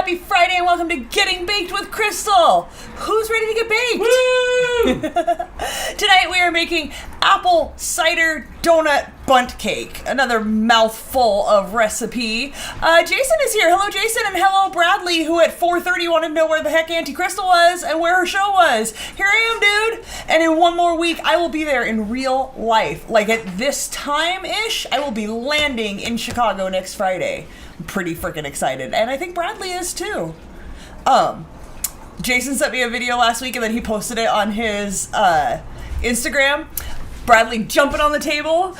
happy Friday, and welcome to Getting Baked with Crystal. Who's ready to get baked? Woo! Tonight we are making apple cider donut bundt cake. Another mouthful of recipe. Jason is here. Hello, Jason, and hello, Bradley, who at 4:30 wanted to know where the heck Auntie Crystal was and where her show was. Here I am, dude. And in one more week, I will be there in real life. Like at this time-ish, I will be landing in Chicago next Friday. I'm pretty freaking excited. And I think Bradley is too. Jason sent me a video last week and then he posted it on his Instagram. Bradley jumping on the table,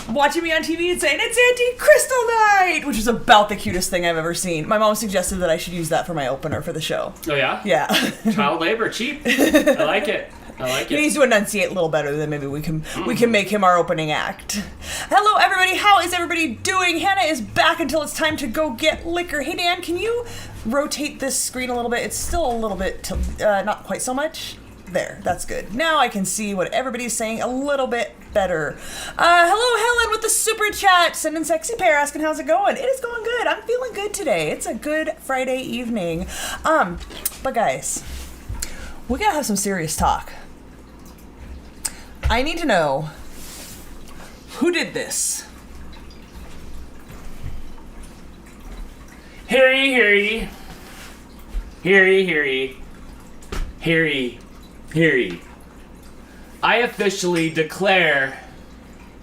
watching me on TV and saying, "It's Auntie Crystal night," which is about the cutest thing I've ever seen. My mom suggested that I should use that for my opener for the show. Oh, yeah? Yeah. Child labor, cheap. I like it. He needs to enunciate a little better, then maybe we can make him our opening act. Hello, everybody. How is everybody doing? Hannah is back until it's time to go get liquor. Hey, Dan, can you rotate this screen a little bit? It's still a little bit, not quite so much. There, that's good. Now I can see what everybody's saying a little bit better. Hello, Helen with the super chat. Sending sexy pair asking how's it going. It is going good. I'm feeling good today. It's a good Friday evening. But guys, we gotta have some serious talk. I need to know who did this. Hear ye. I officially declare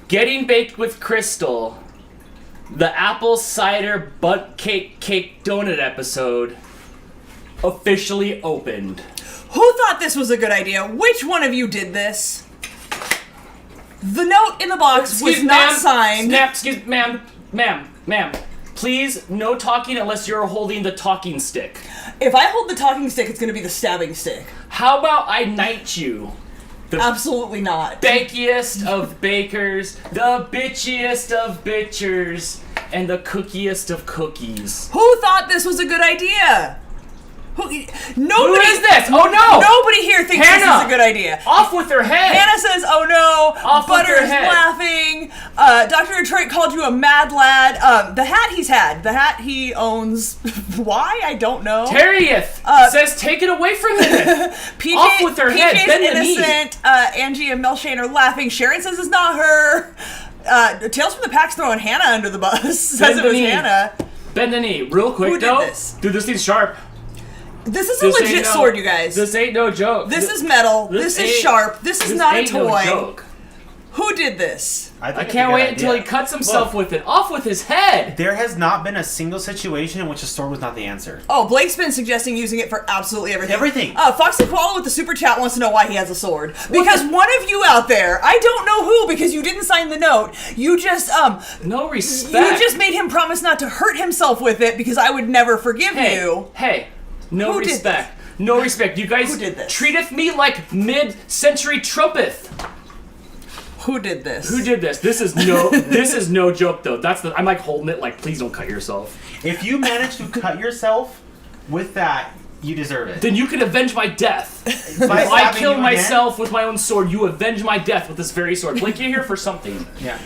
Getting Baked with Crystal, the apple cider bundt cake donut episode, officially opened. Who thought this was a good idea? Which one of you did this? The note in the box was not signed. Ma'am. Please, no talking unless you're holding the talking stick. If I hold the talking stick, it's going to be the stabbing stick. How about I knight you? The Absolutely not. bakiest of bakers, the bitchiest of bitchers, and the cookiest of cookies. Who thought this was a good idea? Nobody Who is this? Oh no! Nobody here thinks Hannah! this is a good idea. Off with her head! Hannah says, "Oh no!" Off with Butter's her head. laughing. Dr. Detroit called you a mad lad. The hat he's had, the hat he owns. Why? I don't know. Terrieth says, "Take it away from him." PJ, Off with her head. PJ's Bend the knee. innocent. Angie and Melshane are laughing. Sharon says it's not her. Tales from the Pack's throwing Hannah under the bus. Says it was knee. Hannah. Bend the knee, real quick. Who did though. this? Dude, this thing's sharp. This is a legit sword, you guys. This ain't no joke. This is metal. This is sharp. This is not a toy. No joke. Who did this? I can't wait until he cuts himself with it. Off with his head! There has not been a single situation in which a sword was not the answer. Oh, Blake's been suggesting using it for absolutely everything. Everything. Foxy Koala with the super chat wants to know why he has a sword. Because one of you out there, I don't know who, because you didn't sign the note. You just, No respect. you just made him promise not to hurt himself with it because I would never forgive you. Hey, no Who did respect. No respect. You guys Who did this? treateth me like mid-century trumpeth. Who did this? Who did this? This is no joke though. I'm like holding it like, please don't cut yourself. If you manage to cut yourself with that, you deserve it. Then you can avenge my death. If I kill myself with my own sword, you avenge my death with this very sword. Blake, you're here for something. Yeah.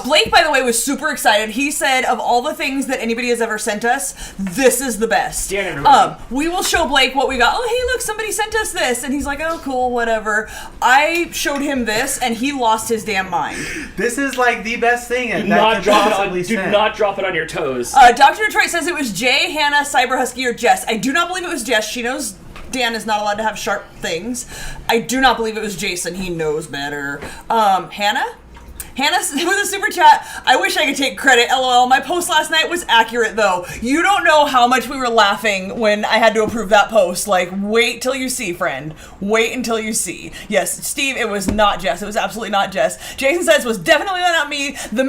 Blake, by the way, was super excited. He said, of all the things that anybody has ever sent us, this is the best. Yeah, everybody. We will show Blake what we got. Oh, hey, look, somebody sent us this. And he's like, oh, cool, whatever. I showed him this, and he lost his damn mind. This is like the best thing Do that not could drop possibly it on. Do send. not drop it on your toes. Dr. Detroit says it was Jay, Hannah, Cyber Husky, or Jess. I do not believe it was Jess. She knows Dan is not allowed to have sharp things. I do not believe it was Jason. He knows better. Hannah with a super chat. I wish I could take credit. LOL. My post last night was accurate, though. You don't know how much we were laughing when I had to approve that post. Like, wait till you see, friend. Wait until you see. Yes, Steve, it was not Jess. It was absolutely not Jess. Jason says it was definitely not me. The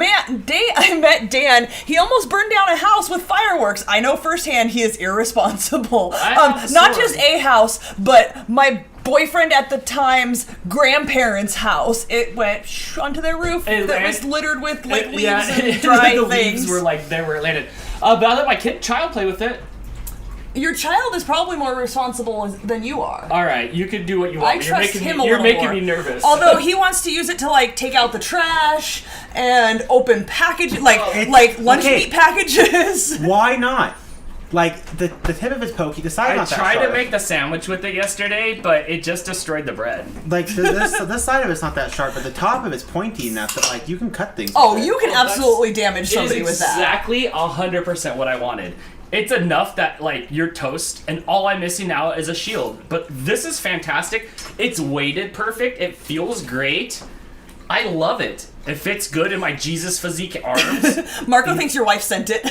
day I met Dan, he almost burned down a house with fireworks. I know firsthand he is irresponsible. Not just a house, but my boyfriend at the time's grandparents' house. It went onto their roof that was littered with leaves and dry the things. leaves were like they were landed. But I let my child play with it. Your child is probably more responsible than you are. All right, you can do what you want. I trust him a little You're making more. me nervous. Although he wants to use it to like take out the trash and open packages, like lunch meat packages. Why not? Like the tip of his pokey, the side's I not that tried sharp. to make the sandwich with it yesterday, but it just destroyed the bread. Like this side of it's not that sharp, but the top of it's pointy enough that like you can cut things. Oh, with it. you can absolutely damage somebody It is with that. exactly 100% what I wanted. It's enough that like you're toast, and all I'm missing now is a shield. But this is fantastic. It's weighted perfect. It feels great. I love it. It fits good in my Jesus physique arms. Marco thinks your wife sent it.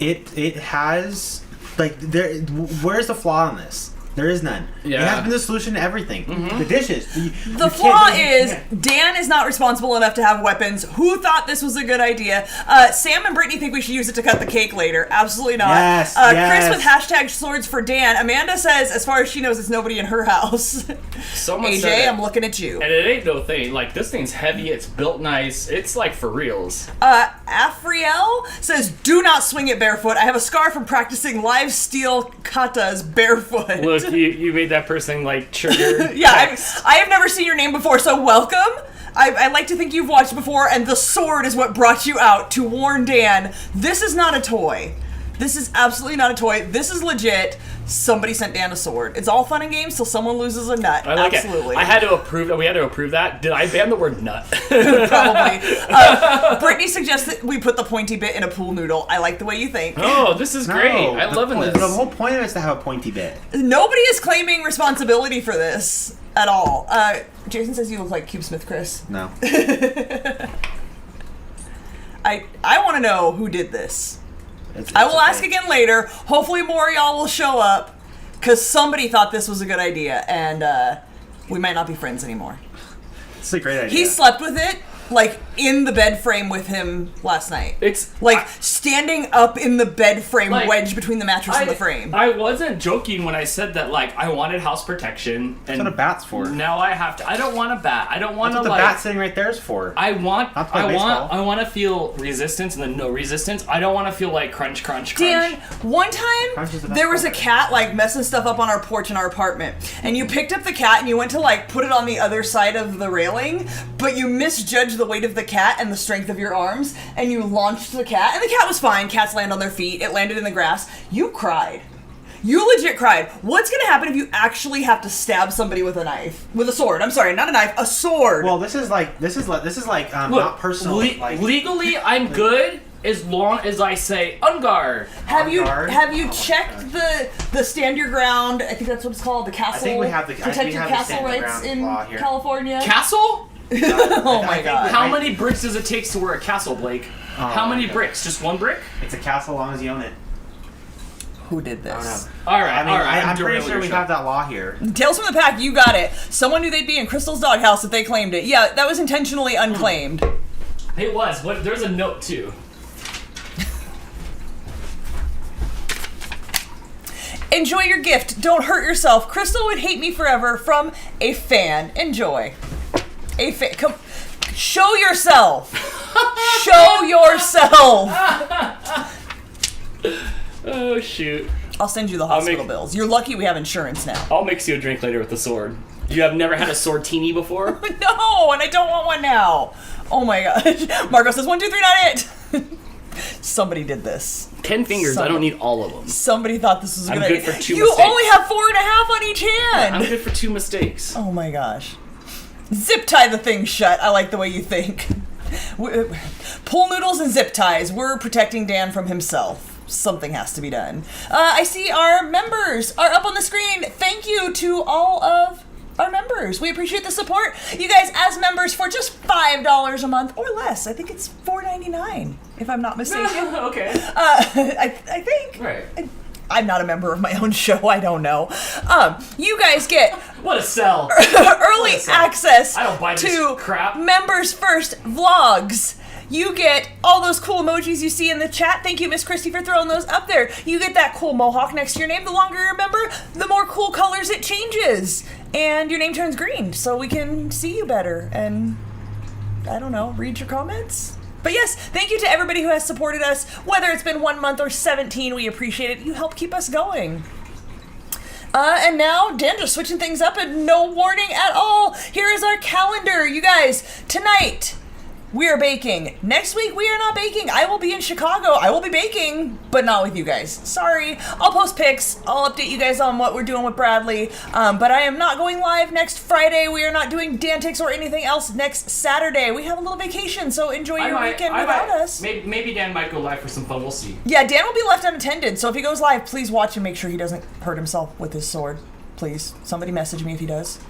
It has like there. Where's the flaw in this? There is none. Yeah. It has been the solution to everything. The dishes. The flaw is Dan is not responsible enough to have weapons. Who thought this was a good idea? Sam and Brittany think we should use it to cut the cake later. Absolutely not. Yes, Chris yes. with hashtag swords for Dan. Amanda says, as far as she knows, it's nobody in her house. Someone said AJ, it. I'm looking at you. And it ain't no thing. Like, this thing's heavy. It's built nice. It's like for reals. Afriel says, do not swing it barefoot. I have a scar from practicing live steel katas barefoot. Look, you made that person like trigger. Yeah, I have never seen your name before, so welcome. I like to think you've watched before, and the sword is what brought you out to warn Dan. This is not a toy. This is absolutely not a toy. This is legit. Somebody sent Dan a sword. It's all fun and games till someone loses a nut. I like absolutely. it. I had to approve that. We had to approve that. Did I ban the word nut? Probably. Brittany suggests that we put the pointy bit in a pool noodle. I like the way you think. Oh, this is great. I'm loving this. The whole point of it is to have a pointy bit. Nobody is claiming responsibility for this at all. Jason says you look like Cube Smith, Chris. No. I want to know who did this. It's I will okay. ask again later. Hopefully more of y'all will show up, because somebody thought this was a good idea, and we might not be friends anymore. It's a great idea. He slept with it, like, in the bed frame with him last night. It's like standing up in the bed frame, Like, wedged between the mattress and the frame. I wasn't joking when I said that, like, I wanted house protection. And That's what a bat's for. now I have to. I don't want a bat. I don't want That's to, what the like. bat sitting right there is for. I want Not to play baseball. I want to feel resistance and then no resistance. I don't want to feel like crunch, crunch, crunch. Dan, one time Crunch is the best there was a part. cat like messing stuff up on our porch in our apartment, and you picked up the cat and you went to like put it on the other side of the railing, but you misjudged the weight of the cat and the strength of your arms, and you launched the cat, and the cat was fine. Cats land on their feet. It landed in the grass. You cried. You legit cried. What's gonna happen if you actually have to stab somebody with a knife? With a sword. I'm sorry, not a knife, a sword. Well, this is like Look, not personal. like legally, I'm good as long as I say unguard. have you guard. checked the stand your ground? I think that's what it's called. The castle. I think we have the protect we your have the castle stand your rights ground in law here. California. Castle? Oh my God. How many bricks does it take to wear a castle, Blake? How many okay. bricks? Just one brick? It's a castle as long as you own it. Who did I don't this? know. All right, I mean, all right. I'm pretty sure we have that law here. Tales from the Pack, you got it. Someone knew they'd be in Crystal's doghouse if they claimed it. Yeah, that was intentionally unclaimed. It was. What? There's a note too. Enjoy your gift. Don't hurt yourself. Crystal would hate me forever from a fan. Enjoy. A fan. Come. Show yourself. Show yourself. Oh shoot! I'll send you the hospital bills. You're lucky we have insurance now. I'll mix you a drink later with the sword. You have never had a swordtini before? No, and I don't want one now. Oh my gosh. Marco says 1, 2, 3, not it. Somebody did this. 10 fingers. I don't need all of them. Somebody thought this was a I'm good good idea. for 2 You mistakes. only have 4.5 on each hand. I'm good for 2 mistakes. Oh my gosh. Zip tie the thing shut. I like the way you think. Pool noodles and zip ties. We're protecting Dan from himself. Something has to be done. I see our members are up on the screen. Thank you to all of our members. We appreciate the support. You guys, as members, for just $5 a month or less. I think it's $4.99, if I'm not mistaken. Okay. I think. Right. I'm not a member of my own show. I don't know. You guys get What a sell. early access I don't buy this to crap. members first vlogs. You get all those cool emojis you see in the chat. Thank you, Miss Christie, for throwing those up there. You get that cool mohawk next to your name. The longer you're a member, the more cool colors it changes. And your name turns green, so we can see you better. And, I don't know, read your comments? But yes, thank you to everybody who has supported us. Whether it's been 1 month or 17, we appreciate it. You help keep us going. And now, Dan just switching things up and no warning at all. Here is our calendar. You guys, tonight, we are baking. Next week, we are not baking. I will be in Chicago. I will be baking, but not with you guys. Sorry. I'll post pics. I'll update you guys on what we're doing with Bradley. But I am not going live next Friday. We are not doing Dantics or anything else next Saturday. We have a little vacation, so enjoy your weekend without us. Maybe Dan might go live for some fun. We'll see. Yeah, Dan will be left unattended, so if he goes live, please watch and make sure he doesn't hurt himself with his sword. Please. Somebody message me if he does.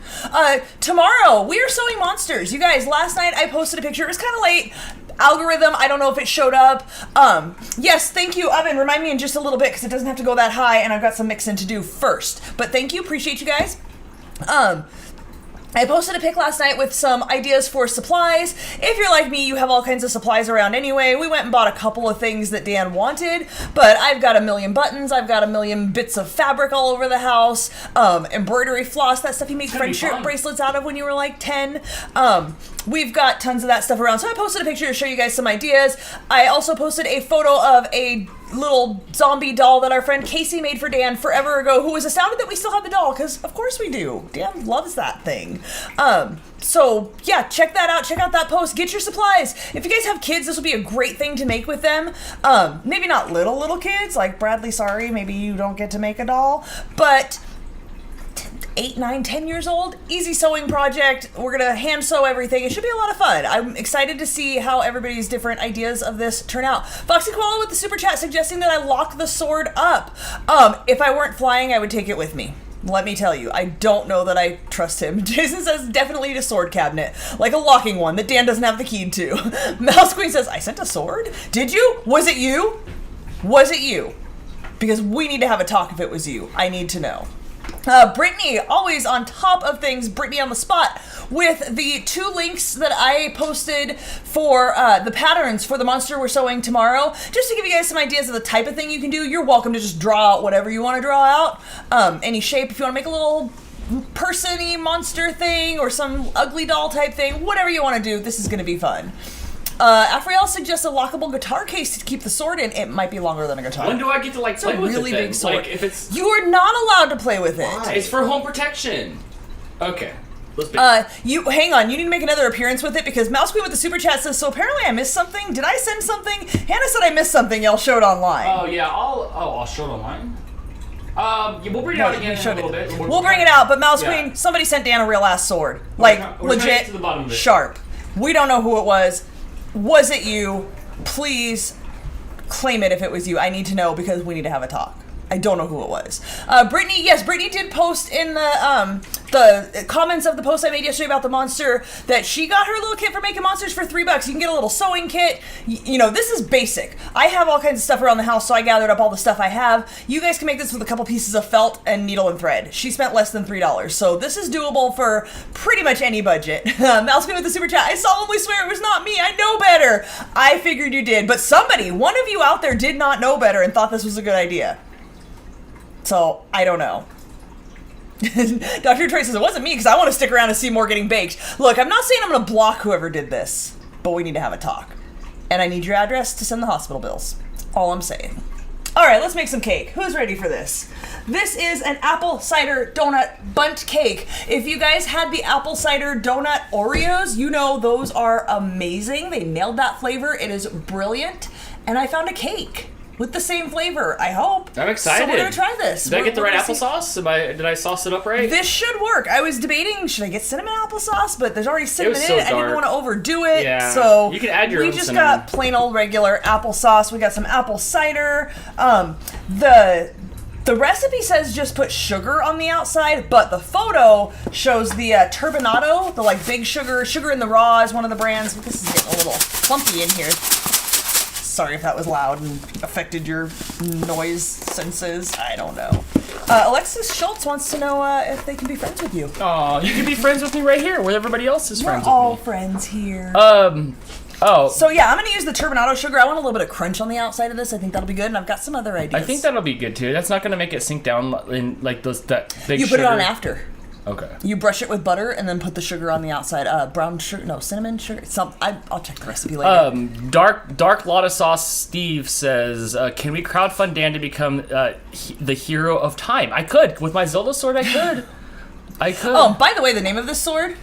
Tomorrow, we are sewing monsters. You guys, last night I posted a picture. It was kind of late. Algorithm, I don't know if it showed up. Yes, thank you, Oven. Remind me in just a little bit because it doesn't have to go that high, and I've got some mixing to do first. But thank you. Appreciate you guys. I posted a pic last night with some ideas for supplies. If you're like me, you have all kinds of supplies around anyway. We went and bought a couple of things that Dan wanted, but I've got a million buttons. I've got a million bits of fabric all over the house. Embroidery floss, that stuff you make friendship bracelets out of when you were like 10. We've got tons of that stuff around. So I posted a picture to show you guys some ideas. I also posted a photo of a little zombie doll that our friend Casey made for Dan forever ago, who was astounded that we still have the doll, because of course we do. Dan loves that thing. So yeah, check that out. Check out that post. Get your supplies. If you guys have kids, this will be a great thing to make with them. Maybe not little kids, like Bradley, sorry, maybe you don't get to make a doll, but 8, 9, 10 years old, easy sewing project. We're gonna hand sew everything. It should be a lot of fun. I'm excited to see how everybody's different ideas of this turn out. Foxy Koala with the super chat suggesting that I lock the sword up. If I weren't flying, I would take it with me. Let me tell you, I don't know that I trust him. Jason says definitely need a sword cabinet, like a locking one that Dan doesn't have the key to. Mouse Queen says, I sent a sword? Did you? Was it you? Was it you? Because we need to have a talk if it was you. I need to know. Brittany, always on top of things, Brittany on the spot, with the 2 links that I posted for the patterns for the monster we're sewing tomorrow, just to give you guys some ideas of the type of thing you can do. You're welcome to just draw out whatever you want to draw out, any shape. If you want to make a little person-y monster thing or some ugly doll type thing, whatever you want to do, this is going to be fun. Afriel suggests a lockable guitar case to keep the sword in. It might be longer than a guitar. When do I get to play with really it then? big sword. Like, if it's... You are not allowed to play with it. Why? It's for home protection. Okay. You hang on. You need to make another appearance with it because Mouse Queen with the super chat says, so apparently I missed something. Did I send something? Hannah said I missed something. Y'all showed online. Oh yeah. I'll show it online. We'll bring it out again in a little bit. We'll bring it out. But Mouse Queen, somebody sent Dan a real ass sword, like legit, to the bottom of it. Sharp. We don't know who it was. Was it you? Please claim it if it was you. I need to know because we need to have a talk. I don't know who it was. Brittany, yes, Brittany did post in the comments of the post I made yesterday about the monster that she got her little kit for making monsters for $3. You can get a little sewing kit. You know, this is basic. I have all kinds of stuff around the house, so I gathered up all the stuff I have. You guys can make this with a couple pieces of felt and needle and thread. She spent less than $3, so this is doable for pretty much any budget. Mouse Queen with the super chat. I solemnly swear it was not me. I know better. I figured you did, but somebody, one of you out there did not know better and thought this was a good idea. So, I don't know. Dr. Trey says, it wasn't me because I want to stick around and see more getting baked. Look, I'm not saying I'm going to block whoever did this, but we need to have a talk. And I need your address to send the hospital bills. That's all I'm saying. All right, let's make some cake. Who's ready for this? This is an apple cider donut bundt cake. If you guys had the apple cider donut Oreos, you know those are amazing. They nailed that flavor. It is brilliant. And I found a cake with the same flavor, I hope. I'm excited. So we're gonna try this. Did I get the right applesauce? Did I sauce it up right? This should work. I was debating, should I get cinnamon applesauce? But there's already cinnamon in it. I didn't want to overdo it. Yeah. So you can add your own we just cinnamon. got plain old regular applesauce. We got some apple cider. The recipe says just put sugar on the outside, but the photo shows the turbinado, the like big sugar in the raw is one of the brands. This is getting a little clumpy in here. Sorry if that was loud and affected your noise senses. I don't know. Alexis Schultz wants to know if they can be friends with you. Oh, you can be friends with me right here, where everybody else is friends with me. We're all friends here. So yeah, I'm gonna use the turbinado sugar. I want a little bit of crunch on the outside of this. I think that'll be good, and I've got some other ideas. I think that'll be good too. That's not gonna make it sink down in like that big. You put it on after. Okay. You brush it with butter and then put the sugar on the outside. Brown sugar, no, cinnamon sugar. I'll check the recipe later. Dark Lotta Sauce Steve says, "Can we crowdfund Dan to become the hero of time?" I could with my Zelda sword. I could. Oh, by the way, the name of this sword,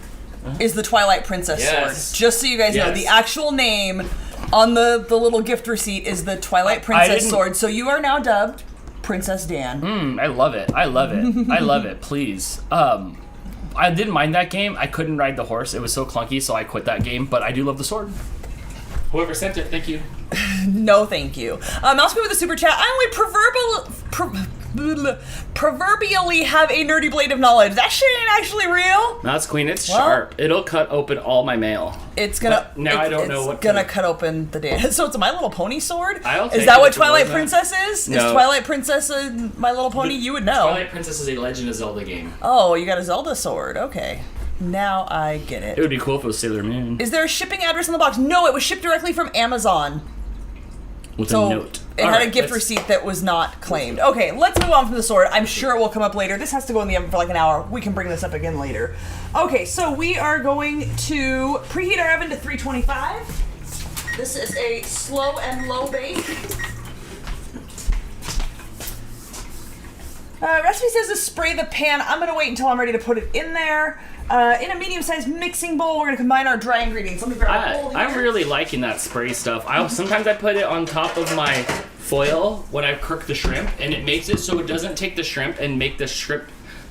is the Twilight Princess Yes. sword. Just so you guys know, Yes. the actual name on the little gift receipt is the Twilight Princess didn't- sword. So you are now dubbed Princess Dan. I love it. I love it. I love it. Please. I didn't mind that game. I couldn't ride the horse. It was so clunky, so I quit that game. But I do love the sword. Whoever sent it, thank you. No, thank you. Mouse Queen with the super chat. I only proverbially have a nerdy blade of knowledge. That shit ain't actually real. Mouse Queen, it's sharp. It'll cut open all my mail. It's gonna. But now I don't know what It's gonna cut open the Dan. So it's a My Little Pony sword. I'll Is take that it what if it Twilight was Princess is? No. Is Twilight Princess a My Little Pony? You would know. Twilight Princess is a Legend of Zelda game. Oh, you got a Zelda sword. Okay. Now I get It it. would be cool if it was Sailor Moon. Is there a shipping address on the box? No, it was shipped directly from Amazon. With So a note. it had a gift receipt that was not claimed. Okay, let's move on from the sword. I'm sure it will come up later. This has to go in the oven for like an hour. We can bring this up again later. Okay, so we are going to preheat our oven to 325. This is a slow and low bake. Recipe says to spray the pan. I'm going to wait until I'm ready to put it in there. In a medium-sized mixing bowl, we're going to combine our dry ingredients. Let me grab a bowl here. I'm really liking that spray stuff. Sometimes I put it on top of my foil when I cook the shrimp, and it makes it so it doesn't take the shrimp and make the shrimp,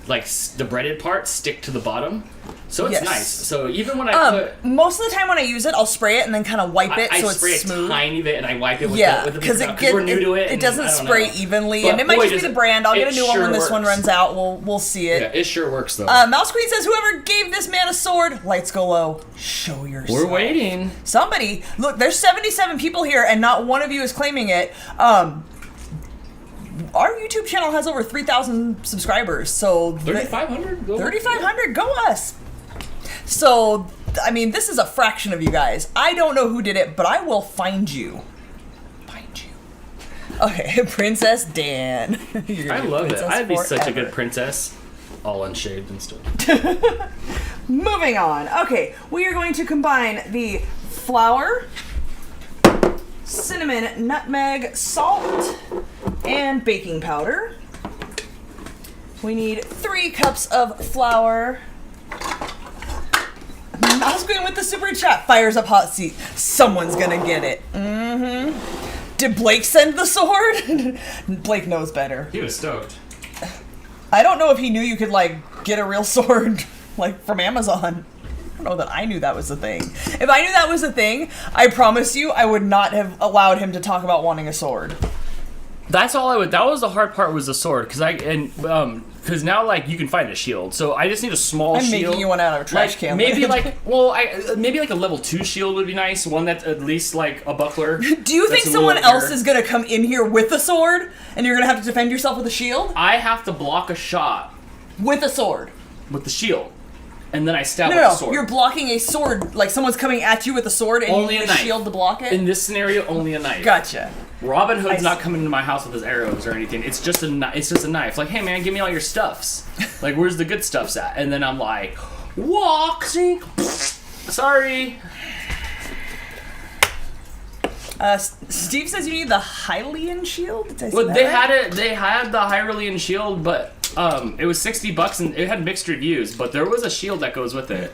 like the breaded part, stick to the bottom. So it's Yes. nice. So even when I put... Most of the time when I use it, I'll spray it and then kind of wipe it I so spray it's a smooth. tiny bit and I wipe it with Yeah, the because we're new to it. it and doesn't I don't spray know. evenly, But and it might boy, just be does the it- brand. I'll get a it new one when sure this one works. runs out. We'll see it. Yeah, it sure works though. Mouse Queen says, "Whoever gave this man a sword, lights go low. Show yourself." We're waiting. Somebody, look, there's 77 people here, and not one of you is claiming it. Our YouTube channel has over 3,000 subscribers, so 3,500? 3,500, go us. So, I mean, this is a fraction of you guys. I don't know who did it, but I will find you. Okay, Princess Dan. I love it. I'd be such a good princess. All unshaved and stuff. Moving on. Okay, we are going to combine the flour, cinnamon, nutmeg, salt, and baking powder. We need 3 cups of flour. Mouse Queen with the super chat fires up hot seat. Someone's gonna get it. Did Blake send the sword? Blake knows better. He was stoked. I don't know if he knew you could, like, get a real sword, like, from Amazon. I don't know that I knew that was a thing. If I knew that was a thing, I promise you I would not have allowed him to talk about wanting a sword. That's all I would. That was the hard part, was the sword, because now like you can find a shield. So I just need a small I'm shield. making you one out of a trash Like, can. maybe maybe like a level 2 shield would be nice. One that's at least like a buckler. Do you think that's a someone little else bigger. is gonna come in here with a sword, and you're gonna have to defend yourself with a shield? I have to block a shot With a sword. with the shield, and then I stab with No, the sword. you're blocking a sword, like someone's coming at you with a sword, and Only you a need a knife. shield to block it? In this scenario, only a knife. Gotcha. Robin Hood's I not see. coming into my house with his arrows or anything. It's just a knife. Like, hey man, give me all your stuffs. Like, where's the good stuffs at? And then I'm like, walk, see? Sorry. Steve says you need the Hylian shield? Did I say Well, that they right? had it. They had the Hylian shield, but it was $60 and it had mixed reviews. But there was a shield that goes with it.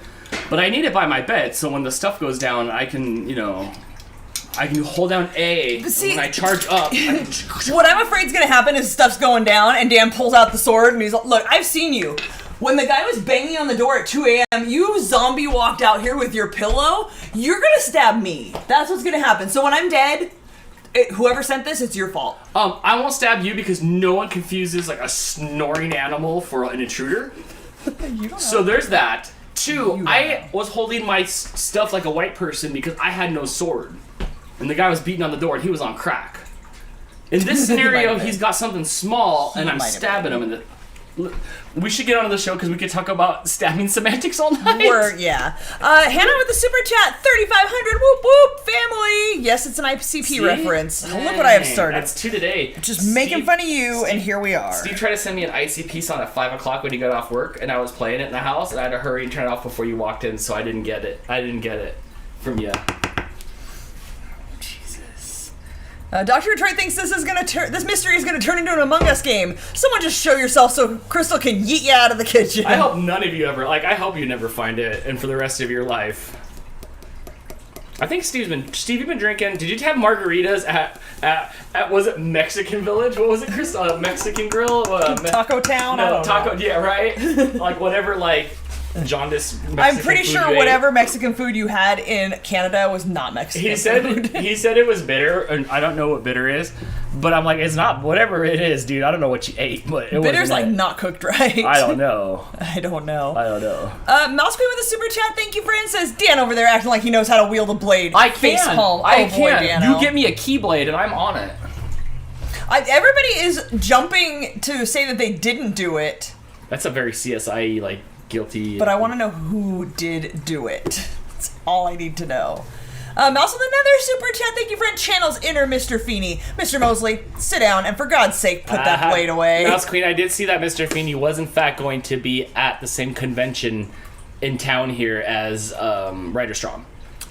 But I need it by my bed, so when the stuff goes down, I can, I can hold down A. But see- and when I charge up, What I'm afraid is gonna happen is stuff's going down, and Dan pulls out the sword, and he's like, look, I've seen you. When the guy was banging on the door at 2 a.m., you zombie walked out here with your pillow, you're gonna stab me. That's what's gonna happen. So when I'm dead, whoever sent this, it's your fault. I won't stab you because no one confuses like a snoring animal for an intruder. You don't So there's that. 2, You I know. was holding my stuff like a white person because I had no sword. And the guy was beating on the door and he was on crack. In this He might scenario, have been. he's got something small and I'm might have stabbing him. We should get onto the show because we could talk about stabbing semantics all night. Yeah. Hannah with the super chat, 3,500, whoop whoop, family. Yes, it's an ICP See? reference. Look what I have Dang, started. That's 2 today. Just making fun of you, and here we are. Steve tried to send me an ICP song at 5 o'clock when he got off work, and I was playing it in the house, and I had to hurry and turn it off before you walked in, so I didn't get it. I didn't get it from you. Jesus. Dr. Detroit thinks this mystery is gonna turn into an Among Us game. Someone just show yourself so Crystal can yeet you out of the kitchen. I hope none of you ever, I hope you never find it, and for the rest of your life. I think Steve, you've been drinking. Did you have margaritas at was it Mexican Village? What was it, Crystal? Mexican Grill? Taco Town? No, I don't Taco, know. yeah, right? Like, whatever, jaundice Mexican I'm pretty food sure you whatever ate. Mexican food you had in Canada was not Mexican food. He said it was bitter, and I don't know what bitter is, but I'm like, it's not, whatever it is, dude, I don't know what you ate, but it Bitter's wasn't it. not cooked right. I don't know. I don't know. Mouse Queen with a super chat, thank you, friend, says Dan over there acting like he knows how to wield a blade. I Face can. palm. I Oh, boy, can. Dano. You get me a keyblade, and I'm on it. Everybody is jumping to say that they didn't do it. That's a very CSI, guilty. But I want to know who did do it. That's all I need to know. Mouse with another super chat. Thank you, friend. Channel's inner Mr. Feeney. Mr. Mosley, sit down and for God's sake, put that blade away. Mouse Queen, I did see that Mr. Feeney was in fact going to be at the same convention in town here as Ryder Strong.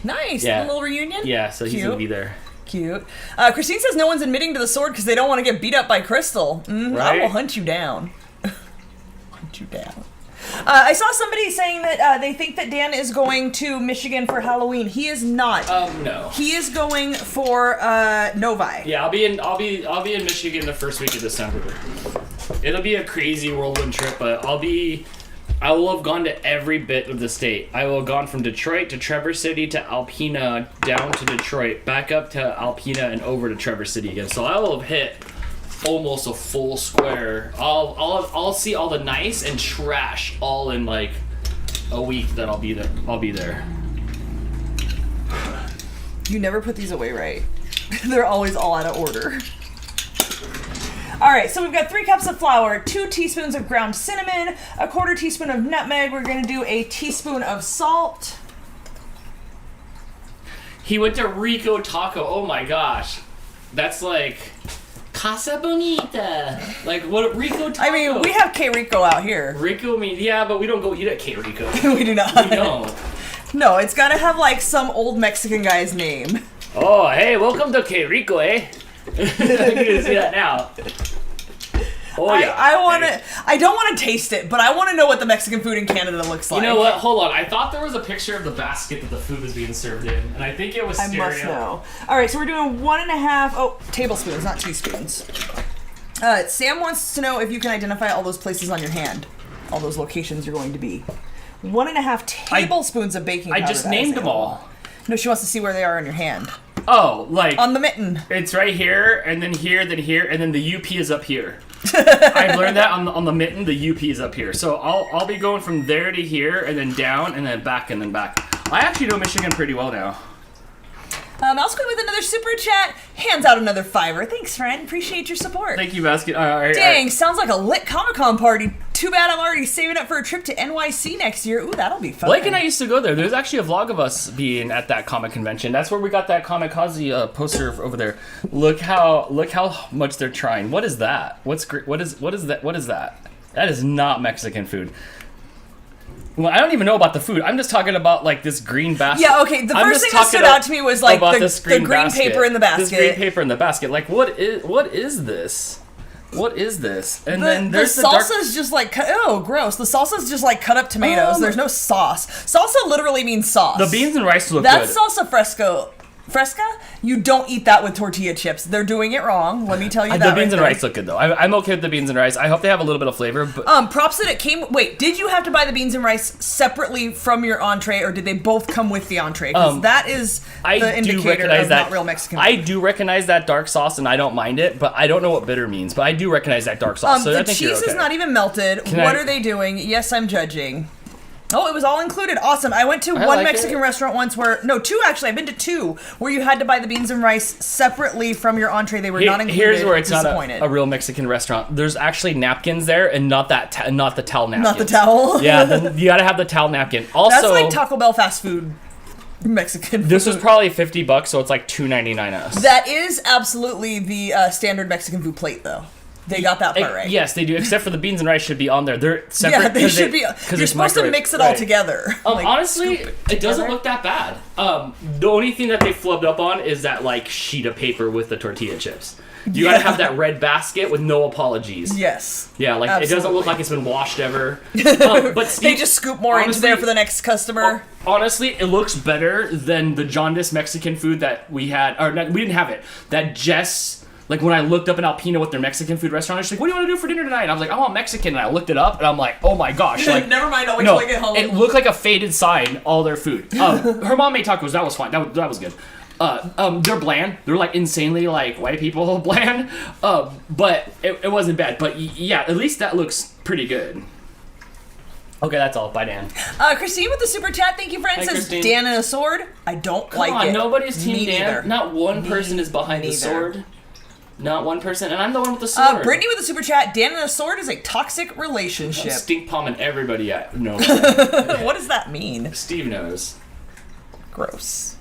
Nice. Yeah. A little reunion? Yeah, so he's going to be there. Cute. Christine says no one's admitting to the sword because they don't want to get beat up by Crystal. Right? I will hunt you down. Hunt you down. I saw somebody saying that they think that Dan is going to Michigan for Halloween. He is not. No. He is going for Novi. Yeah, I'll be in Michigan the first week of December. It'll be a crazy whirlwind trip, but I will have gone to every bit of the state. I will have gone from Detroit to Traverse City to Alpena, down to Detroit, back up to Alpena, and over to Traverse City again. So I will have hit almost a full square. I'll see all the nice and trash all in a week that I'll be there. You never put these away right. They're always all out of order. Alright, so we've got 3 cups of flour, 2 teaspoons of ground cinnamon, a 1/4 teaspoon of nutmeg. We're going to do a teaspoon of salt. He went to Rico Taco. Oh my gosh. That's Casa Bonita. What Rico Taco? I mean, we have K Rico out here. Rico yeah, but we don't go eat at K Rico. We do not. We don't. No, it's got to have some old Mexican guy's name. Oh, hey, welcome to K Rico, eh? I can see that now. Oh yeah. I don't want to taste it, but I want to know what the Mexican food in Canada looks like. You know what? Hold on. I thought there was a picture of the basket that the food was being served in, and I think it was stereo. I must know. All right, so we're doing 1.5 tablespoons, not teaspoons. Sam wants to know if you can identify all those places on your hand, all those locations you're going to be. 1.5 tablespoons of baking powder. I just named them all. No, she wants to see where they are on your hand. Oh, on the mitten. It's right here, and then here, and then the UP is up here. I've learned that on the mitten, the UP is up here. So I'll be going from there to here, and then down, and then back, and then back. I actually know Michigan pretty well now. Mouse Queen with another super chat. Hands out another $5. Thanks, friend. Appreciate your support. Thank you, Basket. Dang, sounds like a lit Comic-Con party. Too bad I'm already saving up for a trip to NYC next year. Ooh, that'll be fun. Blake and I used to go there. There's actually a vlog of us being at that comic convention. That's where we got that Kamikaze poster over there. Look how much they're trying. What is that? What is that? What is that? That is not Mexican food. Well, I don't even know about the food. I'm just talking about this green basket. Yeah, okay. The first thing that stood out to me was the green paper in the basket. This green paper in the basket. What is this? What is this? And then there's the salsa's just gross. The salsa's just cut up tomatoes. There's no sauce. Salsa literally means sauce. The beans and rice look That's good. salsa fresca. You don't eat that with tortilla chips. They're doing it wrong. Let me tell you that. The beans and rice look good though. I'm okay with the beans and rice. I hope they have a little bit of flavor. But props that it came. Wait, did you have to buy the beans and rice separately from your entree, or did they both come with the entree? Because that is the indicator of not real Mexican food. I do recognize that dark sauce, and I don't mind it, but I don't know what bitter means. But I do recognize that dark sauce. So the I think cheese is not even melted. What are they doing? Yes, I'm judging. Oh, it was all included. Awesome. I went to one Mexican restaurant once two actually. I've been to 2 where you had to buy the beans and rice separately from your entree. They were not included. Here's where it's not a real Mexican restaurant. There's actually napkins there, and not the towel napkins. Not the towel. Yeah, then you gotta have the towel napkin. Also, that's like Taco Bell fast food. Mexican food. This was probably $50, so it's $2.99 us. That is absolutely the standard Mexican food plate, though. They got that part right. Yes, they do. Except for the beans and rice should be on there. They're separate. Yeah, they should be. You're supposed to mix it all together. Honestly, it doesn't look that bad. The only thing that they flubbed up on is that like sheet of paper with the tortilla chips. You gotta have that red basket with no apologies. Yes. Yeah, like absolutely. It doesn't look like it's been washed ever. But Steve, they just scoop more into there for the next customer. Honestly, it looks better than the jaundice Mexican food that we had. Or we didn't have it. That Jess. Like, when I looked up in Alpena with their Mexican food restaurant, she's like, what do you want to do for dinner tonight? And I was like, I want Mexican. And I looked it up, and I'm like, oh my gosh. Like, never mind, I'll wait till I get home. It looked like a faded sign, all their food. Her mom made tacos. That was fine. That was good. They're bland. They're, like, insanely, like, white people bland. But it wasn't bad. But, yeah, at least that looks pretty good. Okay, that's all. Bye, Dan. Christine with the super chat. Thank you, friend. Hi, says Christine. Dan and a sword. I don't Come like on, it. nobody's team Me Dan. neither. Not one person is behind the sword. Not one person, and I'm the one with the sword. Brittany with the super chat. Dan and a sword is a toxic relationship. I'm stink palming everybody. No. What does that mean? Steve knows. Gross.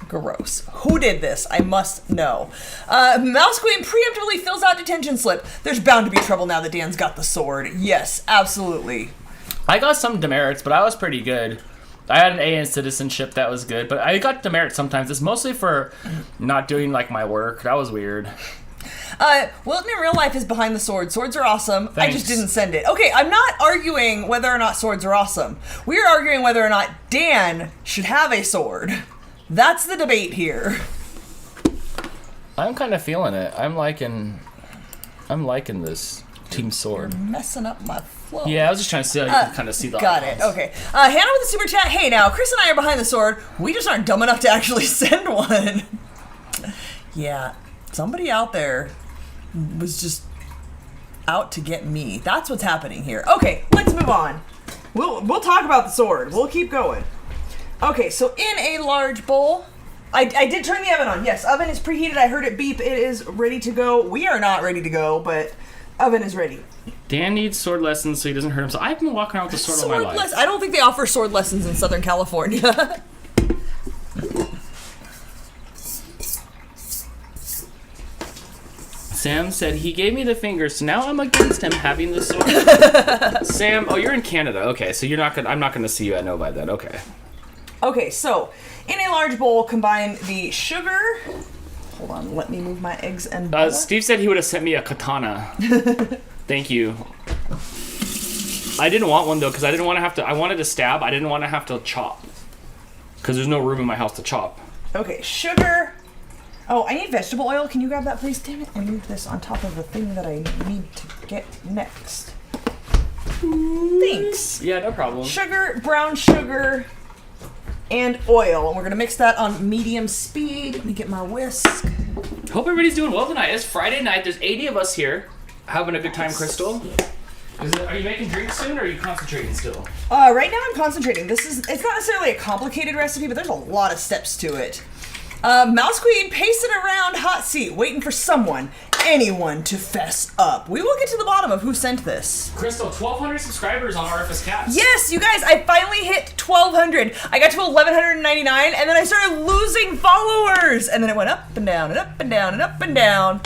Who did this? I must know. Mouse Queen preemptively fills out detention slip. There's bound to be trouble now that Dan's got the sword. Yes, absolutely. I got some demerits, but I was pretty good. I had an A in citizenship, that was good, but I got demerits sometimes. It's mostly for not doing like my work. That was weird. Wilton in real life is behind the sword. Swords are awesome. Thanks. I just didn't send it. Okay, I'm not arguing whether or not swords are awesome. We're arguing whether or not Dan should have a sword. That's the debate here. I'm kind of feeling it. I'm liking this team sword. You're messing up my flow. Yeah, I was just trying to see how you can kind of see the Got icons. it. Okay. Hannah with the super chat. Hey, now Chris and I are behind the sword. We just aren't dumb enough to actually send one. Yeah. Somebody out there was just out to get me. That's what's happening here. Okay, let's move on. We'll talk about the sword. We'll keep going. Okay, so in a large bowl, I did turn the oven on. Yes, oven is preheated. I heard it beep. It is ready to go. We are not ready to go, but oven is ready. Dan needs sword lessons so he doesn't hurt himself. I've been walking around with a sword all my life. I don't think they offer sword lessons in Southern California. Sam said he gave me the finger, so now I'm against him having the sword. Sam, oh, you're in Canada. Okay, so I'm not gonna see you at Novi then. Okay. Okay, so in a large bowl, combine the sugar. Hold on, let me move my eggs and butter. Steve said he would have sent me a katana. Thank you. I didn't want one though, because I didn't want to have to. I wanted to stab. I didn't want to have to chop, because there's no room in my house to chop. Okay, sugar. Oh, I need vegetable oil. Can you grab that, please? Damn it! And move this on top of the thing that I need to get next. Thanks. Yeah, no problem. Sugar, brown sugar, and oil. And we're gonna mix that on medium speed. Let me get my whisk. Hope everybody's doing well tonight. It's Friday night. There's 80 of us here, having a good time. Crystal, are you making drinks soon, or are you concentrating still? Right now I'm concentrating. It's not necessarily a complicated recipe, but there's a lot of steps to it. Mouse Queen pacing around hot seat, waiting for anyone to fess up. We will get to the bottom of who sent this. Crystal, 1,200 subscribers on RFS Cats. Yes, you guys, I finally hit 1,200. I got to 1,199, and then I started losing followers. And then it went up and down and up and down and up and down.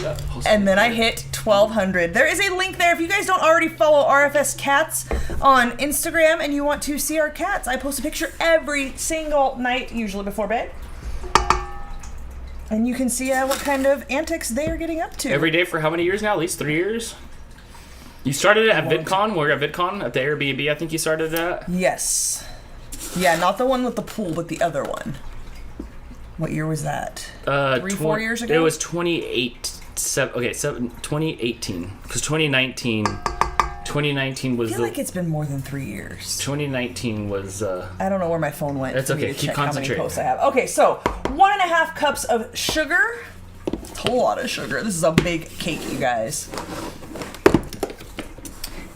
And then I hit 1,200. There is a link there. If you guys don't already follow RFS Cats on Instagram and you want to see our cats, I post a picture every single night, usually before bed. And you can see what kind of antics they are getting up to. Every day for how many years now? At least 3 years? You started it at VidCon? We're at VidCon at the Airbnb. I think you started that. Yes. Yeah, not the one with the pool, but the other one. What year was that? 4 years ago? It was 2018. Because 2019 was I feel like it's been more than 3 years. 2019 was... I don't know where my phone went. It's okay. To Keep check how many concentrating. posts I have. Okay, so 1.5 cups of sugar. It's a whole lot of sugar. This is a big cake, you guys.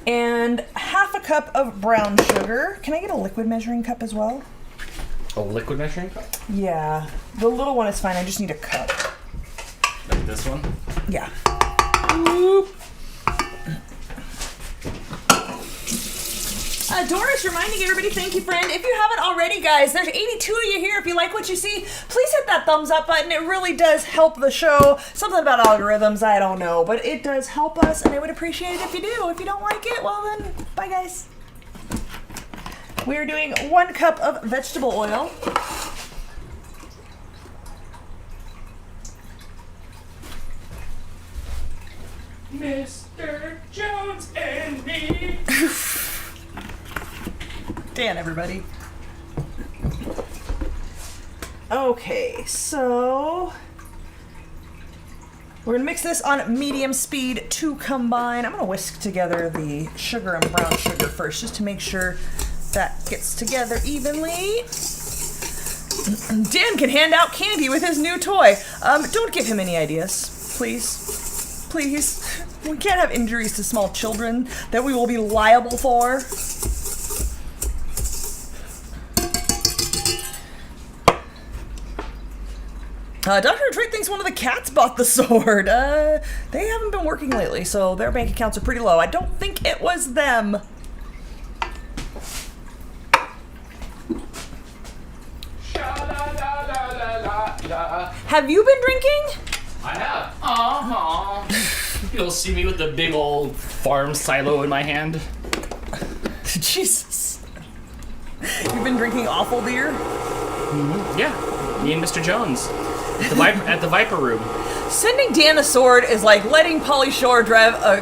And 1/2 cup of brown sugar. Can I get a liquid measuring cup as well? A liquid measuring cup? Yeah. The little one is fine. I just need a cup. Like this one? Yeah. Oop. Doris reminding everybody, thank you, friend. If you haven't already, guys, there's 82 of you here. If you like what you see, please hit that thumbs up button. It really does help the show. Something about algorithms, I don't know, but it does help us, and I would appreciate it if you do. If you don't like it, well then, bye, guys. We're doing 1 cup of vegetable oil. Mr. Jones and me. Dan, everybody. Okay, so we're gonna mix this on medium speed to combine. I'm gonna whisk together the sugar and brown sugar first, just to make sure that gets together evenly. Dan can hand out candy with his new toy. Don't give him any ideas, please. Please. We can't have injuries to small children that we will be liable for. Dr. Trick thinks one of the cats bought the sword. They haven't been working lately, so their bank accounts are pretty low. I don't think it was them. Have you been drinking? I have. You'll see me with the big old farm silo in my hand. Jesus. You've been drinking awful beer? Mm-hmm. Yeah, me and Mr. Jones. At the Viper Room. Sending Dan a sword is like letting Pauly Shore drive a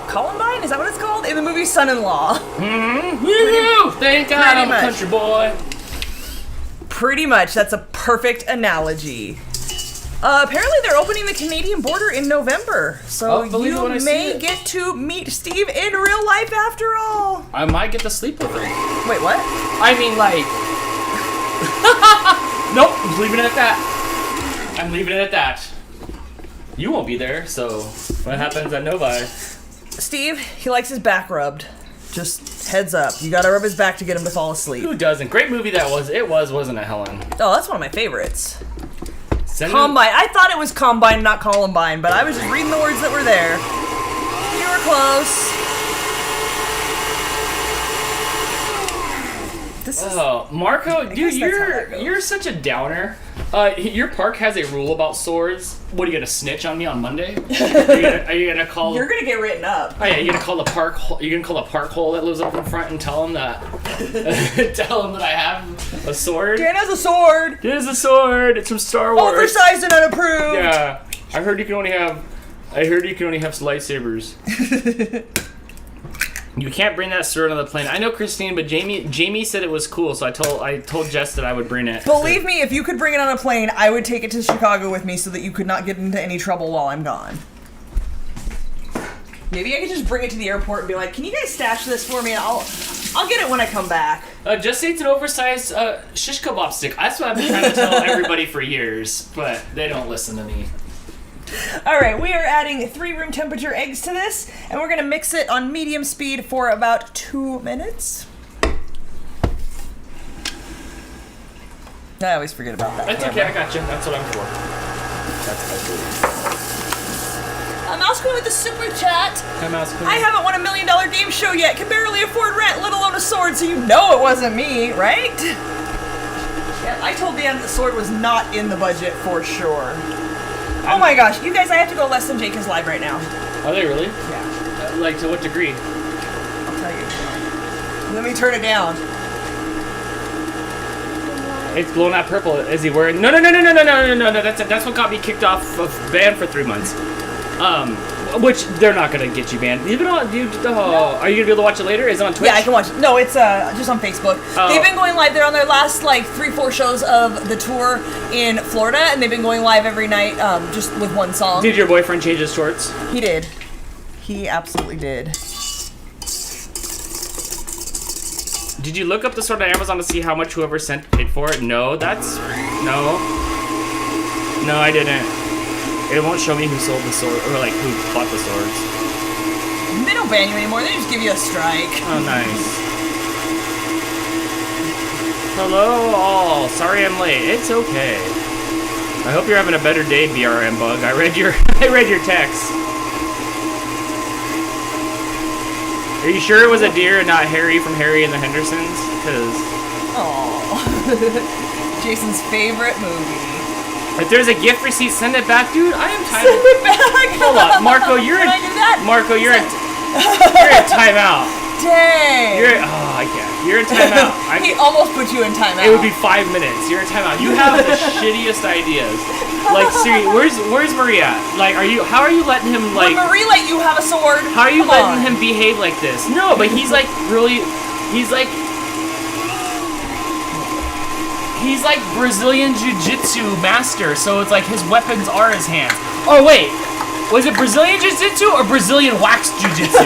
Columbine? Is that what it's called? In the movie Son-in-Law. Mm-hmm. Woo! Thank God I'm a country boy. Pretty much. That's a perfect analogy. Apparently they're opening the Canadian border in November. So you may get to meet Steve in real life after all. I might get to sleep with him. Wait, what? I mean, like... Nope, I'm leaving it at that. I'm leaving it at that. You won't be there, so what happens at Novi? Steve, he likes his back rubbed. Just heads up. You gotta rub his back to get him to fall asleep. Who doesn't? Great movie that was. It was, wasn't it, Helen? Oh, that's one of my favorites. Combine. I thought it was Combine, not Columbine, but I was just reading the words that were there. You were close. Marco, dude, you're such a downer. Your park has a rule about swords. What, are you gonna snitch on me on Monday? Are you gonna call? You're gonna get written up. Oh yeah, you're gonna call the park. You're gonna call the park hole that lives up in front and tell them that. Tell them that I have a sword. Dan has a sword. Dan has a sword. It's from Star Wars. Oversized and unapproved. Yeah, I heard you can only have lightsabers. You can't bring that sword on the plane. I know, Christine, but Jamie said it was cool, so I told Jess that I would bring it. Believe me, if you could bring it on a plane, I would take it to Chicago with me so that you could not get into any trouble while I'm gone. Maybe I could just bring it to the airport and be like, "Can you guys stash this for me? I'll get it when I come back." Just say it's an oversized shish kebab stick. That's what I've been trying to tell everybody for years, but they don't listen to me. Alright, we are adding 3 room temperature eggs to this, and we're going to mix it on medium speed for about 2 minutes. I always forget about that. That's okay, I got you. That's what I'm for. Mouse Queen with the super chat. Hi, Mouse Queen. I haven't won $1 million game show yet. Can barely afford rent, let alone a sword, so you know it wasn't me, right? Yeah, I told Dan the sword was not in the budget for sure. Oh my gosh, you guys, I have to go less than Jake is live right now. Are they really? Yeah. Like, to what degree? I'll tell you. Let me turn it down. It's glowing out purple. Is he wearing... No. That's what got me kicked off of ban for 3 months. Which they're not gonna get you banned. Even on, are you gonna be able to watch it later? Is it on Twitch? Yeah, I can watch it. No, it's just on Facebook. Oh. They've been going live. They're on their last 3-4 shows of the tour in Florida, and they've been going live every night, just with one song. Did your boyfriend change his shorts? He did. He absolutely did. Did you look up the sword on Amazon to see how much whoever sent paid for it? No, No, I didn't. It won't show me who sold the sword, or who bought the swords. They don't ban you anymore, they just give you a strike. Oh, nice. Hello all, sorry I'm late, it's okay. I hope you're having a better day, BRM Bug. I read your text. Are you sure it was a deer and not Harry from Harry and the Hendersons? Because Jason's favorite movie. if there's a gift receipt, send it back, dude. I am tired. Send it back. Hold on, Marco. You're Can I do that? Marco. You're in timeout. Dang. I can't. You're in timeout. He almost put you in timeout. It would be 5 minutes. You're in timeout. You have the shittiest ideas. Like, Siri, where's Maria? Like, how are you letting him, like... Would Marie let you have a sword? How are you Come letting on. him behave like this? No, but he's like Brazilian Jiu-Jitsu master, so it's like his weapons are his hands. Oh, wait. Was it Brazilian Jiu-Jitsu or Brazilian wax Jiu-Jitsu?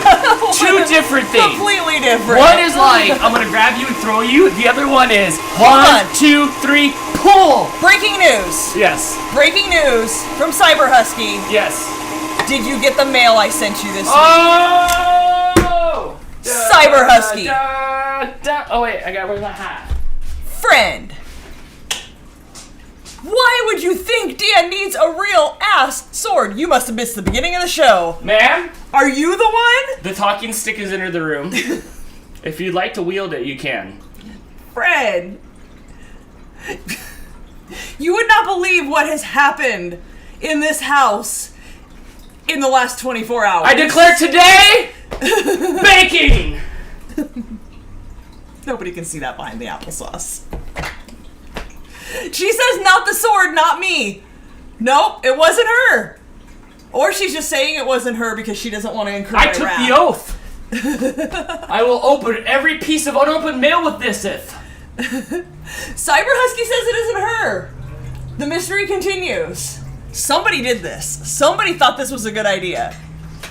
Two different things. Completely different. One is like, I'm gonna grab you and throw you. The other one is, Hold 1, on. 2, 3, pull! Breaking news. Yes. Breaking news from Cyber Husky. Yes. Did you get the mail I sent you this week? Oh! Cyber Husky. Oh, wait, where's my hat? Friend. Why would you think Dan needs a real ass sword? You must have missed the beginning of the show. Ma'am? Are you the one? The talking stick is in the room. If you'd like to wield it, you can. Friend. You would not believe what has happened in this house in the last 24 hours. I declare today, baking! Nobody can see that behind the applesauce. She says, not the sword, not me. Nope, it wasn't her. Or she's just saying it wasn't her because she doesn't want to incur my I took wrath. the oath. I will open every piece of unopened mail with this if. Cyber Husky says it isn't her. The mystery continues. Somebody did this. Somebody thought this was a good idea.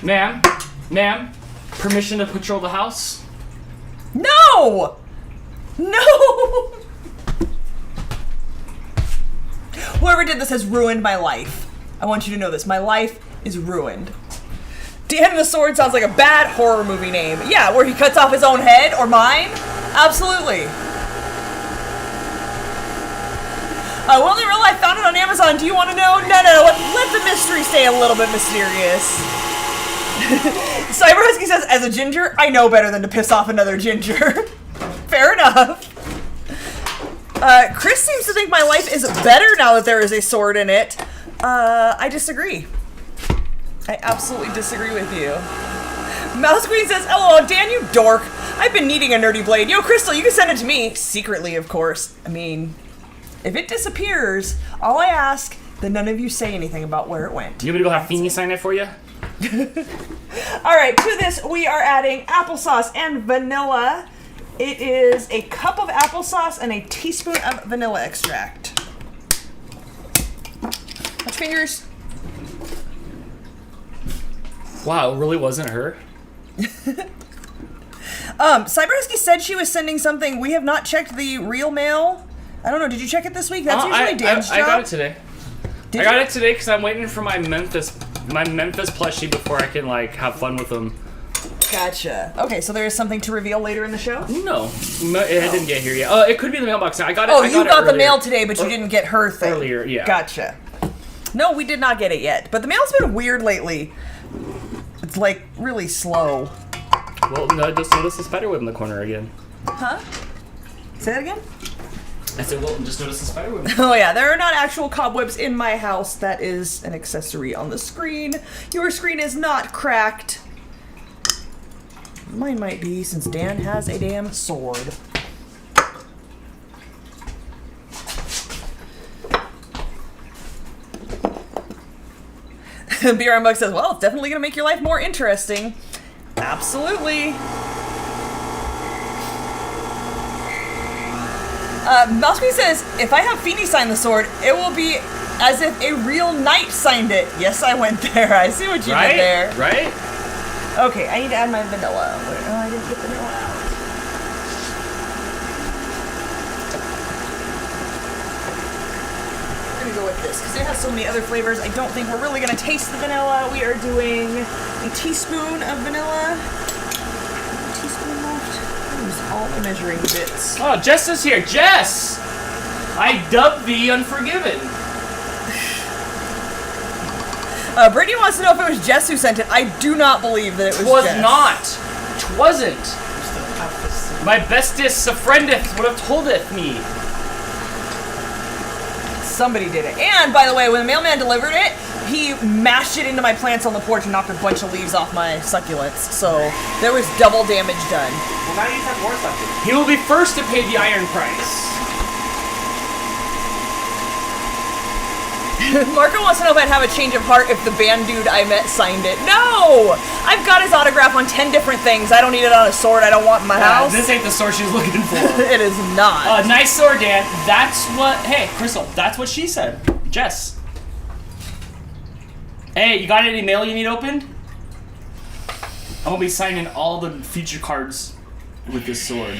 Ma'am, permission to patrol the house? No! No! Whoever did this has ruined my life. I want you to know this. My life is ruined. Dan and the Sword sounds like a bad horror movie name. Yeah, where he cuts off his own head or mine? Absolutely. Well, in real life, found it on Amazon. Do you want to know? No. Let the mystery stay a little bit mysterious. Cyber Husky says, as a ginger, I know better than to piss off another ginger. Fair enough. Chris seems to think my life is better now that there is a sword in it. I disagree. I absolutely disagree with you. Mouse Queen says, LOL, Dan, you dork. I've been needing a nerdy blade. Yo, Crystal, you can send it to me. Secretly, of course. I mean, if it disappears, all I ask that none of you say anything about where it went. You want me to go have Feeny sign it for you? Alright, to this we are adding applesauce and vanilla. It is a cup of applesauce and a teaspoon of vanilla extract. Touch fingers. Wow, it really wasn't her? Cyber Husky said she was sending something. We have not checked the real mail. I don't know, did you check it this week? That's usually Dan's job. I got it today. Did I got you? it today because I'm waiting for my Memphis plushie before I can, like, have fun with them. Gotcha. Okay, so there is something to reveal later in the show? No, it didn't get here yet. It could be the mailbox. I got it. You got the mail today, but you didn't get her thing. Earlier, yeah. Gotcha. No, we did not get it yet. But the mail's been weird lately. It's, like, really slow. Well, no, just notice the spider web in the corner again. Huh? Say that again? I said, well, just notice the spider web. Oh yeah, there are not actual cobwebs in my house. That is an accessory on the screen. Your screen is not cracked. Mine might be, since Dan has a damn sword. Beer on Bug says, well, it's definitely going to make your life more interesting. Absolutely. Mouseby says, if I have Feeny sign the sword, it will be as if a real knight signed it. Yes, I went there. I see what you did there. Right? Okay, I need to add my vanilla. Oh, I didn't get vanilla out. I'm gonna go with this, because it has so many other flavors. I don't think we're really gonna taste the vanilla. We are doing a teaspoon of vanilla. A teaspoon left. Use all the measuring bits. Oh, Jess is here. Jess! I dubbed thee Unforgiven. Brittany wants to know if it was Jess who sent it. I do not believe that it was Jess. Was not. wasn't. My bestest friendeth would have toldeth me. Somebody did it. And, by the way, when the mailman delivered it, he mashed it into my plants on the porch and knocked a bunch of leaves off my succulents. So there was double damage done. Well, now you have more succulents. He will be first to pay the iron price. Marco wants to know if I'd have a change of heart if the band dude I met signed it. No! I've got his autograph on 10 different things. I don't need it on a sword I don't want in my house. This ain't the sword she's looking for. It is not. Nice sword, Dan. That's what... Hey, Crystal, that's what she said. Jess. Hey, you got any mail you need opened? I'm gonna be signing all the feature cards with this sword.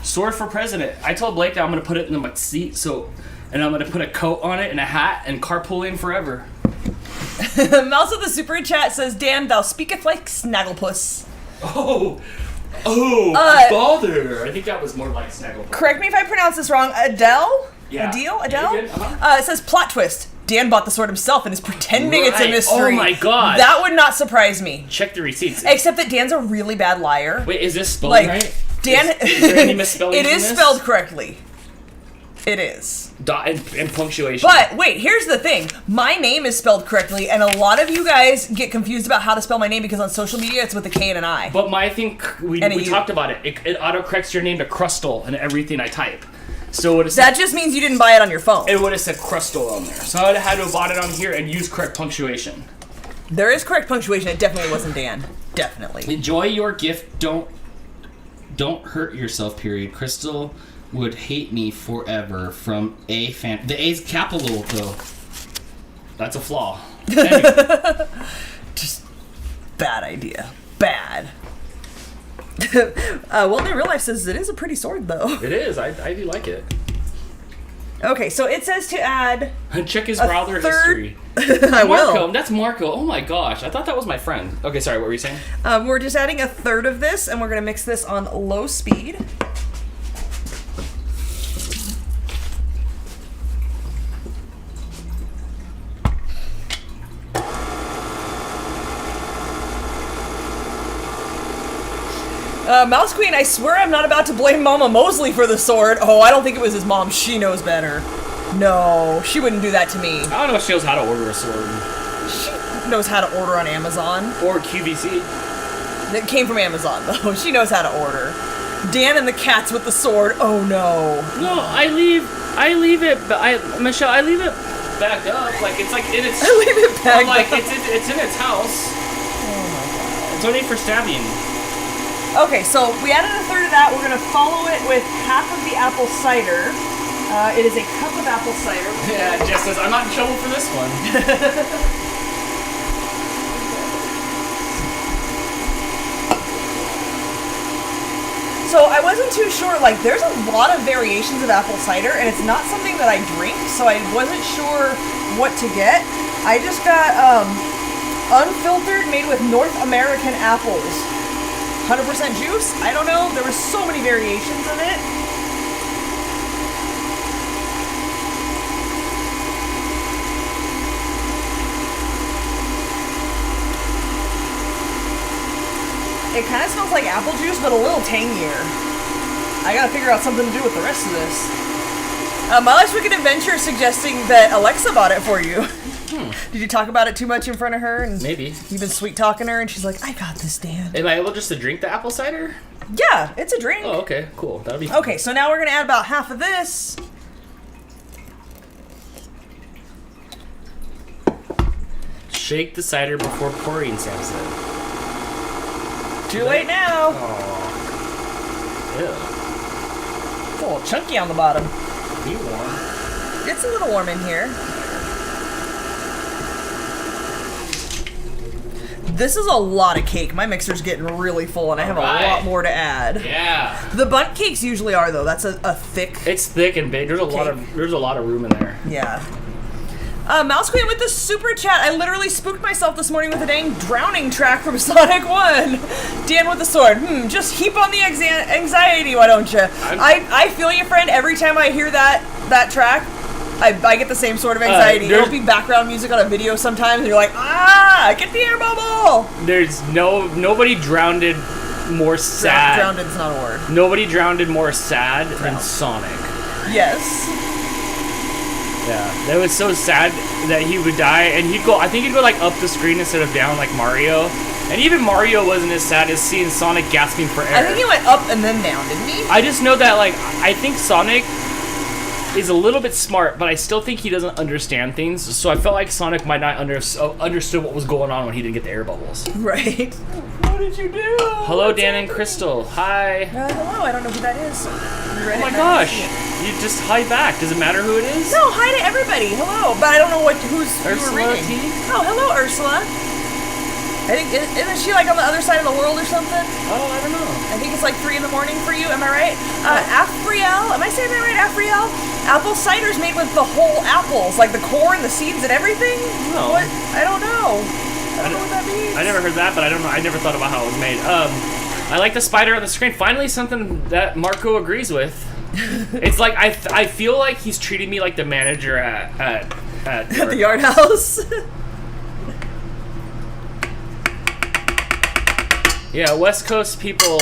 Sword for president. I told Blake that I'm gonna put it in my seat, and I'm gonna put a coat on it and a hat and carpooling forever. Mouse with the super chat says, Dan, thou speaketh like Snagglepuss. Bother. I think that was more like Snagglepuss. Correct me if I pronounce this wrong. Adele? Yeah. Adele? Uh-huh. It says plot twist. Dan bought the sword himself and is pretending it's a Right. mystery. Oh my god. That would not surprise me. Check the receipts. Except that Dan's a really bad liar. Wait, is this spelled Like, right? Dan, Is there any misspellings it in is this? spelled correctly. It is. Dot and punctuation. But wait, here's the thing. My name is spelled correctly, and a lot of you guys get confused about how to spell my name because on social media it's with a K and an I. But my thing, we And a U. talked about it. It autocorrects your name to Crustal and everything I type. So it would have That just means you didn't buy it on your phone. it would have said Crustal on there. So I would have had to have bought it on here and use correct punctuation. There is correct punctuation. It definitely wasn't Dan. Definitely. Enjoy your gift. Don't hurt yourself. Period. Crystal would hate me forever. From a fan. The A's capital though. That's a flaw. Anyway, Just bad idea. Bad. Well, in real life says it is a pretty sword, though. It is. I do like it. Okay, so it says to add. Check his A browser third- history. I Marco, will. that's Marco. Oh my gosh, I thought that was my friend. Okay, sorry, what were you saying? We're just adding a third of this, and we're gonna mix this on low speed. Mouse Queen, I swear I'm not about to blame Mama Mosley for the sword. Oh, I don't think it was his mom. She knows better. No, she wouldn't do that to me. I don't know if she knows how to order a sword. She knows how to order on Amazon. Or QVC. That came from Amazon, though. She knows how to order. Dan and the cats with the sword. Oh, no. No, I leave it, Michelle, I leave it backed up. Like, it's like in its... I leave it back. Like, it's in its house. Oh, my God. It's only for stabbing. Okay, so we added a third of that. We're going to follow it with half of the apple cider. It is a cup of apple cider. Yeah, Jess says, I'm not in trouble for this one. So I wasn't too sure, like, there's a lot of variations of apple cider, and it's not something that I drink, so I wasn't sure what to get. I just got unfiltered, made with North American apples. 100% juice? I don't know. There were so many variations of it. It kind of smells like apple juice, but a little tangier. I gotta figure out something to do with the rest of this. My Life's Wicked Adventure is suggesting that Alexa bought it for you. Did you talk about it too much in front of her? And Maybe. You've been sweet talking her, and she's like, I got this, Dan. Am I able just to drink the apple cider? Yeah, it's a drink. Oh, okay, cool. That'll be Okay, so now we're gonna add about half of this. Shake the cider before pouring, Sam said. Too late now. Ew. It's a little chunky on the bottom. Be warm. It's a little warm in here. This is a lot of cake. My mixer's getting really full, and I have a Alright. lot more to add. Yeah. The bundt cakes usually are, though. That's a thick. It's thick and big. There's a lot of room in there. Yeah. Mouse Queen with the super chat. I literally spooked myself this morning with a dang drowning track from Sonic 1. Dan with the sword. Just heap on the anxiety, why don't you? I feel you, friend. Every time I hear that track, I get the same sort of anxiety. There'll be background music on a video sometimes, and you're like, get the air bubble! There's nobody drowned more sad. Drowned's not a word. Nobody drowned more sad than Sonic. Yes. Yeah, that was so sad that he would die, and he'd go. I think he'd go like up the screen instead of down, like Mario. And even Mario wasn't as sad as seeing Sonic gasping for air. I think he went up and then down, didn't he? I just know that, like, I think Sonic is a little bit smart, but I still think he doesn't understand things. So I felt like Sonic might not understood what was going on when he didn't get the air bubbles. Right. What did you do? Hello, Dan and Crystal. Hi. Hello. I don't know who that is. Oh my gosh. You just hide back. Does it matter who it is? No, hi to everybody. Hello. But I don't know who we're Ursula reading. T? Oh, hello, Ursula. I think, isn't she like on the other side of the world or something? Oh, I don't know. I think it's like 3 in the morning for you, am I right? Afriel, am I saying that right, Afriel? Apple cider's made with the whole apples, like the core and the seeds and everything? No. What? I don't know. I don't know what that means. I never heard that, but I don't know. I never thought about how it was made. I like the spider on the screen. Finally, something that Marco agrees with. It's like I feel like he's treating me like the manager at the yard house. Yeah, West Coast people.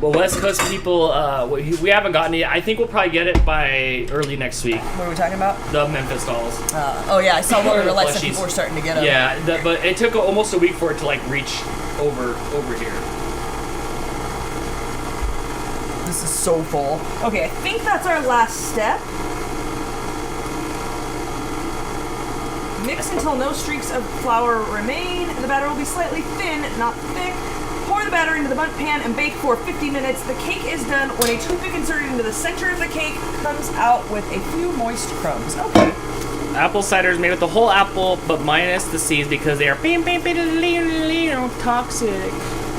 West Coast people, we haven't gotten it yet. I think we'll probably get it by early next week. What are we talking about? The Memphis dolls. Oh yeah, I saw one of the Alexa Plushies. people were starting to get them. Yeah, but it took almost a week for it to like reach over here. This is so full. Okay, I think that's our last step. Mix until no streaks of flour remain, and the batter will be slightly thin, not thick. Pour the batter into the bundt pan and bake for 50 minutes. The cake is done when a toothpick inserted into the center of the cake comes out with a few moist crumbs. Okay. Apple cider is made with the whole apple, but minus the seeds because they are toxic.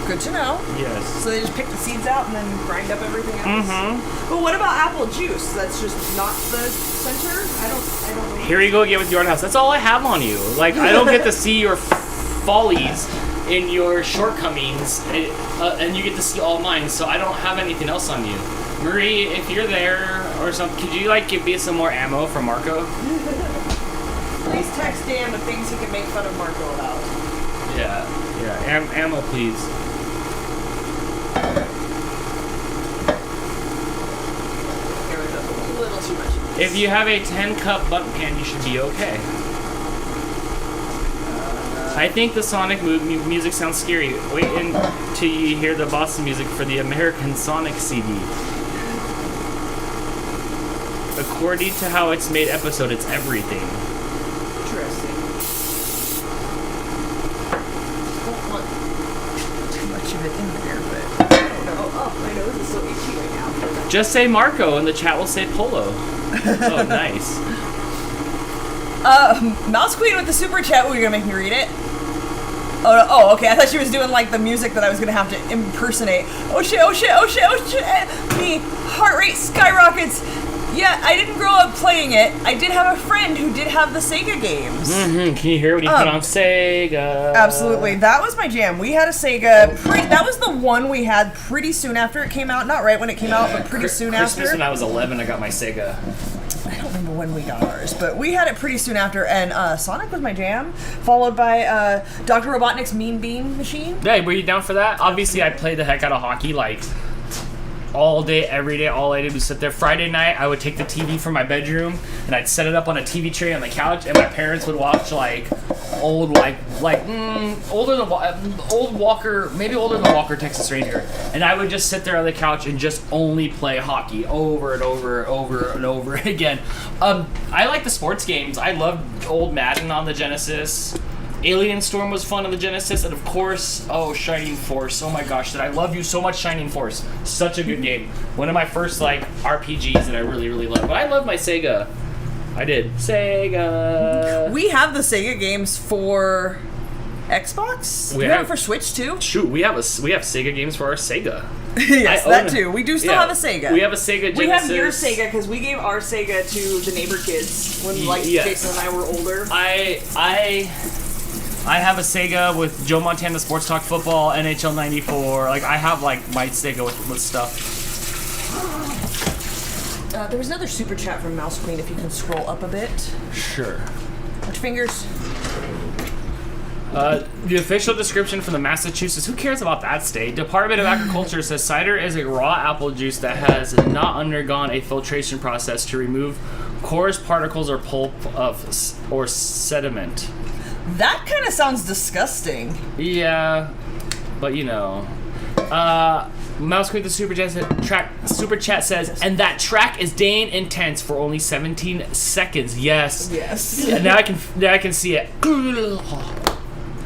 Good to know. Yes. So they just pick the seeds out and then grind up everything else. Mm-hmm. But what about apple juice? That's just not the center? I don't know. Here you go again with your house. That's all I have on you. Like, I don't get to see your follies in your shortcomings, and you get to see all mine, so I don't have anything else on you. Marie, if you're there or something, could you, like, give me some more ammo for Marco? Please text Dan the things he can make fun of Marco about. Yeah. Ammo, please. Here we go. A little too much. If you have a 10-cup bundt pan, you should be okay. I think the Sonic music sounds scary. Wait until you hear the Boston music for the American Sonic CD. According to how it's made episode, it's everything. Interesting. Don't want too much of it in there, but I don't know. Oh, my nose is so itchy right now. Just say Marco and the chat will say Polo. Oh, nice. Mouse Queen with the super chat. Were you gonna make me read it? Oh, no. Oh, okay. I thought she was doing like the music that I was gonna have to impersonate. Oh shit! Oh shit! Oh shit! Oh shit! Me heart rate skyrockets. Yeah, I didn't grow up playing it. I did have a friend who did have the Sega games. Mm-hmm. Can you hear when you put on Sega? Absolutely, that was my jam. We had a Sega. That was the one we had pretty soon after it came out. Not right when it came out, but pretty soon Christmas after. when I was 11, I got my Sega. I don't remember when we got ours, but we had it pretty soon after, and Sonic was my jam, followed by Dr. Robotnik's Mean Bean Machine. Hey, were you down for that? Obviously, I played the heck out of hockey, like, all day, every day. All I did was sit there. Friday night, I would take the TV from my bedroom, and I'd set it up on a TV tray on the couch, and my parents would watch, like, old Walker, maybe older than Walker, Texas Ranger, and I would just sit there on the couch and just only play hockey over and over again. I like the sports games. I loved old Madden on the Genesis. Alien Storm was fun on the Genesis, and of course, Shining Force. Oh my gosh, I love you so much, Shining Force. Such a good game. One of my first, like, RPGs that I really, really loved. But I love my Sega. I did. Sega. We have the Sega games for Xbox. We have it for Switch too. Shoot, we have Sega games for our Sega. Yes, that too. We do still have a Sega. We have a Sega Genesis. We have your Sega because we gave our Sega to the neighbor kids when Jason and I were older. I have a Sega with Joe Montana Sports Talk Football, NHL 94. Like, I have, like, my Sega with stuff. There was another super chat from Mouse Queen, if you can scroll up a bit. Sure. Watch fingers. The official description from the Massachusetts, who cares about that state? Department of Agriculture says cider is a raw apple juice that has not undergone a filtration process to remove coarse particles or pulp or sediment. That kind of sounds disgusting. Yeah, but you know. Mouse Queen the super chat says, and that track is Dane intense for only 17 seconds. Yes. Yes. Now I can see it.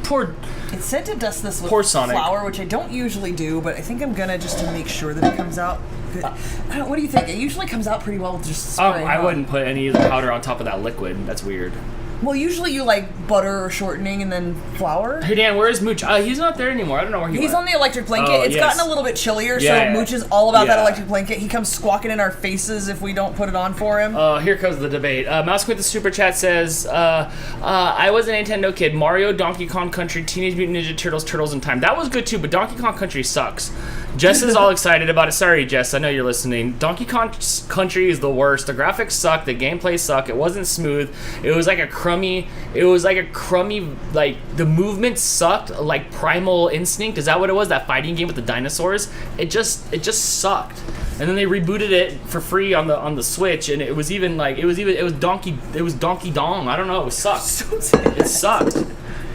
Poor. It said to dust this with Poor Sonic. flour, which I don't usually do, but I think I'm gonna just to make sure that it comes out good. What do you think? It usually comes out pretty well with just spray. I wouldn't put any of the powder on top of that liquid. That's weird. Well, usually you like butter or shortening and then flour. Hey Dan, where's Mooch? He's not there anymore. I don't know where he He's went. on the electric blanket. Oh, It's yes. gotten a little bit chillier, Yeah. so Mooch is all about that Yeah. electric blanket. He comes squawking in our faces if we don't put it on for him. Here comes the debate. Mouse Queen the super chat says, I was a Nintendo kid. Mario, Donkey Kong Country, Teenage Mutant Ninja Turtles, Turtles in Time. That was good too, but Donkey Kong Country sucks. Jess is all excited about it. Sorry, Jess, I know you're listening. Donkey Kong Country is the worst. The graphics suck. The gameplay suck. It wasn't smooth. It was like a crummy, like, the movement sucked, like Primal Instinct. Is that what it was? That fighting game with the dinosaurs? It just sucked. And then they rebooted it for free on the Switch, and it was Donkey Dong. I don't know. It sucked. It sucked.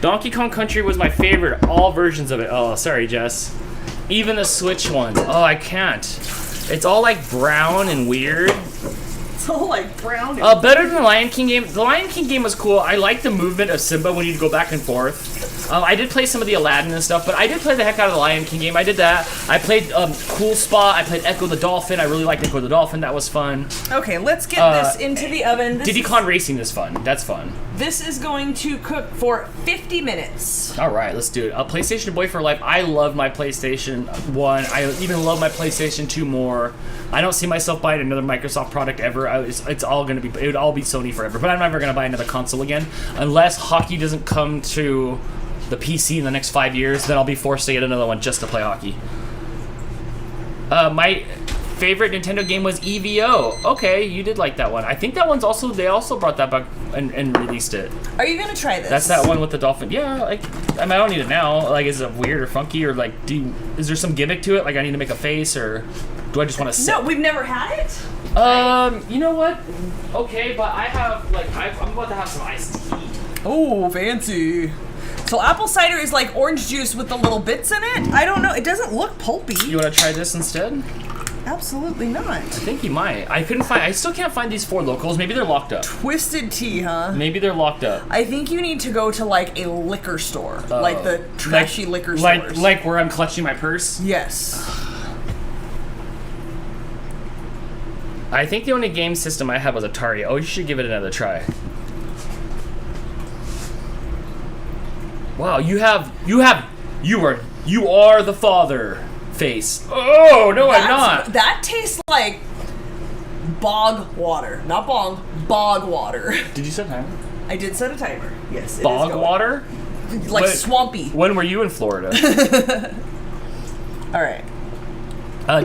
Donkey Kong Country was my favorite. All versions of it. Oh, sorry, Jess. Even the Switch ones. Oh, I can't. It's all like brown and weird. It's all like brown. Better than the Lion King game. The Lion King game was cool. I liked the movement of Simba when you'd go back and forth. I did play some of the Aladdin and stuff, but I did play the heck out of the Lion King game. I did that. I played Cool Spot. I played Echo the Dolphin. I really liked Echo the Dolphin. That was fun. Okay, let's get this into the oven. Diddy Kong Racing is fun. That's fun. This is going to cook for 50 minutes. All right, let's do it. PlayStation Boy for Life. I love my PlayStation 1. I even love my PlayStation 2 more. I don't see myself buying another Microsoft product ever. It's all going to be, it would all be Sony forever. But I'm never going to buy another console again. Unless hockey doesn't come to the PC in the next 5 years, then I'll be forced to get another one just to play hockey. My favorite Nintendo game was EVO. Okay, you did like that one. I think that one's also, they also brought that back and released it. Are you gonna try this? That's that one with the dolphin. Yeah, like, I mean, I don't need it now. Like, is it weird or funky, or like, is there some gimmick to it? Like, I need to make a face, or do I just want to sit? No, we've never had it. You know what? Okay, but I have, like, I'm about to have some iced tea. Oh, fancy. So apple cider is like orange juice with the little bits in it? I don't know. It doesn't look pulpy. You want to try this instead? Absolutely not. I think you might. I still can't find these 4 locals. Maybe they're locked up. Twisted tea, huh? Maybe they're locked up. I think you need to go to like a liquor store. Like the trashy liquor stores. Like where I'm clutching my purse? Yes. I think the only game system I had was Atari. Oh, you should give it another try. Wow, you are the father face. Oh, no, I'm not. That tastes like bog water. Not bong, bog water. Did you set a timer? I did set a timer. Yes, it Bog is going. water? Like When- swampy. When were you in Florida? All right.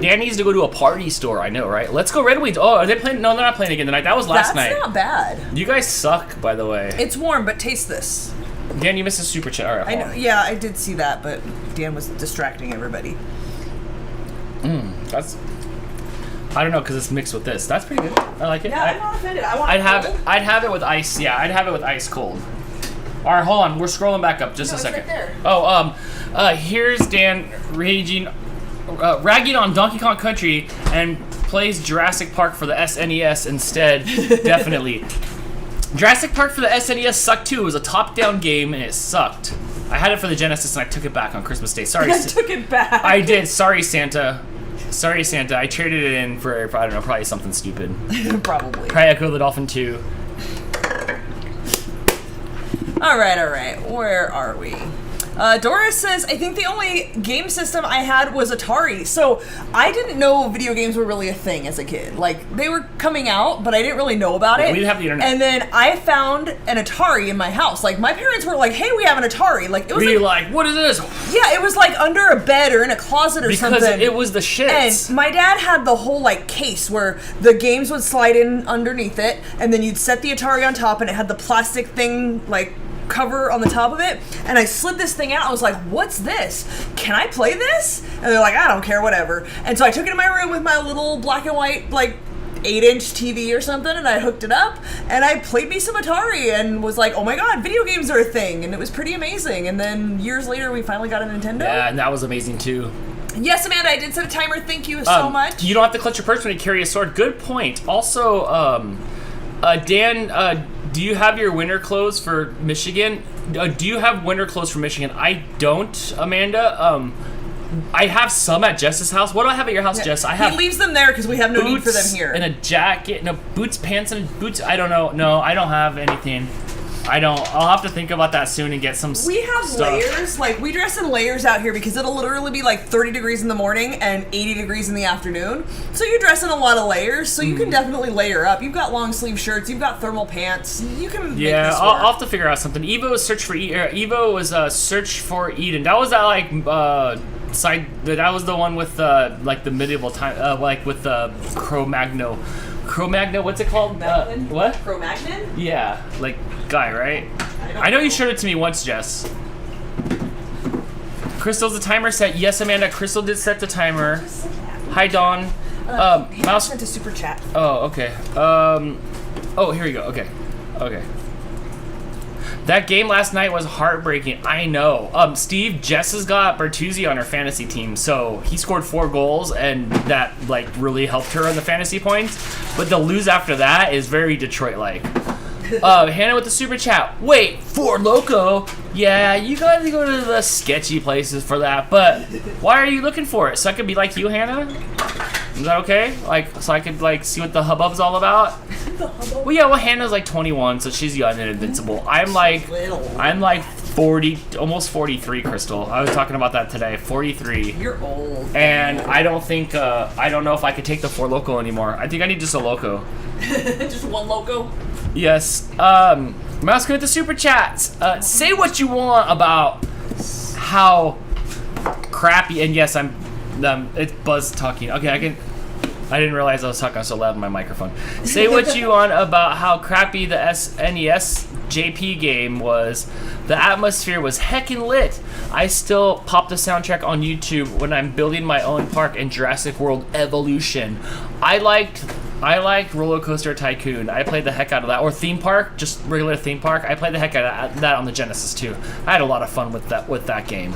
Dan needs to go to a party store. I know, right? Let's go Red Wings. Oh, are they playing? No, they're not playing again tonight. That was last night. That's not bad. You guys suck, by the way. It's warm, but taste this. Dan, you missed a super chat. All right, I hold know. on. Yeah, I did see that, but Dan was distracting everybody. That's. I don't know, because it's mixed with this. That's pretty good. I like it. Yeah, I'm not offended. I want. I'd have it with ice. Yeah, I'd have it with ice cold. All right, hold on. We're scrolling back up just a it's second. right there. Oh, here's Dan ragging on Donkey Kong Country and plays Jurassic Park for the SNES instead. Definitely. Jurassic Park for the SNES sucked too. It was a top-down game and it sucked. I had it for the Genesis and I took it back on Christmas Day. Sorry. I took it back. I did. Sorry, Santa. Sorry, Santa. I traded it in for, I don't know, probably something stupid. Probably. Probably Echo the Dolphin 2. All right. Where are we? Doris says, I think the only game system I had was Atari. So I didn't know video games were really a thing as a kid. Like, they were coming out, but I didn't really know about it. We didn't have the internet. And then I found an Atari in my house. Like, my parents were like, hey, we have an Atari. Like, it was like, what is this? yeah, it was like under a bed or in a closet or something. Because it was the shits. And my dad had the whole like case where the games would slide in underneath it, and then you'd set the Atari on top, and it had the plastic thing like cover on the top of it, and I slid this thing out. I was like, what's this? Can I play this? And they're like, I don't care, whatever. And so I took it in my room with my little black and white, like, 8-inch TV or something, and I hooked it up, and I played me some Atari, and was like, oh my god, video games are a thing, and it was pretty amazing. And then years later, we finally got a Nintendo. Yeah, and that was amazing too. Yes, Amanda, I did set a timer. Thank you so much. You don't have to clutch your purse when you carry a sword. Good point. Also, Dan, do you have your winter clothes for Michigan? Do you have winter clothes for Michigan? I don't, Amanda. I have some at Jess's house. What do I have at your house, Jess? I have. He leaves them there because we have no need for them here. And a jacket, no boots, pants, and boots. I don't know. No, I don't have anything. I don't. I'll have to think about that soon and get some We have stuff. layers. Like, we dress in layers out here because it'll literally be like 30 degrees in the morning and 80 degrees in the afternoon. So you dress in a lot of layers, so you can definitely layer up. You've got long sleeve shirts, you've got thermal pants. You can make Yeah, this I'll work. have to figure out something. Evo was Search for Eden. That was that like side. That was the one with like the medieval time, like with Cro-Magnon. Cro-Magnon, what's it called? What? Cro-Magnon? Yeah, like guy, right? I know you showed it to me once, Jess. Crystal's the timer set. Yes, Amanda. Crystal did set the timer. Hi, Dawn. Mouse sent a super chat. Oh, okay. Oh, here we go. Okay. That game last night was heartbreaking. I know. Steve, Jess has got Bertuzzi on her fantasy team, so he scored 4 goals, and that like really helped her on the fantasy points. But the lose after that is very Detroit-like. Hannah with the super chat. Wait, For Loco? Yeah, you gotta go to the sketchy places for that. But why are you looking for it? So I could be like you, Hannah? Is that okay? Like, so I could like see what the hubbub's all about? Well, yeah. Well, Hannah's like 21, so she's young and invincible. I'm like 40, almost 43. Crystal. I was talking about that today. 43. You're old. And I don't think I don't know if I could take the 4 Loco anymore. I think I need just a Loco. Just one Loco? Yes. Mouse with the super chats. Say what you want about how crappy. And yes, it's Buzz talking. Okay, I didn't realize I was talking so loud in my microphone. Say what you want about how crappy the SNES JP game was. The atmosphere was heckin' lit. I still pop the soundtrack on YouTube when I'm building my own park in Jurassic World Evolution. I liked Roller Coaster Tycoon. I played the heck out of that. Or Theme Park, just regular Theme Park. I played the heck out of that on the Genesis too. I had a lot of fun with that game.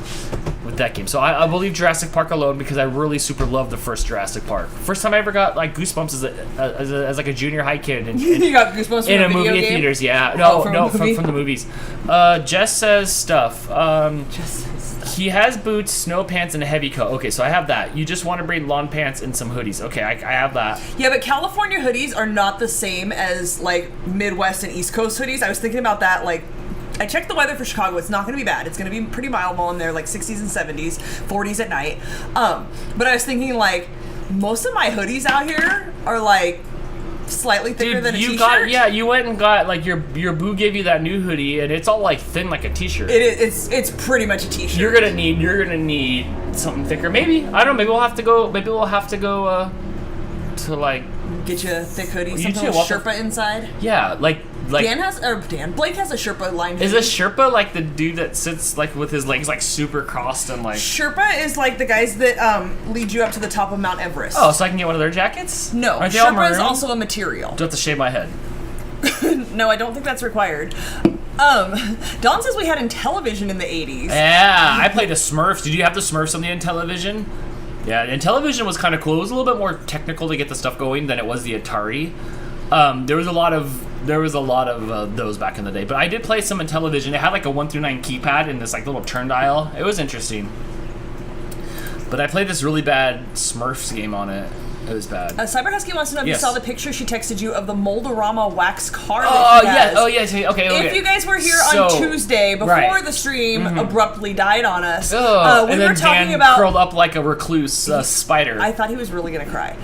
So I believe Jurassic Park alone because I really super loved the first Jurassic Park. First time I ever got like goosebumps as like a junior high kid. You got goosebumps in from a movie video game? theaters. Yeah, from the movies. Jess says stuff. He has boots, snow pants, and a heavy coat. Okay, so I have that. You just want to bring lawn pants and some hoodies. Okay, I have that. Yeah, but California hoodies are not the same as like Midwest and East Coast hoodies. I was thinking about that. Like, I checked the weather for Chicago. It's not going to be bad. It's going to be pretty mild while in there, like 60s and 70s, 40s at night. But I was thinking like most of my hoodies out here are like slightly thicker than a t-shirt. You went and got like your boo gave you that new hoodie, and it's all like thin like a t-shirt. It's pretty much a t-shirt. You're gonna need something thicker. Maybe I don't know. Maybe we'll have to go to like get you a thick hoodie, You something too, with Sherpa inside. Yeah, like Blake has a Sherpa line hoodie. Is a Sherpa like the dude that sits like with his legs like super crossed and like? Sherpa is like the guys that lead you up to the top of Mount Everest. Oh, so I can get one of their jackets? No, Aren't they all Sherpa is maroon? also a material. Do I have to shave my head? No, I don't think that's required. Dawn says we had Intellivision in the 80s. Yeah, I played a Smurfs. Did you have the Smurfs on the Intellivision? Yeah, Intellivision was kind of cool. It was a little bit more technical to get the stuff going than it was the Atari. There was a lot of those back in the day, but I did play some Intellivision. It had like a 1 through 9 keypad and this like little turn dial. It was interesting. But I played this really bad Smurfs game on it. It was bad. Cyber Husky wants to know if you Yes. saw the picture she texted you of the Moldorama wax car Oh that she has. yeah. Oh yes. Okay. If you guys were here So, on Tuesday before right. the stream abruptly died on us, Oh, we and were then talking Dan about. curled up like a recluse spider. I thought he was really gonna cry.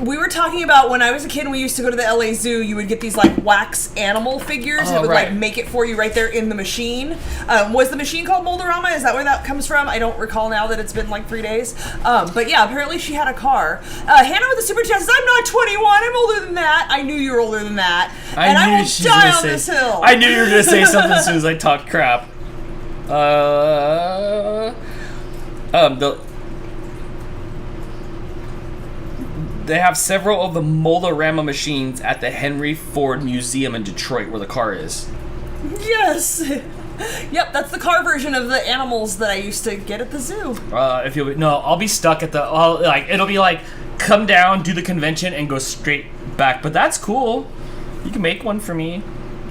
We were talking about when I was a kid and we used to go to the LA Zoo, you would get these like wax animal figures and it would like make it for you right there in the machine. Was the machine called Moldorama? Is that where that comes from? I don't recall now that it's been like 3 days. But yeah, apparently she had a car. Hannah with the super chat says, I'm not 21, I'm older than that. I knew you were older than that. And I will die on this hill. I knew you were going to say something as soon as I talked crap. They have several of the Moldorama machines at the Henry Ford Museum in Detroit, where the car is. Yes. Yep, that's the car version of the animals that I used to get at the zoo. I'll be stuck at it'll be like come down, do the convention, and go straight back. But that's cool. You can make one for me.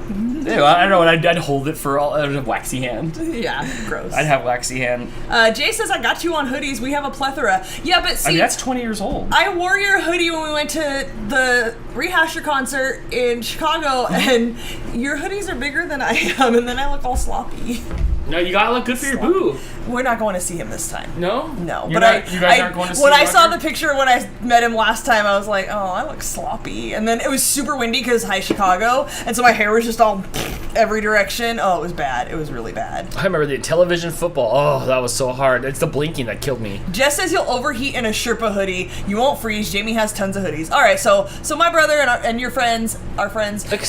Ew, I don't know. I'd hold it for I'd have waxy hand. Yeah, gross. I'd have waxy hand. Jay says, I got you on hoodies. We have a plethora. Yeah, but see... I mean, that's 20 years old. I wore your hoodie when we went to the Rehasher concert in Chicago, and your hoodies are bigger than I am, and then I look all sloppy. No, you gotta look good for your boo. We're not going to see him this time. No? No. You guys aren't going to see him? When I saw the picture when I met him last time, I was like, oh, I look sloppy. And then it was super windy because hi Chicago, and so my hair was just all every direction. Oh, it was bad. It was really bad. I remember the television football. Oh, that was so hard. It's the blinking that killed me. Jess says you'll overheat in a Sherpa hoodie. You won't freeze. Jamie has tons of hoodies. All right, so my brother and your friends, our friends, have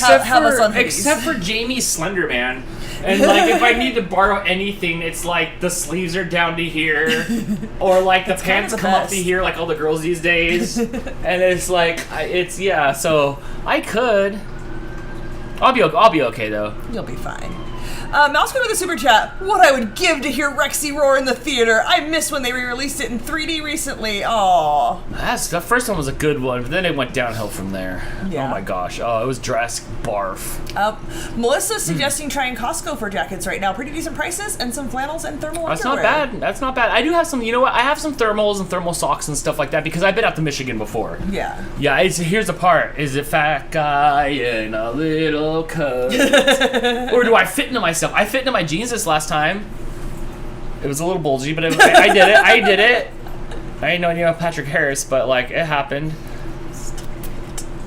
us on hoodies. Except for Jamie's Slender Man. And like if I need to borrow anything, it's like the sleeves are down to here, or like the pants come up to here, like all the girls these days. And it's like so I could. I'll be okay though. You'll be fine. Mouse with a super chat. What I would give to hear Rexy roar in the theater. I missed when they re-released it in 3D recently. Aww. The first one was a good one, but then it went downhill from there. Yeah. Oh my gosh. Oh, it was Jurassic barf. Melissa's suggesting trying Costco for jackets right now. Pretty decent prices and some flannels and thermal underwear. That's not bad. I do have some, you know what? I have some thermals and thermal socks and stuff like that because I've been out to Michigan before. Yeah. Yeah, here's the part. Is it fat guy in a little coat? Or do I fit into myself? I fit into my jeans this last time. It was a little bulgy, but I did it. I didn't know any of Patrick Harris, but like it happened.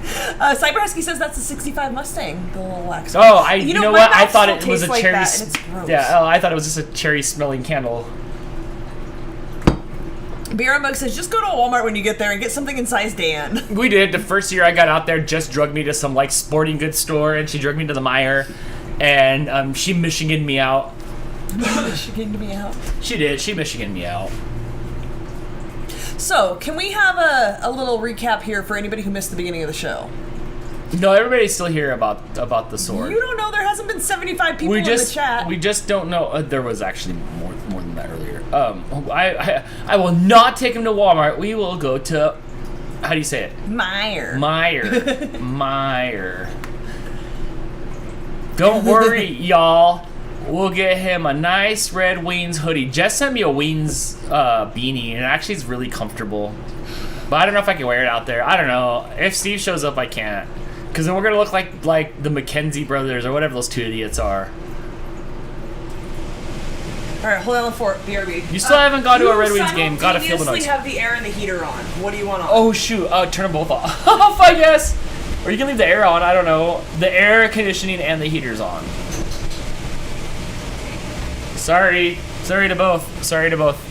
Cyber Husky says that's a 65 Mustang, the little wax. Oh, you know what? I thought it was a like cherry. I thought it was just a cherry smelling candle. Beer Mug says, just go to Walmart when you get there and get something in size Dan. We did. The first year I got out there, Jess drugged me to some like sporting goods store, and she drugged me to the Meijer. And she Michiganed me out. Michiganed me out? She did. She Michiganed me out. So, can we have a little recap here for anybody who missed the beginning of the show? No, everybody's still here about the sword. You don't know. There hasn't been 75 people in the chat. We just don't know. There was actually more than that earlier. I will not take him to Walmart. We will go to, how do you say it? Meijer. Meijer. Don't worry, y'all. We'll get him a nice red Wings hoodie. Jess sent me a Wings beanie, and it actually is really comfortable. But I don't know if I can wear it out there. I don't know. If Steve shows up, I can't. Because then we're going to look like the McKenzie brothers or whatever those two idiots are. All right, hold on for BRB. You still haven't gone to a Red Wings game. Gotta feel the noise. You have the air and the heater on. What do you want on? Oh, shoot. Turn them both off, I guess. Or you can leave the air on, I don't know. The air conditioning and the heater's on. Sorry to both.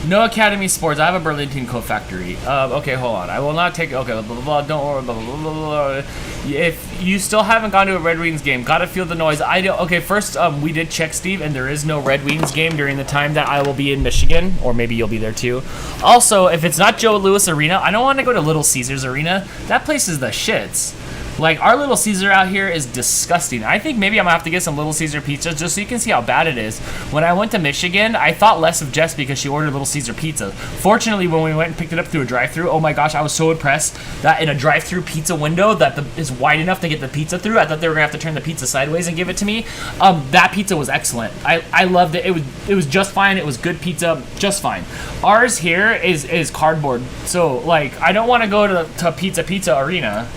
No Academy Sports. I have a Burlington Coat Factory. Okay, hold on. I will not take. Okay, blah blah blah. Don't worry. Blah blah blah blah. If you still haven't gone to a Red Wings game, gotta feel the noise. I do. Okay, first, we did check, Steve, and there is no Red Wings game during the time that I will be in Michigan, or maybe you'll be there too. Also, if it's not Joe Louis Arena, I don't want to go to Little Caesars Arena. That place is the shits. Like, our Little Caesar out here is disgusting. I think maybe I'm gonna have to get some Little Caesar pizzas just so you can see how bad it is. When I went to Michigan, I thought less of Jess because she ordered Little Caesar pizza. Fortunately, when we went and picked it up through a drive-thru, oh my gosh, I was so impressed that in a drive-thru pizza window that is wide enough to get the pizza through. I thought they were gonna have to turn the pizza sideways and give it to me. That pizza was excellent. I loved it. It was just fine. It was good pizza, just fine. Ours here is cardboard. So, like, I don't want to go to Pizza Arena.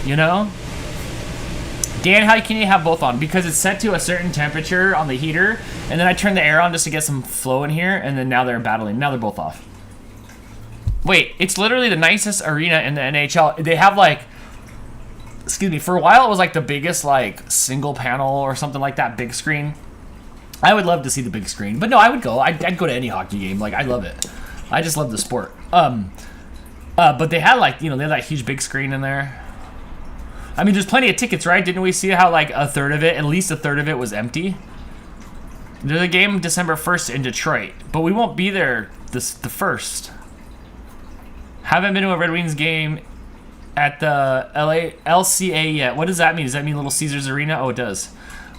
You know? Dan, how can you have both on? Because it's set to a certain temperature on the heater, and then I turn the air on just to get some flow in here, and then now they're battling. Now they're both off. Wait, it's literally the nicest arena in the NHL. They have like, excuse me, for a while it was like the biggest like single panel or something like that, big screen. I would love to see the big screen, but no, I would go. I'd go to any hockey game. Like, I love it. I just love the sport. But they had like, you know, they had that huge big screen in there. I mean, there's plenty of tickets, right? Didn't we see how like at least a third of it was empty? There's a game December 1st in Detroit, but we won't be there the 1st. Haven't been to a Red Wings game at the LCA yet. What does that mean? Does that mean Little Caesars Arena? Oh, it does.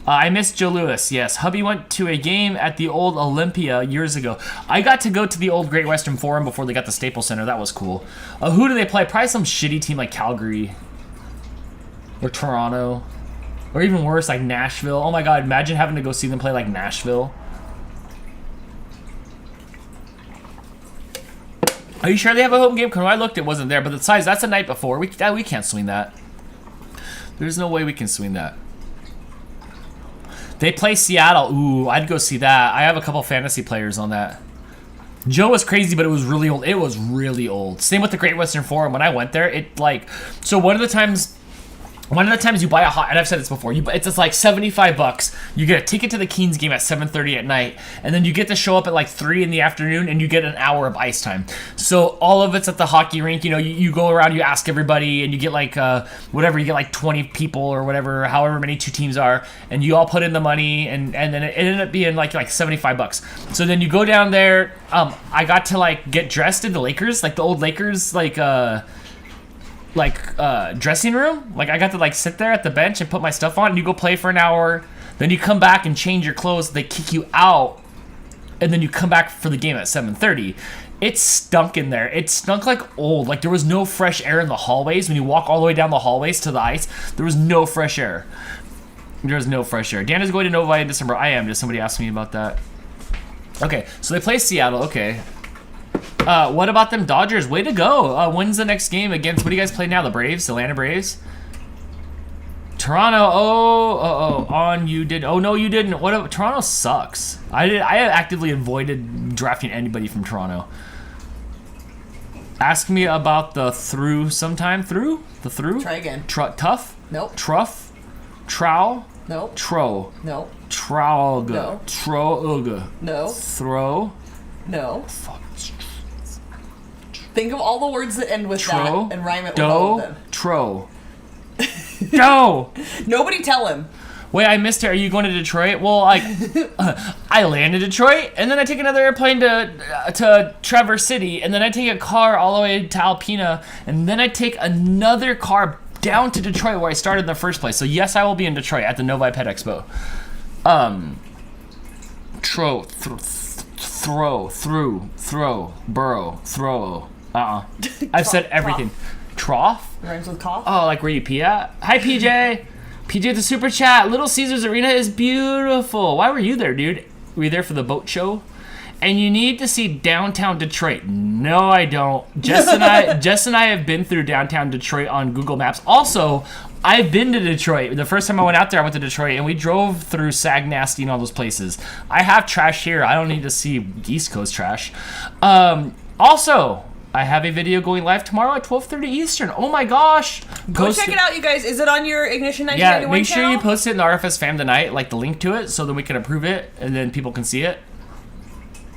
I missed Joe Louis, yes. Hubby went to a game at the old Olympia years ago. I got to go to the old Great Western Forum before they got the Staples Center. That was cool. Who do they play? Probably some shitty team like Calgary. Or Toronto. Or even worse, like Nashville. Oh my god, imagine having to go see them play like Nashville. Are you sure they have a home game? Because when I looked, it wasn't there. But the size, that's the night before. We can't swing that. There's no way we can swing that. They play Seattle. Ooh, I'd go see that. I have a couple fantasy players on that. Joe was crazy, but it was really old. It was really old. Same with the Great Western Forum. When I went there, it like... So one of the times you buy a hot, and I've said this before, it's just like $75. You get a ticket to the Kings game at 7:30 at night, and then you get to show up at like 3 in the afternoon, and you get an hour of ice time. So all of it's at the hockey rink. You know, you go around, you ask everybody, and you get like whatever, you get like 20 people or whatever, however many two teams are, and you all put in the money, and then it ended up being like $75. So then you go down there. I got to like get dressed in the Lakers, like the old Lakers, dressing room. Like I got to like sit there at the bench and put my stuff on, and you go play for an hour, then you come back and change your clothes, they kick you out, and then you come back for the game at 7:30. It stunk in there. It stunk like old. Like there was no fresh air in the hallways. When you walk all the way down the hallways to the ice, there was no fresh air. Dan is going to Novi in December. I am. Just somebody asked me about that. Okay, so they play Seattle. Okay. What about them Dodgers? Way to go. When's the next game against, what do you guys play now? The Braves? The Atlanta Braves? Toronto. On you did. Oh, no, you didn't. Toronto sucks. I actively avoided drafting anybody from Toronto. Ask me about the through sometime. Through? The through? Try again. Tough? Nope. Truff? Trow? Nope. Tro? Nope. Trowga? No. Troga? No. Throw? No. Fuck. Think of all the words that end with Tro? that and rhyme it with all of them. Tro. No. Nobody tell him. Wait, I missed it. Are you going to Detroit? Well, like, I land in Detroit, and then I take another airplane to Traverse City, and then I take a car all the way to Alpena, and then I take another car down to Detroit where I started in the first place. So yes, I will be in Detroit at the Novi Pet Expo. Burrow, throw. I've said everything. Trough? Rhymes with cough. Oh, like where you pee at? Hi, PJ. PJ, the super chat. Little Caesars Arena is beautiful. Why were you there, dude? Were you there for the boat show? And you need to see downtown Detroit. No, I don't. Jess and I have been through downtown Detroit on Google Maps. Also, I've been to Detroit. The first time I went out there, I went to Detroit, and we drove through Sagnasty and all those places. I have trash here. I don't need to see East Coast trash. Also, I have a video going live tomorrow at 12:30 Eastern. Oh my gosh! Go check it out, you guys. Is it on your Ignition 1991 Yeah, make sure channel? you post it in the RFS fam tonight, like the link to it, so that we can approve it, and then people can see it.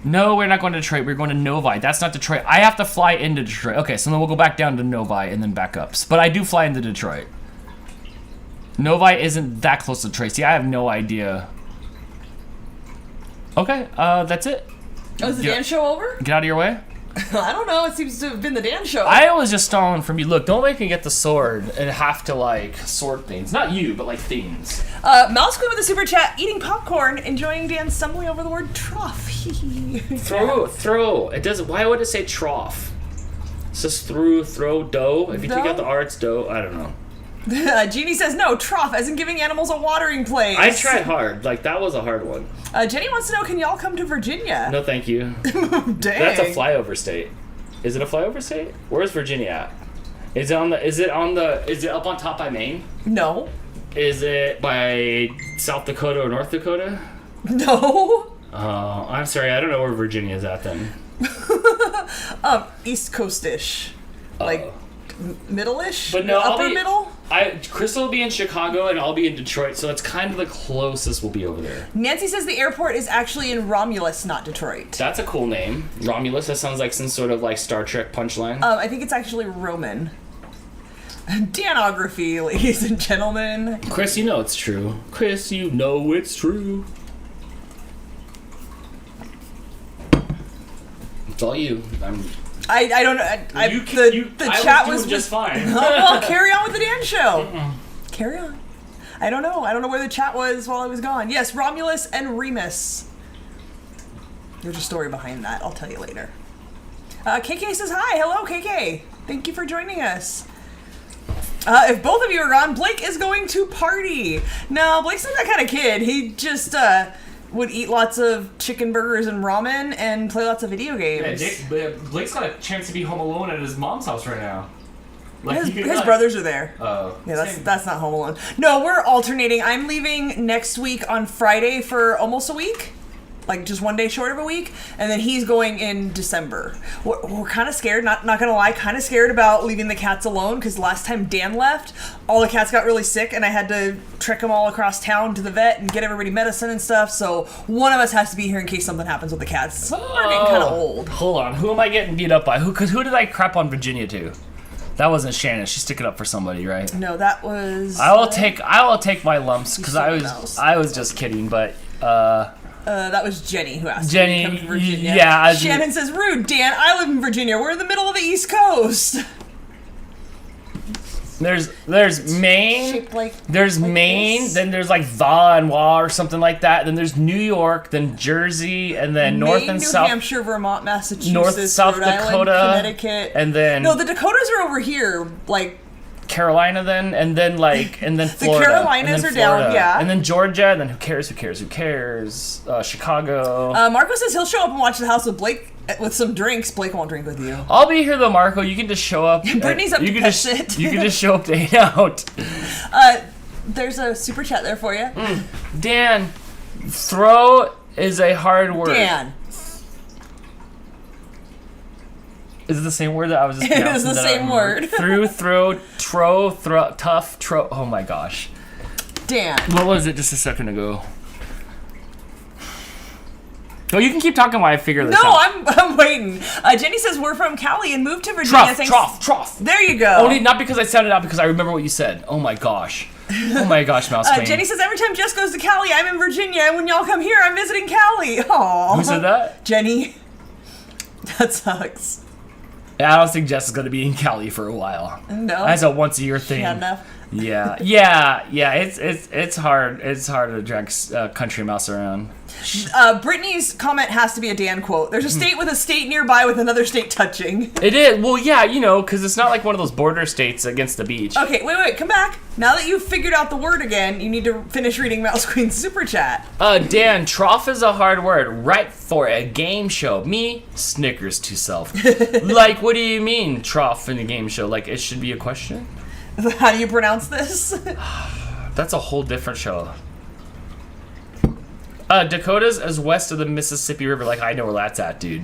No, we're not going to Detroit. We're going to Novi. That's not Detroit. I have to fly into Detroit. Okay, so then we'll go back down to Novi and then back up. But I do fly into Detroit. Novi isn't that close to Detroit. See, I have no idea. Okay, that's it. Oh, is the Dan show over? Get out of your way. I don't know. It seems to have been the Dan show. I was just stalling from you. Look, don't make me get the sword and have to, like, sword things. Not you, but, like, things. Mouse Queen with a super chat, eating popcorn, enjoying Dan stumbling over the word trough. Throw. It doesn't. Why would it say trough? It says throw, dough. If you take out the R, it's dough. I don't know. Jeannie says no, trough, as in giving animals a watering place. I tried hard. Like, that was a hard one. Jenny wants to know, can y'all come to Virginia? No, thank you. Dang. That's a flyover state. Is it a flyover state? Where's Virginia at? Is it up on top by Maine? No. Is it by South Dakota or North Dakota? No. Oh, I'm sorry. I don't know where Virginia is at then. East Coast-ish. Like, middle-ish? But no, Upper middle? Crystal will be in Chicago and I'll be in Detroit, so that's kind of the closest we'll be over there. Nancy says the airport is actually in Romulus, not Detroit. That's a cool name. Romulus, that sounds like some sort of like Star Trek punchline. I think it's actually Roman. Danography, ladies and gentlemen. Chris, you know it's true. Chris, you know it's true. It's all you. I don't know. The chat was just fine. Oh, well, carry on with the Dan show. Carry on. I don't know. I don't know where the chat was while I was gone. Yes, Romulus and Remus. There's a story behind that. I'll tell you later. KK says hi. Hello, KK. Thank you for joining us. If both of you are gone, Blake is going to party. No, Blake's not that kind of kid. He just would eat lots of chicken burgers and ramen and play lots of video games. Yeah, Blake's got a chance to be home alone at his mom's house right now. Like, his brothers are there. Oh. Yeah, that's not Home Alone. No, we're alternating. I'm leaving next week on Friday for almost a week. Like, just one day short of a week. And then he's going in December. We're kind of scared, not gonna lie, kind of scared about leaving the cats alone, because last time Dan left, all the cats got really sick, and I had to trek them all across town to the vet and get everybody medicine and stuff, so one of us has to be here in case something happens with the cats. We're getting kind of old. Hold on, who am I getting beat up by? Who did I crap on Virginia to? That wasn't Shannon. She's sticking up for somebody, right? No, that was... I will take my lumps, because I was just kidding, but that was Jenny who asked Jenny, me to come to Virginia. yeah. Shannon says, rude, Dan, I live in Virginia. We're in the middle of the East Coast. There's Maine, Shaped like Maine, this. then there's like Va and Wa or something like that. Then there's New York, then Jersey, and then North Maine, and New South. Hampshire, Vermont, Massachusetts, North, South Rhode Dakota, Island, Connecticut. and then... No, the Dakotas are over here, like... Carolina and then Florida. The Carolinas and then are down, yeah. And then Georgia, and then who cares? Chicago. Marco says he'll show up and watch the house with Blake with some drinks. Blake won't drink with you. I'll be here though, Marco. You can just show up. Brittany's up to sit. You can just show up to hang out. There's a super chat there for you. Dan, throw is a hard word. Dan. Is it the same word that I was just It pronouncing? is the same word. Through, tough, oh my gosh. Dan. What was it just a second ago? Oh, you can keep talking while I figure this out. No, I'm waiting. Jenny says we're from Cali and moved to Virginia. Trough. There you go. Only not because I sounded out, because I remember what you said. Oh my gosh. Mouse Queen. Jenny says every time Jess goes to Cali, I'm in Virginia, and when y'all come here, I'm visiting Cali. Aww. Who said that? Jenny. That sucks. I don't think Jess is going to be in Cali for a while. No. That's a once a year thing. Yeah, enough. Yeah. It's hard. It's hard to drag country mouse around. Brittany's comment has to be a Dan quote. There's a state with a state nearby with another state touching. It is. Well, yeah, because it's not like one of those border states against the beach. Okay, wait, come back. Now that you've figured out the word again, you need to finish reading Mouse Queen's super chat. Dan, trough is a hard word. Right for a game show. Me, Snickers to self. Like, what do you mean, trough in a game show? Like, it should be a question? How do you pronounce this? That's a whole different show. Dakota's is west of the Mississippi River. Like, I know where that's at, dude.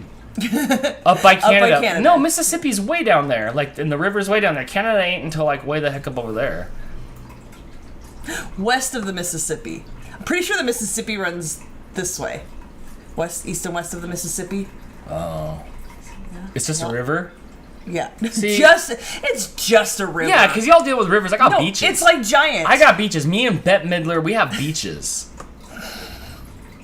Up by Canada. No, Mississippi's way down there. Like, and the river's way down there. Canada ain't until, like, way the heck up over there. West of the Mississippi. I'm pretty sure the Mississippi runs this way. East and west of the Mississippi. Oh. Yeah. It's just a river? Yeah. See, it's just a river. Yeah, because y'all deal with rivers. I got beaches. It's like giant. I got beaches. Me and Bette Midler, we have beaches.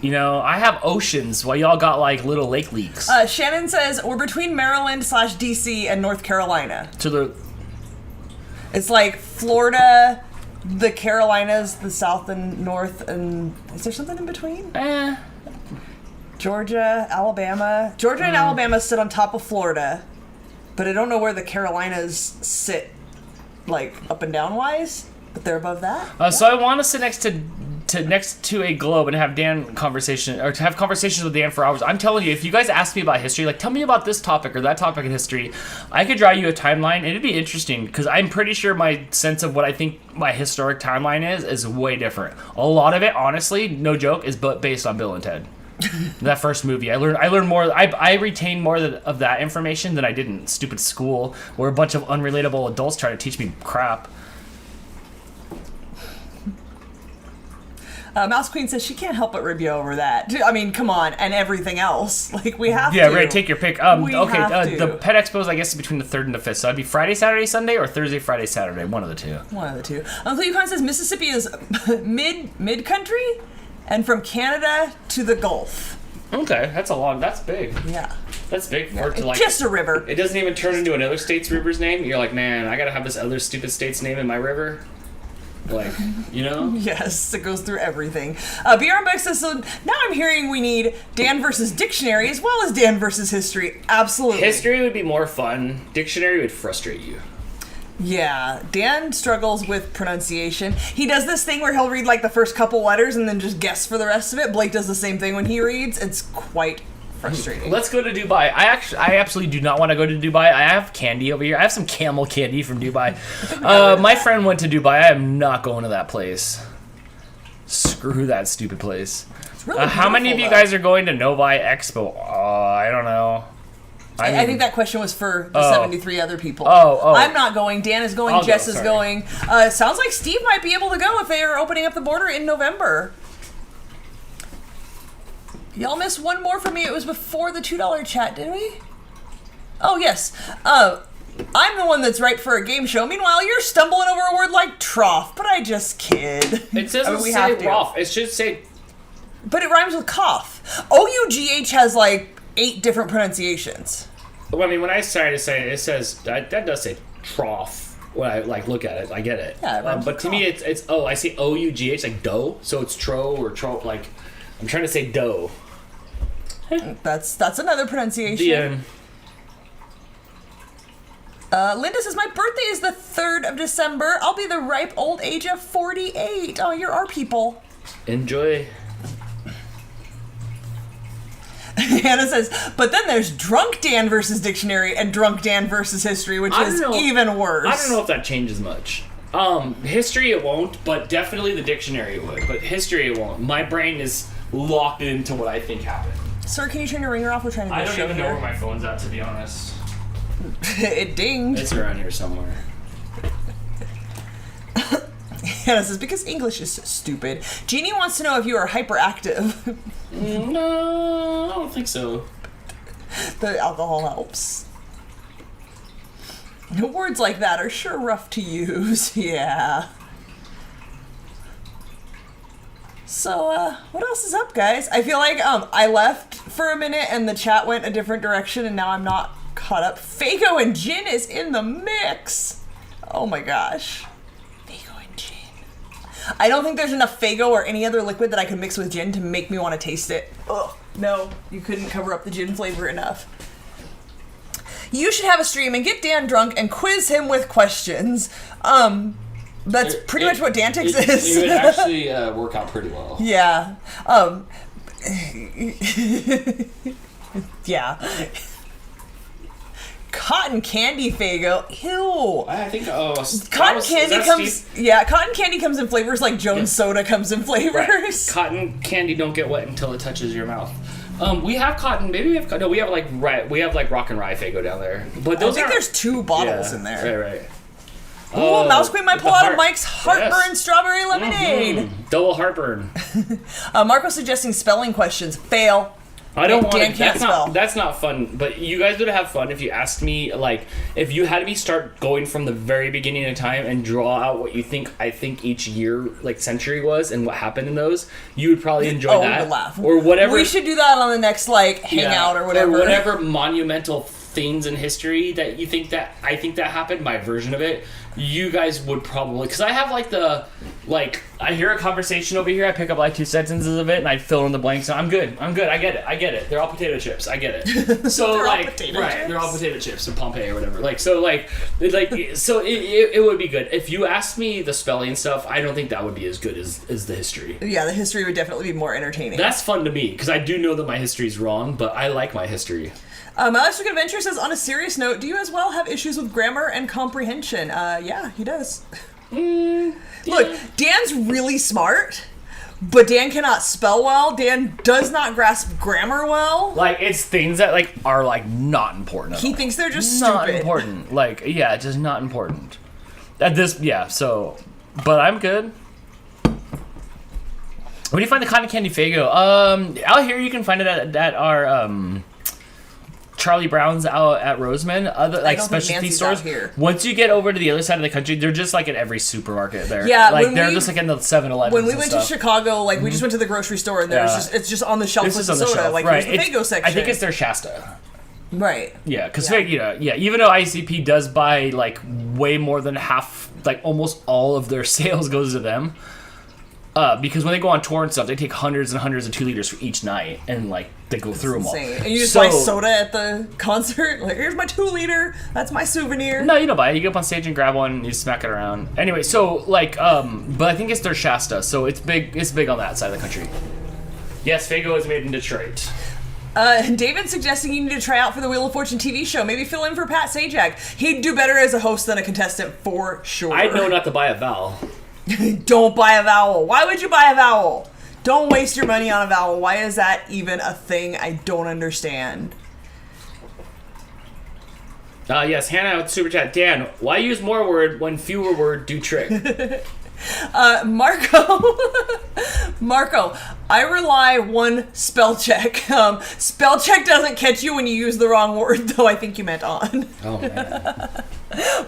I have oceans while y'all got like little lake leaks. Shannon says we're between Maryland/DC and North Carolina. It's like Florida, the Carolinas, the South and North, and is there something in between? Georgia, Alabama. Georgia and Alabama sit on top of Florida, but I don't know where the Carolinas sit, like up and down wise. But they're above that. So I want to sit next to next to a globe and have Dan conversation, or to have conversations with Dan for hours. I'm telling you, if you guys ask me about history, like tell me about this topic or that topic in history, I could draw you a timeline and it'd be interesting because I'm pretty sure my sense of what I think my historic timeline is way different. A lot of it, honestly, no joke, is based on Bill and Ted. That first movie, I learned more. I retained more of that information than I did in stupid school, where a bunch of unrelatable adults try to teach me crap. Mouse Queen says she can't help but rib you over that. I mean, come on, and everything else. Like, we have to. Yeah, right, take your pick. We okay, have to. The Pet Expos, I guess, is between the 3rd and the 5th. So it'd be Friday, Saturday, Sunday, or Thursday, Friday, Saturday. One of the two. One of the two. Uncle Yukon says Mississippi is mid-country, and from Canada to the Gulf. Okay, that's big. Yeah. That's big for it to, like... Just a river. It doesn't even turn into another state's river's name. You're like, man, I gotta have this other stupid state's name in my river. Like, you know? Yes, it goes through everything. BR Beck says, so now I'm hearing we need Dan versus dictionary as well as Dan versus history. Absolutely. History would be more fun. Dictionary would frustrate you. Yeah, Dan struggles with pronunciation. He does this thing where he'll read like the first couple letters and then just guess for the rest of it. Blake does the same thing when he reads. It's quite frustrating. Let's go to Dubai. I absolutely do not want to go to Dubai. I have candy over here. I have some camel candy from Dubai. My friend went to Dubai. I am not going to that place. Screw that stupid place. It's really how many of you though. guys are going to Novi Expo? I don't know. I think that question was for the 73 other people. Oh. I'm not going. Dan is going. I'll go, Jess is sorry. going. Sounds like Steve might be able to go if they are opening up the border in November. Y'all missed one more from me. It was before the $2 chat, didn't we? Oh, yes. I'm the one that's right for a game show. Meanwhile, you're stumbling over a word like trough, but I just kid. It doesn't we say have to. rough. It should say... But it rhymes with cough. OUGH has like 8 different pronunciations. Well, I mean, when I started to say it, it says... That does say trough. When I like look at it, I get it. Yeah, it rhymes but with to me, it's I see OUGH, like dough. So it's tro or tro, like... I'm trying to say dough. That's another pronunciation. The end. Linda says, my birthday is the 3rd of December. I'll be the ripe old age of 48. Oh, you're our people. Enjoy. Hannah says, but then there's Drunk Dan versus Dictionary and Drunk Dan versus History, which is even worse. I don't know if that changes much. History it won't, but definitely the dictionary would. But history it won't. My brain is locked into what I think happened. Sir, can you turn your ringer off? We're trying to do I a don't show even know here. where my phone's at, to be honest. It dinged. It's around here somewhere. Hannah says, because English is stupid. Jeannie wants to know if you are hyperactive. No, I don't think so. The alcohol helps. Words like that are sure rough to use. Yeah. So, what else is up, guys? I feel like I left for a minute and the chat went a different direction and now I'm not caught up. Faygo and gin is in the mix. Oh my gosh. Faygo and gin. I don't think there's enough Faygo or any other liquid that I could mix with gin to make me want to taste it. Ugh, no, you couldn't cover up the gin flavor enough. You should have a stream and get Dan drunk and quiz him with questions. That's pretty much what Dantix is. It would actually work out pretty well. Yeah. Yeah. Cotton candy Faygo. Ew. I think. Cotton candy comes. Yeah, cotton candy comes in flavors like Jones Soda comes in flavors. Right. Cotton candy don't get wet until it touches your mouth. We have cotton. Maybe we have. No, we have like rock and rye Faygo down there. But those I think are, there's 2 bottles in there. Right. Ooh, Mouse Queen might pull out of heart. Mike's Heartburn Strawberry Lemonade. Double heartburn. Marco's suggesting spelling questions. Fail. I don't want Dan to. can't spell. That's not fun. But you guys would have fun if you asked me, like, if you had me start going from the very beginning of time and draw out what you think I think each year, like century was, and what happened in those. You would probably enjoy that. We would laugh. Or whatever. We should do that on the next hangout or whatever. Or whatever monumental things in history that you think that I think that happened. My version of it. You guys would probably, because I have like the Like, I hear a conversation over here, I pick up like 2 sentences of it, and I fill in the blanks. And I'm good. I get it. They're all potato chips. I get it. So They're all like, potato right? chips. They're all potato chips in Pompeii or whatever. Like, so it would be good. If you asked me the spelling stuff, I don't think that would be as good as the history. Yeah, the history would definitely be more entertaining. That's fun to me because I do know that my history is wrong, but I like my history. Alex Adventure says, on a serious note, do you as well have issues with grammar and comprehension? Yeah, he does. Look, Dan's really smart, but Dan cannot spell well. Dan does not grasp grammar well. Like, it's things that like are like not important at He all. thinks they're just Not stupid. important. Like, yeah, just not important. At this, yeah. So, but I'm good. Where do you find the cotton candy Faygo? Out here you can find it at our Charlie Brown's out at Roseman. Other like don't think specialty Nancy's stores. out here. Once you get over to the other side of the country, they're just like at every supermarket there. Yeah, like when they're we- just like in the 7-Eleven. When we went to Chicago, like we just went to the grocery store and there's Yeah. it's just on the shelf This with is the on the soda. shelf, Like right? here's the Faygo section. I think it's their Shasta. right. Yeah, because Yeah. even though ICP does buy like way more than half, like almost all of their sales goes to them. Because when they go on tour and stuff, they take hundreds and hundreds of 2 liters for each night, and like they go through them all. Insane. And you just buy soda at the concert. Like here's my 2 liter. That's my souvenir. No, you don't buy it. You go up on stage and grab one, and you smack it around. Anyway, so like, but I think it's their Shasta, so it's big. It's big on that side of the country. Yes, Faygo is made in Detroit. David's suggesting you need to try out for the Wheel of Fortune TV show. Maybe fill in for Pat Sajak. He'd do better as a host than a contestant for sure. I know not to buy a vowel. Don't buy a vowel. Why would you buy a vowel? Don't waste your money on a vowel. Why is that even a thing? I don't understand. Yes, Hannah with Super Chat. Dan, why use more word when fewer word do trick? Marco, I rely one spell check. Spell check doesn't catch you when you use the wrong word, though I think you meant on. Oh man.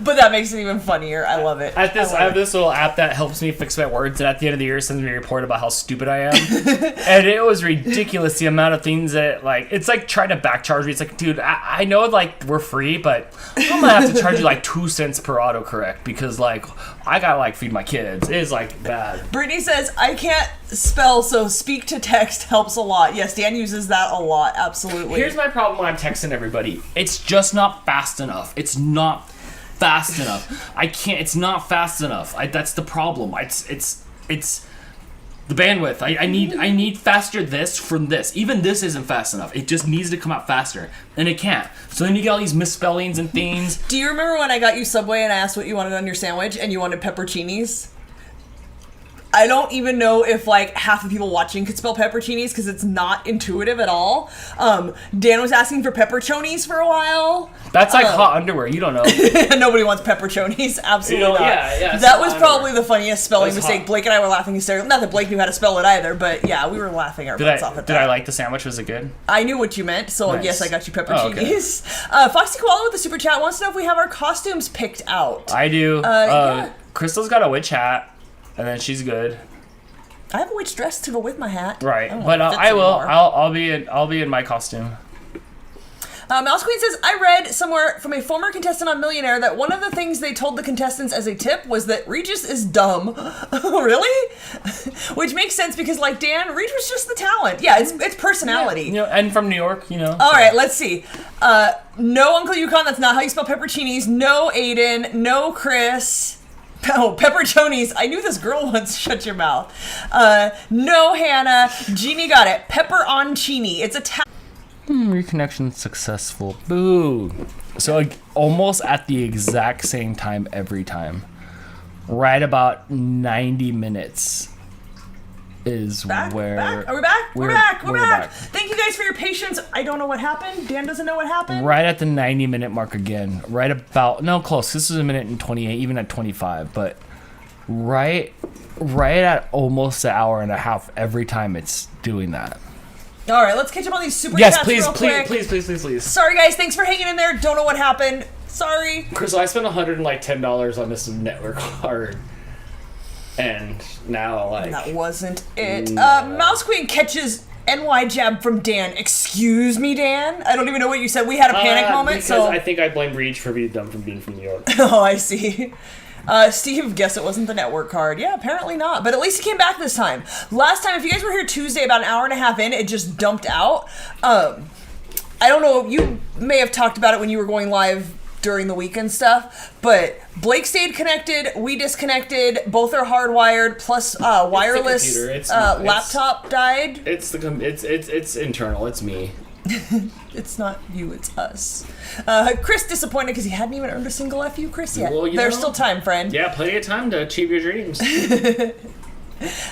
But that makes it even funnier. I love it. I have this little app that helps me fix my words, and at the end of the year, it sends me a report about how stupid I am. And it was ridiculous the amount of things that it's like trying to back charge me. It's like, dude, I know like we're free, but I'm gonna have to charge you like 2 cents per autocorrect because like I gotta like feed my kids. It is like bad. Brittany says, I can't spell, so speak to text helps a lot. Yes, Dan uses that a lot. Absolutely. Here's my problem when I'm texting everybody. It's just not fast enough. It's not fast enough. I can't. It's not fast enough. That's the problem. It's the bandwidth. I need faster this from this. Even this isn't fast enough. It just needs to come out faster, and it can't. So then you get all these misspellings and things. Do you remember when I got you Subway and I asked what you wanted on your sandwich and you wanted pepperoncinis? I don't even know if like half the people watching could spell pepperoncinis because it's not intuitive at all. Dan was asking for pepperoncinis for a while. That's like hot underwear. You don't know. Nobody wants pepperoncinis. Absolutely You know, not. yeah, That it's was hot probably the funniest spelling It's mistake. hot. Blake and I were laughing hysterically. Not that Blake knew how to spell it either, but yeah, we were laughing our butts off at that. Did I like the sandwich? Was it good? I knew what you meant, so Nice. yes, I got you Oh, okay. pepperoncinis. Foxy Koala with the super chat wants to know if we have our costumes picked out. I do. Yeah. Crystal's got a witch hat, and then she's good. I have a witch dress to go with my hat. Right, I don't but know if it fits I will. anymore. I'll be in my costume. Mouse Queen says, I read somewhere from a former contestant on Millionaire that one of the things they told the contestants as a tip was that Regis is dumb. Really? Which makes sense because, like Dan, Regis was just the talent. Yeah, it's personality. You know, and from New York, you know. All right, let's see. No Uncle Yukon, that's not how you spell pepperoncinis. No Aiden. No Chris. Oh, pepperoncinis. I knew this girl once. Shut your mouth. No Hannah. Jeannie got it. Pepperoncini. It's a Reconnection successful. Boo. So like, almost at the exact same time every time. Right about 90 minutes is Back? where... Are we back? We're back. we're back. Thank you guys for your patience. I don't know what happened. Dan doesn't know what happened. Right at the 90-minute mark again. Right about... No, close. This is a minute and 28, even at 25. But right at almost an hour and a half every time it's doing that. All right, let's catch up on these super Yes, chats please, real quick. please. Sorry, guys. Thanks for hanging in there. Don't know what happened. Sorry. Crystal, I spent $110 on this network card. And now, like... That wasn't it. Mouse Queen catches NY jab from Dan. Excuse me, Dan? I don't even know what you said. We had a panic moment, because so... I think I blame Reach for being dumb from being from New York. Oh, I see. Steve, guess it wasn't the network card. Yeah, apparently not. But at least he came back this time. Last time, if you guys were here Tuesday, about an hour and a half in, it just dumped out. I don't know, you may have talked about it when you were going live during the week and stuff, but Blake stayed connected, we disconnected, both are hardwired, plus wireless laptop died. It's internal, it's me. It's not you, it's us. Chris disappointed because he hadn't even earned a single FU Chris yet. Well, There's still time, friend. Yeah, plenty of time to achieve your dreams.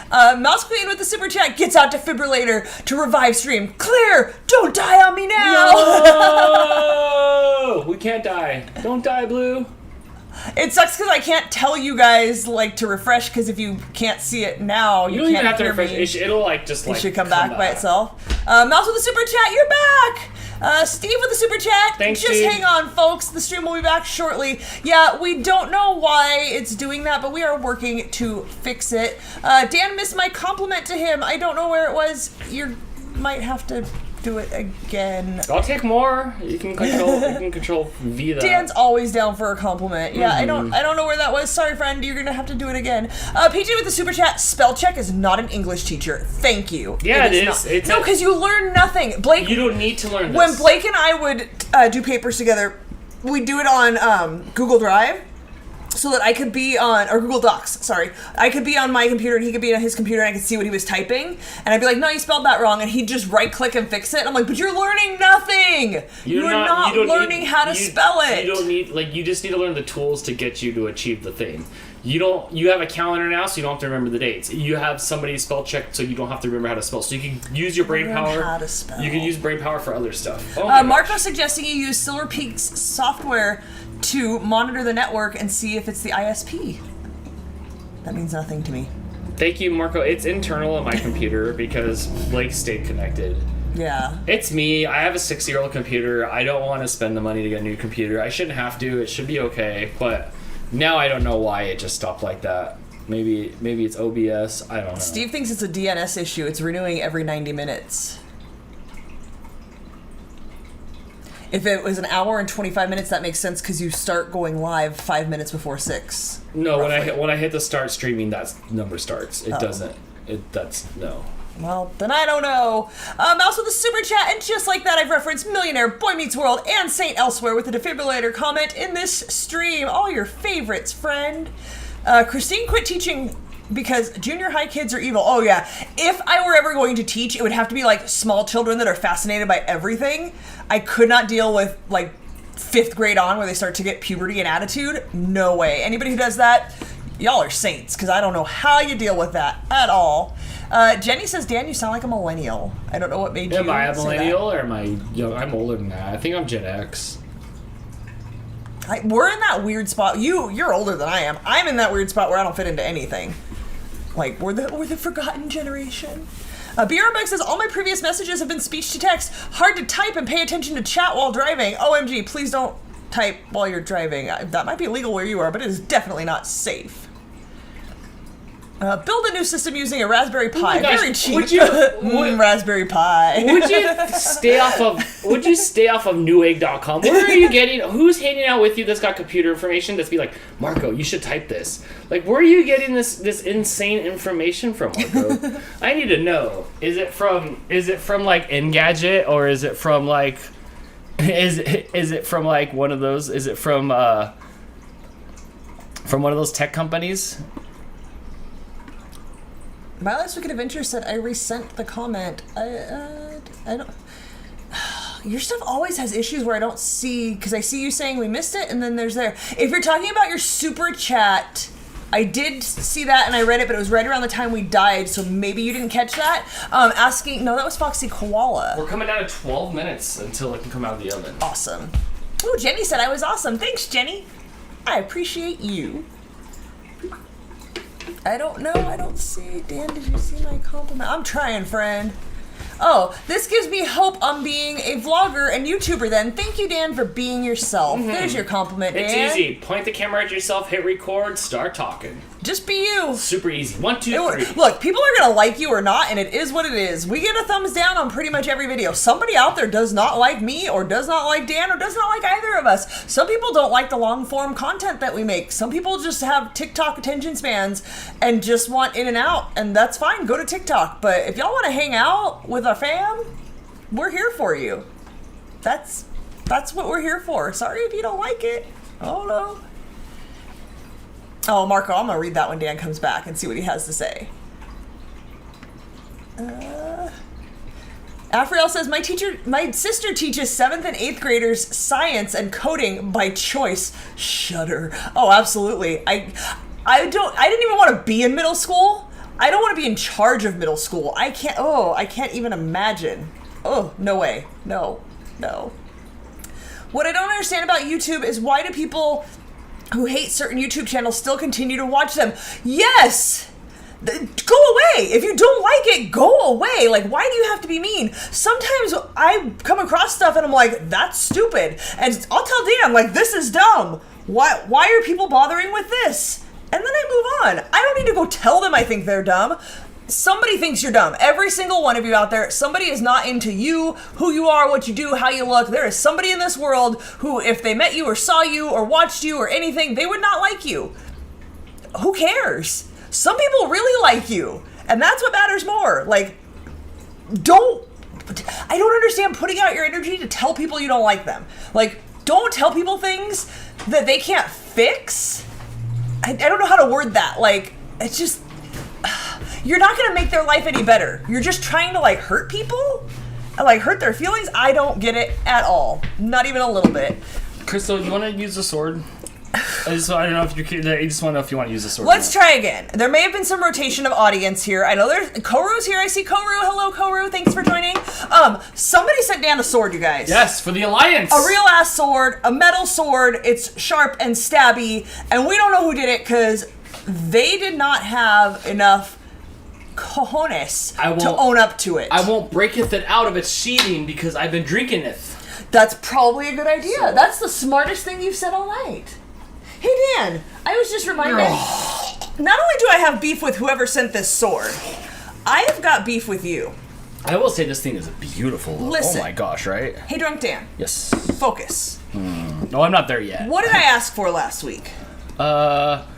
Mouse Queen with the super chat gets out defibrillator to revive stream. Clear! Don't die on me now! No! We can't die. Don't die, Blue. It sucks because I can't tell you guys like to refresh because if you can't see it now, You you don't can't even have to hear refresh. me. It'll like just like It should come back by itself. Mouse with the super chat, you're back! Steve with the super chat. Thanks, Just Steve. hang on, folks. The stream will be back shortly. Yeah, we don't know why it's doing that, but we are working to fix it. Dan missed my compliment to him. I don't know where it was. You might have to do it again. I'll take more. You can control V that. Dan's always down for a compliment. Yeah, I don't know where that was. Sorry, friend. You're gonna have to do it again. PJ with the super chat. Spell check is not an English teacher. Thank you. Yeah, it is. Not. It's no, because you learn nothing. Blake. You don't need to learn this. When Blake and I would do papers together, we'd do it on Google Drive. So that I could be on, or Google Docs, sorry. I could be on my computer and he could be on his computer and I could see what he was typing. And I'd be like, no, you spelled that wrong. And he'd just right click and fix it. And I'm like, but you're learning nothing. You're not learning how to spell it. You don't need, you just need to learn the tools to get you to achieve the thing. You have a calendar now, so you don't have to remember the dates. You have somebody spell check, so you don't have to remember how to spell. So you can use your brain power. How to spell. You can use brain power for other stuff. Marco suggesting you use Silver Peak's software to monitor the network and see if it's the ISP. That means nothing to me. Thank you, Marco. It's internal on my computer because Blake stayed connected. Yeah. It's me. I have a 6-year-old computer. I don't want to spend the money to get a new computer. I shouldn't have to. It should be okay. But now I don't know why it just stopped like that. Maybe it's OBS. I don't know. Steve thinks it's a DNS issue. It's renewing every 90 minutes. If it was an hour and 25 minutes, that makes sense because you start going live 5 minutes before 6. No, roughly. when I hit the start streaming, that number starts. It doesn't. No. Well, then I don't know. Mouse with a super chat, and just like that, I've referenced Millionaire, Boy Meets World, and Saint Elsewhere with a defibrillator comment in this stream. All your favorites, friend. Christine quit teaching because junior high kids are evil. Oh yeah, if I were ever going to teach, it would have to be like small children that are fascinated by everything. I could not deal with like 5th grade on where they start to get puberty and attitude. No way. Anybody who does that, y'all are saints, because I don't know how you deal with that at all. Jenny says, Dan, you sound like a millennial. I don't know what made you Am I a say millennial or am I young? I'm older than that. I think I'm Gen X. We're in that weird spot. You're older than I am. I'm in that weird spot where I don't fit into anything. Like, we're the forgotten generation. BRMX says, all my previous messages have been speech to text. Hard to type and pay attention to chat while driving. OMG, please don't type while you're driving. That might be illegal where you are, but it is definitely not safe. Build a new system using a Raspberry Pi. my gosh, Very cheap. would you- Raspberry Pi. Would you stay off of Newegg.com? Where are you getting? Who's hanging out with you that's got computer information that's be like, Marco, you should type this. Like, where are you getting this insane information from, Marco? I need to know. Is it from like Engadget, or is it from like is it from like one of those? Is it from one of those tech companies? My Last Weekend Adventure said I resent the comment. I don't. Your stuff always has issues where I don't see, because I see you saying we missed it, and then there's there. If you're talking about your super chat, I did see that and I read it, but it was right around the time we died, so maybe you didn't catch that. No, that was Foxy Koala. We're coming down to 12 minutes until it can come out of the oven. Awesome. Oh, Jenny said I was awesome. Thanks, Jenny. I appreciate you. I don't know. I don't see. Dan, did you see my compliment? I'm trying, friend. Oh, this gives me hope on being a vlogger and YouTuber then. Thank you, Dan, for being yourself. There's your compliment, Dan. It's easy. Point the camera at yourself, hit record, start talking. Just be you. Super easy. 1, 2, 3. Look, people are going to like you or not, and it is what it is. We get a thumbs down on pretty much every video. Somebody out there does not like me, or does not like Dan, or does not like either of us. Some people don't like the long-form content that we make. Some people just have TikTok attention spans and just want in and out, and that's fine. Go to TikTok. But if y'all want to hang out with our fam, we're here for you. That's what we're here for. Sorry if you don't like it. Oh, no. Oh, Marco, I'm going to read that when Dan comes back and see what he has to say. Afriel says, my sister teaches 7th and 8th graders science and coding by choice. Shudder. Oh, absolutely. I didn't even want to be in middle school. I don't want to be in charge of middle school. I can't even imagine. Oh, no way. No. What I don't understand about YouTube is why do people who hate certain YouTube channels still continue to watch them? Yes! Go away! If you don't like it, go away! Like, why do you have to be mean? Sometimes I come across stuff and I'm like, that's stupid. And I'll tell Dan, like, this is dumb. Why are people bothering with this? And then I move on. I don't need to go tell them I think they're dumb. Somebody thinks you're dumb. Every single one of you out there, somebody is not into you, who you are, what you do, how you look. There is somebody in this world who, if they met you or saw you or watched you or anything, they would not like you. Who cares? Some people really like you, and that's what matters more. Like, I don't understand putting out your energy to tell people you don't like them. Like, don't tell people things that they can't fix. I don't know how to word that. Like, it's just... You're not going to make their life any better. You're just trying to, like, hurt people? And, like, hurt their feelings? I don't get it at all. Not even a little bit. Crystal, you want to use the sword? I don't know if I just want to know if you want to use the sword. Let's try again. There may have been some rotation of audience here. I know there's... Koru's here. I see Koru. Hello, Koru. Thanks for joining. Somebody sent Dan a sword, you guys. Yes, for the Alliance. A real-ass sword. A metal sword. It's sharp and stabby. And we don't know who did it because they did not have enough cojones to own up to it. I won't breaketh it out of its sheathing because I've been drinking it. That's probably a good idea. That's the smartest thing you've said all night. Hey Dan, I was just reminded, not only do I have beef with whoever sent this sword, I have got beef with you. I will say this thing is beautiful. Listen. Oh my gosh, right? Hey Drunk Dan. Yes. Focus. No, I'm not there yet. What did I ask for last week? Cat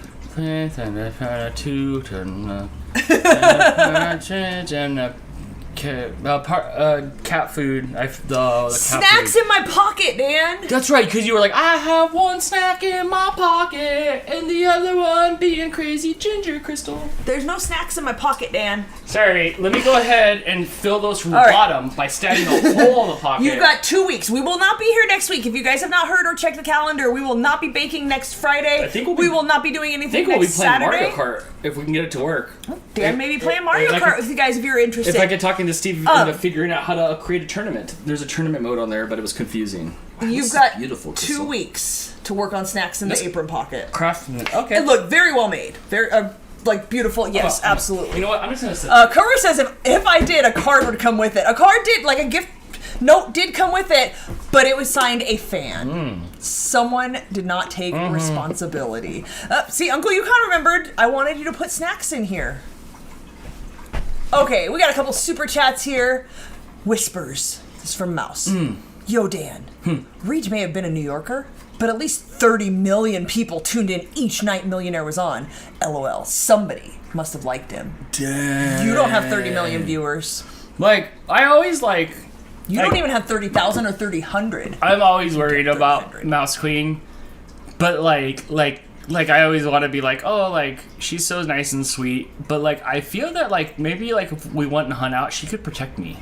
food. The Snacks food. in my pocket, Dan. That's right, because you were like, I have one snack in my pocket, and the other one being crazy ginger, Crystal. There's no snacks in my pocket, Dan. Sorry, let me go ahead and fill those from the right. bottom by stabbing a hole in the pocket. You've got 2 weeks. We will not be here next week. If you guys have not heard or checked the calendar, we will not be baking next Friday. We will not be doing anything next Saturday. Mario Kart if we can get it to work. Dan may be playing Mario Kart with you guys if you're interested. If I get talking to Steve into figuring out how to create a tournament. There's a tournament mode on there, but it was confusing. You've got beautiful, 2 weeks to work on snacks in the apron pocket. Craftsman. Okay. And look, very well made. Very, like, beautiful. Yes, absolutely. You know what? I'm just gonna say. Kuru says if I did, a card would come with it. A card did, like a gift note did come with it, but it was signed a fan. Someone did not take responsibility. See, Uncle, you kind of remembered. I wanted you to put snacks in here. Okay, we got a couple super chats here. Whispers. This is from Mouse. Yo, Dan. Reed may have been a New Yorker, but at least 30 million people tuned in each night Millionaire was on. LOL. Somebody must have liked him. Dang. You don't have 30 million viewers. Like, I always like... You don't even have 30,000 or 30,000. I'm always worried about Mouse Queen, but like I always want to be like, oh, like she's so nice and sweet, but like I feel that like maybe like if we went and hung out, she could protect me.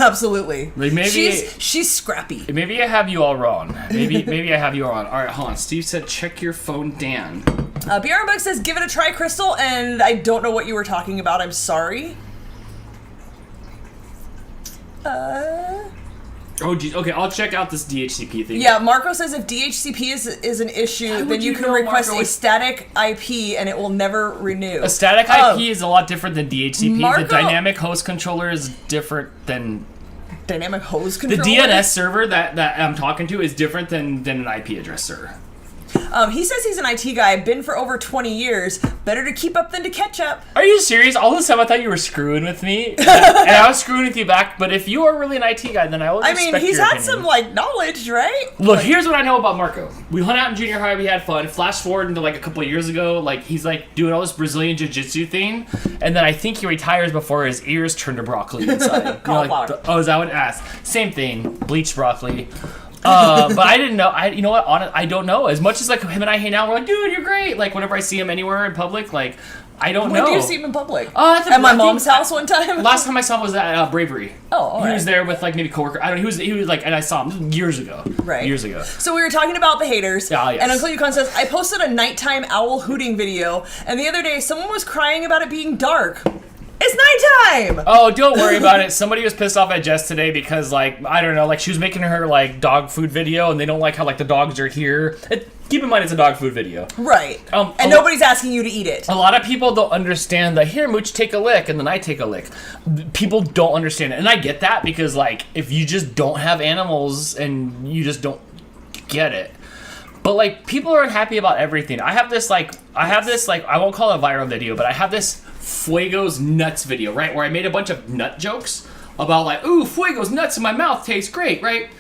Absolutely. Like maybe she's scrappy. Maybe I have you all wrong. Maybe I have you all wrong. All right, hold on. Steve said check your phone, Dan. Bjornbug says give it a try, Crystal, and I don't know what you were talking about. I'm sorry. Oh, geez. Okay, I'll check out this DHCP thing. Yeah, Marco says if DHCP is an issue, then you can request a static IP and it will never renew. A static IP is a lot different than DHCP. Marco, the dynamic host controller is different than... Dynamic host controller? The DNS server that I'm talking to is different than an IP address server. He says he's an IT guy, been for over 20 years. Better to keep up than to catch up. Are you serious? All this time I thought you were screwing with me, and I was screwing with you back. But if you are really an IT guy, then I will respect your opinion. he's had some knowledge, right? Look, here's what I know about Marco. We hung out in junior high. We had fun. Flash forward into a couple of years ago, he's doing all this Brazilian jiu-jitsu thing, and then I think he retires before his ears turn to broccoli inside. Oh, is that what it asks? Same thing. Bleached broccoli. But I didn't know. You know what? I don't know. As much as him and I hang out, we're like, dude, you're great. Whenever I see him anywhere in public, I don't know. When do you see him in public? At my mom's house one time. Last time I saw him was at Bravery. Oh, he was there with maybe coworker. I don't know. He was and I saw him years ago. Right. Years ago. So we were talking about the haters. Yes. And Uncle Yukon says, I posted a nighttime owl hooting video, and the other day someone was crying about it being dark. It's nighttime! Oh, don't worry about it. Somebody was pissed off at Jess today because, I don't know, she was making her, dog food video, and they don't like how, the dogs are here. Keep in mind, it's a dog food video. Right. And nobody's asking you to eat it. A lot of people don't understand the, here, Mooch, take a lick, and then I take a lick. People don't understand it. And I get that because, if you just don't have animals and you just don't get it. But, people are unhappy about everything. I have this, I won't call it a viral video, but I have this Fuego's nuts video, right? Where I made a bunch of nut jokes about ooh, Fuego's nuts in my mouth taste great, right?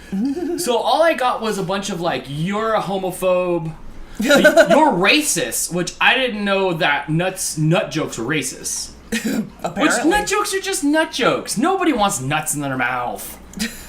So all I got was a bunch of you're a homophobe, you're racist, which I didn't know that nut jokes were racist. Apparently. Which nut jokes are just nut jokes. Nobody wants nuts in their mouth.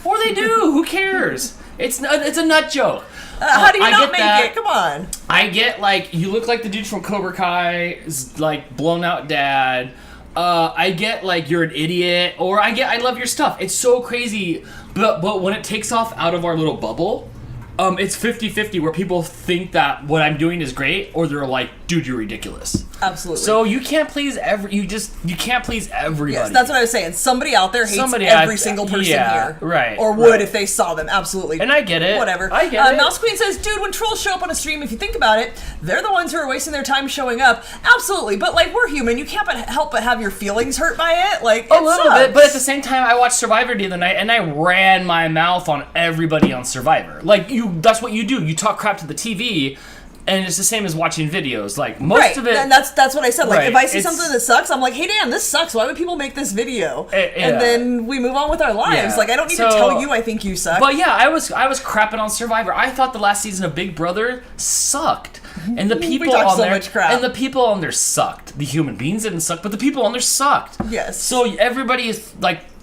Or they do, who cares? It's a nut joke. How do you not make it? Come on. I get you look like the dude from Cobra Kai's blown out dad. I get you're an idiot, or I love your stuff. It's so crazy, but when it takes off out of our little bubble, it's 50-50 where people think that what I'm doing is great, or they're like, dude, you're ridiculous. Absolutely. So you can't please you can't please everybody. Yes, that's what I was saying. Somebody out there hates every single person here. Right. Or would if they saw them. Absolutely. And I get it. Whatever. I get it. Mouse Queen says, dude, when trolls show up on a stream, if you think about it, they're the ones who are wasting their time showing up. Absolutely. But we're human. You can't help but have your feelings hurt by it. A little bit, but at the same time, I watched Survivor the other night and I ran my mouth on everybody on Survivor. That's what you do. You talk crap to the TV. And it's the same as watching videos. Most of it... And that's what I said. Right, if I see something that sucks, I'm like, hey, Dan, this sucks. Why would people make this video? And then we move on with our lives. Yeah. I don't need to tell you I think you suck. But yeah, I was crapping on Survivor. I thought the last season of Big Brother sucked. And the people on there... much crap. And the people on there sucked. The human beings didn't suck, but the people on there sucked. Yes. So everybody is,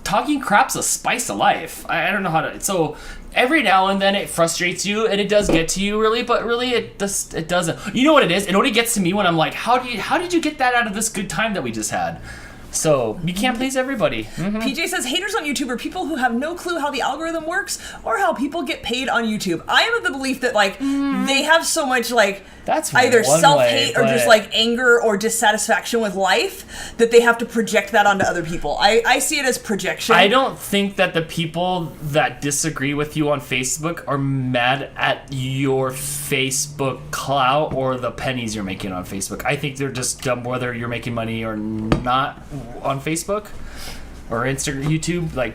talking crap's a spice of life. I don't know how to... So... Every now and then it frustrates you, and it does get to you, really, but really it doesn't. You know what it is? It only gets to me when I'm like, how did you get that out of this good time that we just had? So, you can't please everybody. Mm-hmm. PJ says, haters on YouTube are people who have no clue how the algorithm works or how people get paid on YouTube. I am of the belief that, they have so much, that's either one self-hate way, or just, anger or dissatisfaction with life that they have to project that onto other people. I see it as projection. I don't think that the people that disagree with you on Facebook are mad at your Facebook clout or the pennies you're making on Facebook. I think they're just dumb whether you're making money or not on Facebook or Instagram, YouTube,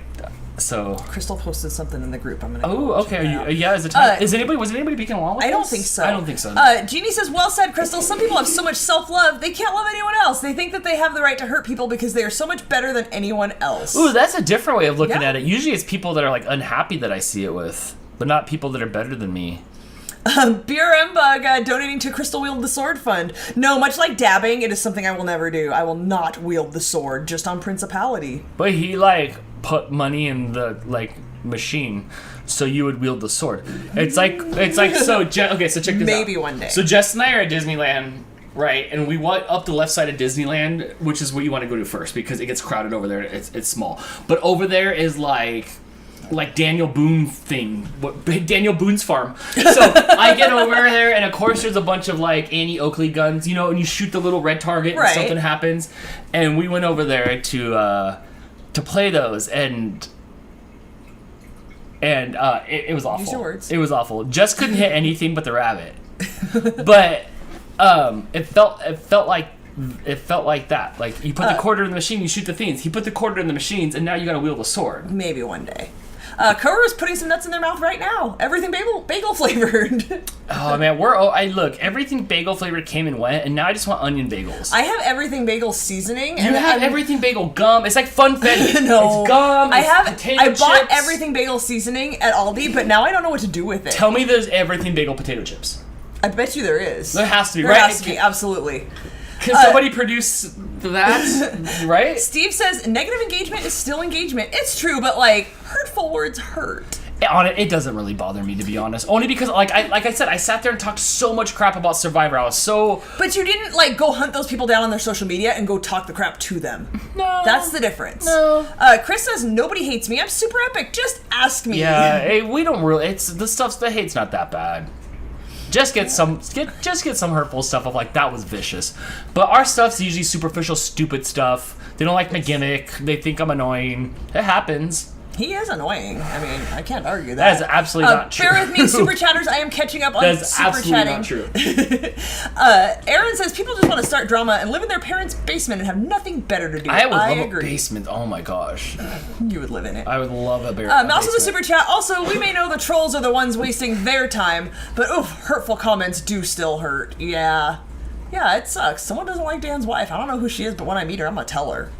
so. Crystal posted something in the group. I'm gonna. Oh, okay. Was anybody peeking along with I don't this? think so. I don't think so. Jeannie says, well said, Crystal. Some people have so much self-love, they can't love anyone else. They think that they have the right to hurt people because they are so much better than anyone else. Ooh, that's a different way of looking at it. Usually it's people that are unhappy that I see it with, but not people that are better than me. BRM Bug donating to Crystal Wield the Sword Fund. No, much like dabbing, it is something I will never do. I will not wield the sword, just on principality. But he put money in the machine, so you would wield the sword. It's like so. Okay, so check this out. Maybe one day. So Jess and I are at Disneyland, right? And we went up the left side of Disneyland, which is what you want to go to first because it gets crowded over there. It's small, but over there is like Daniel Boone thing, Daniel Boone's farm. So I get over there, and of course there's a bunch of Annie Oakley guns, and you shoot the little red target, and something happens. And we went over there to play those, and and it was awful. Use your words. It was awful. Jess couldn't hit anything but the rabbit, but it felt like that. Like you put the quarter in the machine, you shoot the fiends. He put the quarter in the machines, and now you got to wield a sword. Maybe one day. Cora's putting some nuts in their mouth right now. Everything bagel flavored. Oh man, look, everything bagel flavored came and went, and now I just want onion bagels. I have everything bagel seasoning. You have everything bagel gum. It's like funfetti. No, it's gum. I bought everything bagel seasoning at Aldi, but now I don't know what to do with it. Tell me there's everything bagel potato chips. I bet you there is. There has to be, there right? There has to be, absolutely. Can somebody produce that, right? Steve says negative engagement is still engagement. It's true, but like hurtful words hurt. It doesn't really bother me, to be honest. Only because, like I said, I sat there and talked so much crap about Survivor. I was so. But you didn't like go hunt those people down on their social media and go talk the crap to them. No, that's the difference. No. Chris says nobody hates me. I'm super epic. Just ask me. Yeah, hey, we don't really. It's the hate's not that bad. Just get some hurtful stuff of like that was vicious, but our stuff's usually superficial, stupid stuff. They don't like my gimmick. They think I'm annoying. It happens. He is annoying. I mean, I can't argue that. That is absolutely not true. Bear with me, super chatters. I am catching up on super chatting. That is absolutely not true. Aaron says people just want to start drama and live in their parents' basement and have nothing better to do. I would love agree. a basement. Oh my gosh. You would live in it. I would love a basement. Mouse with the super chat. Also, we may know the trolls are the ones wasting their time, but oof, hurtful comments do still hurt. Yeah. Yeah, it sucks. Someone doesn't like Dan's wife. I don't know who she is, but when I meet her, I'm gonna tell her.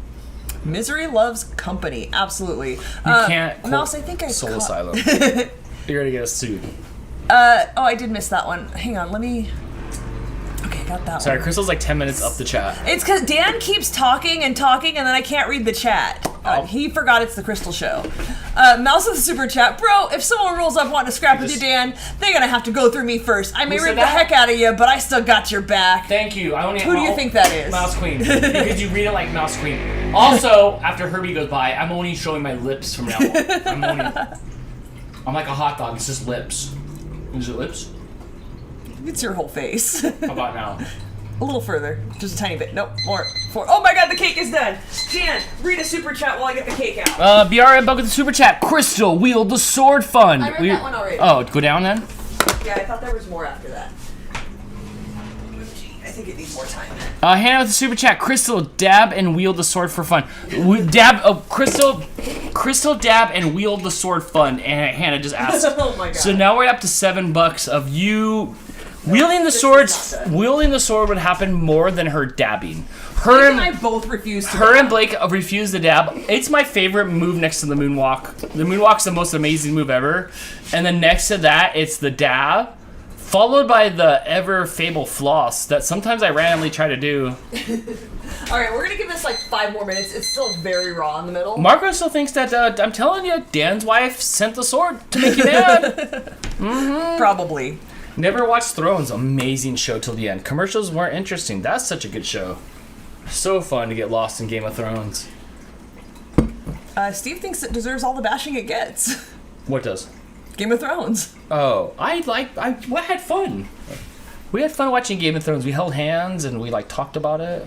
Misery loves company. Absolutely. You can't. Mouse, I think I Soul Asylum. You're gonna get us sued. I did miss that one. Hang on, let me. Okay, got that one. Sorry, Crystal's like 10 minutes up the chat. It's because Dan keeps talking, and then I can't read the chat. He forgot it's the Crystal Show. Mouse with the super chat. Bro, if someone rolls up wanting to scrap with you, Dan, they're gonna have to go through me first. I may rip the heck out of you, but I still got your back. Thank you. Who do you think that is? Mouse Queen. Because you read it like Mouse Queen. Also, after Herbie goes by, I'm only showing my lips from now on. I'm like a hot dog. It's just lips. Is it lips? It's your whole face. How about now? A little further. Just a tiny bit. Nope. More. Oh my god, the cake is done. Dan, read a super chat while I get the cake out. BRM Bug with the super chat. Crystal, wield the sword fund. I read that one already. Oh, go down then? Yeah, I thought there was more after that. I think it needs more time. Hannah with the super chat. Crystal, dab and wield the sword for fun. Crystal, dab and wield the sword fun. And Hannah just asked. Oh my god. So now we're up to $7 of you. Wielding the sword would happen more than her dabbing. Her and I both refused to Her and Blake refused to dab. It's my favorite move next to the moonwalk. The moonwalk's the most amazing move ever. And then next to that, it's the dab, followed by the ever fable floss that sometimes I randomly try to do. Alright, we're gonna give this like 5 more minutes. It's still very raw in the middle. Marco still thinks that, I'm telling you, Dan's wife sent the sword to make you mad. Probably. Never watched Thrones. Amazing show till the end. Commercials weren't interesting. That's such a good show. So fun to get lost in Game of Thrones. Steve thinks it deserves all the bashing it gets. What does? Game of Thrones. Oh, I had fun. We had fun watching Game of Thrones. We held hands and we talked about it.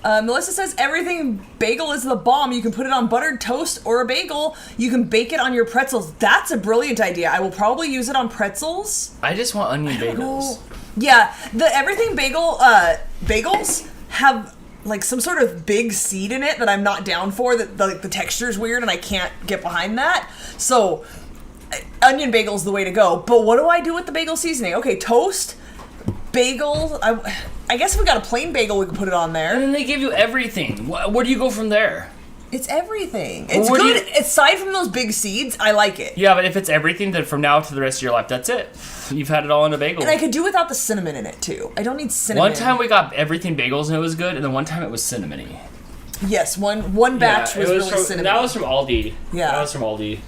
Melissa says everything bagel is the bomb. You can put it on buttered toast or a bagel. You can bake it on your pretzels. That's a brilliant idea. I will probably use it on pretzels. I just want onion bagels. Yeah, the everything bagels have some sort of big seed in it that I'm not down for. That the texture's weird and I can't get behind that. So onion bagel's the way to go. But what do I do with the bagel seasoning? Okay, toast, bagel. I guess if we got a plain bagel, we could put it on there. And then they give you everything. Where do you go from there? It's everything. It's good. Aside from those big seeds, I like it. Yeah, but if it's everything, then from now to the rest of your life, that's it. You've had it all in a bagel. And I could do without the cinnamon in it, too. I don't need cinnamon. One time we got everything bagels and it was good, and then one time it was cinnamony. Yes, one batch was really cinnamon. That was from Aldi. Yeah. That was from Aldi.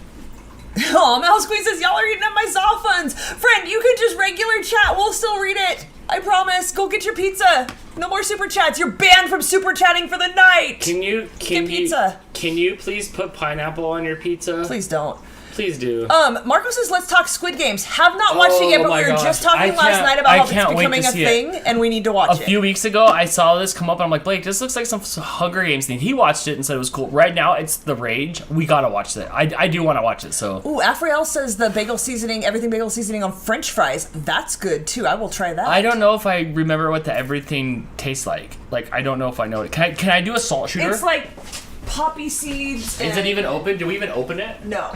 Oh, Mouse Queen says, y'all are eating up my soft funds. Friend, you can just regular chat. We'll still read it. I promise. Go get your pizza. No more super chats. You're banned from super chatting for the night. Can you pizza? Can you please put pineapple on your pizza? Please don't. Please do. Marco says, let's talk Squid Games. Have not watched it yet, but my we were gosh. just talking I last can't- night I about how can't it's wait becoming to a see it. thing, and we need to watch A it. few weeks ago, I saw this come up, and I'm like, Blake, this looks like some Hunger Games thing. He watched it and said it was cool. Right now, it's the rage. We gotta watch it. I do want to watch it, so. Ooh, Afriel says the bagel seasoning, everything bagel seasoning on French fries. That's good, too. I will try that. I don't know if I remember what the everything tastes like. Like, I don't know if I know it. Can I do a salt shooter? It's like poppy seeds. Is it even open? Do we even open it? No.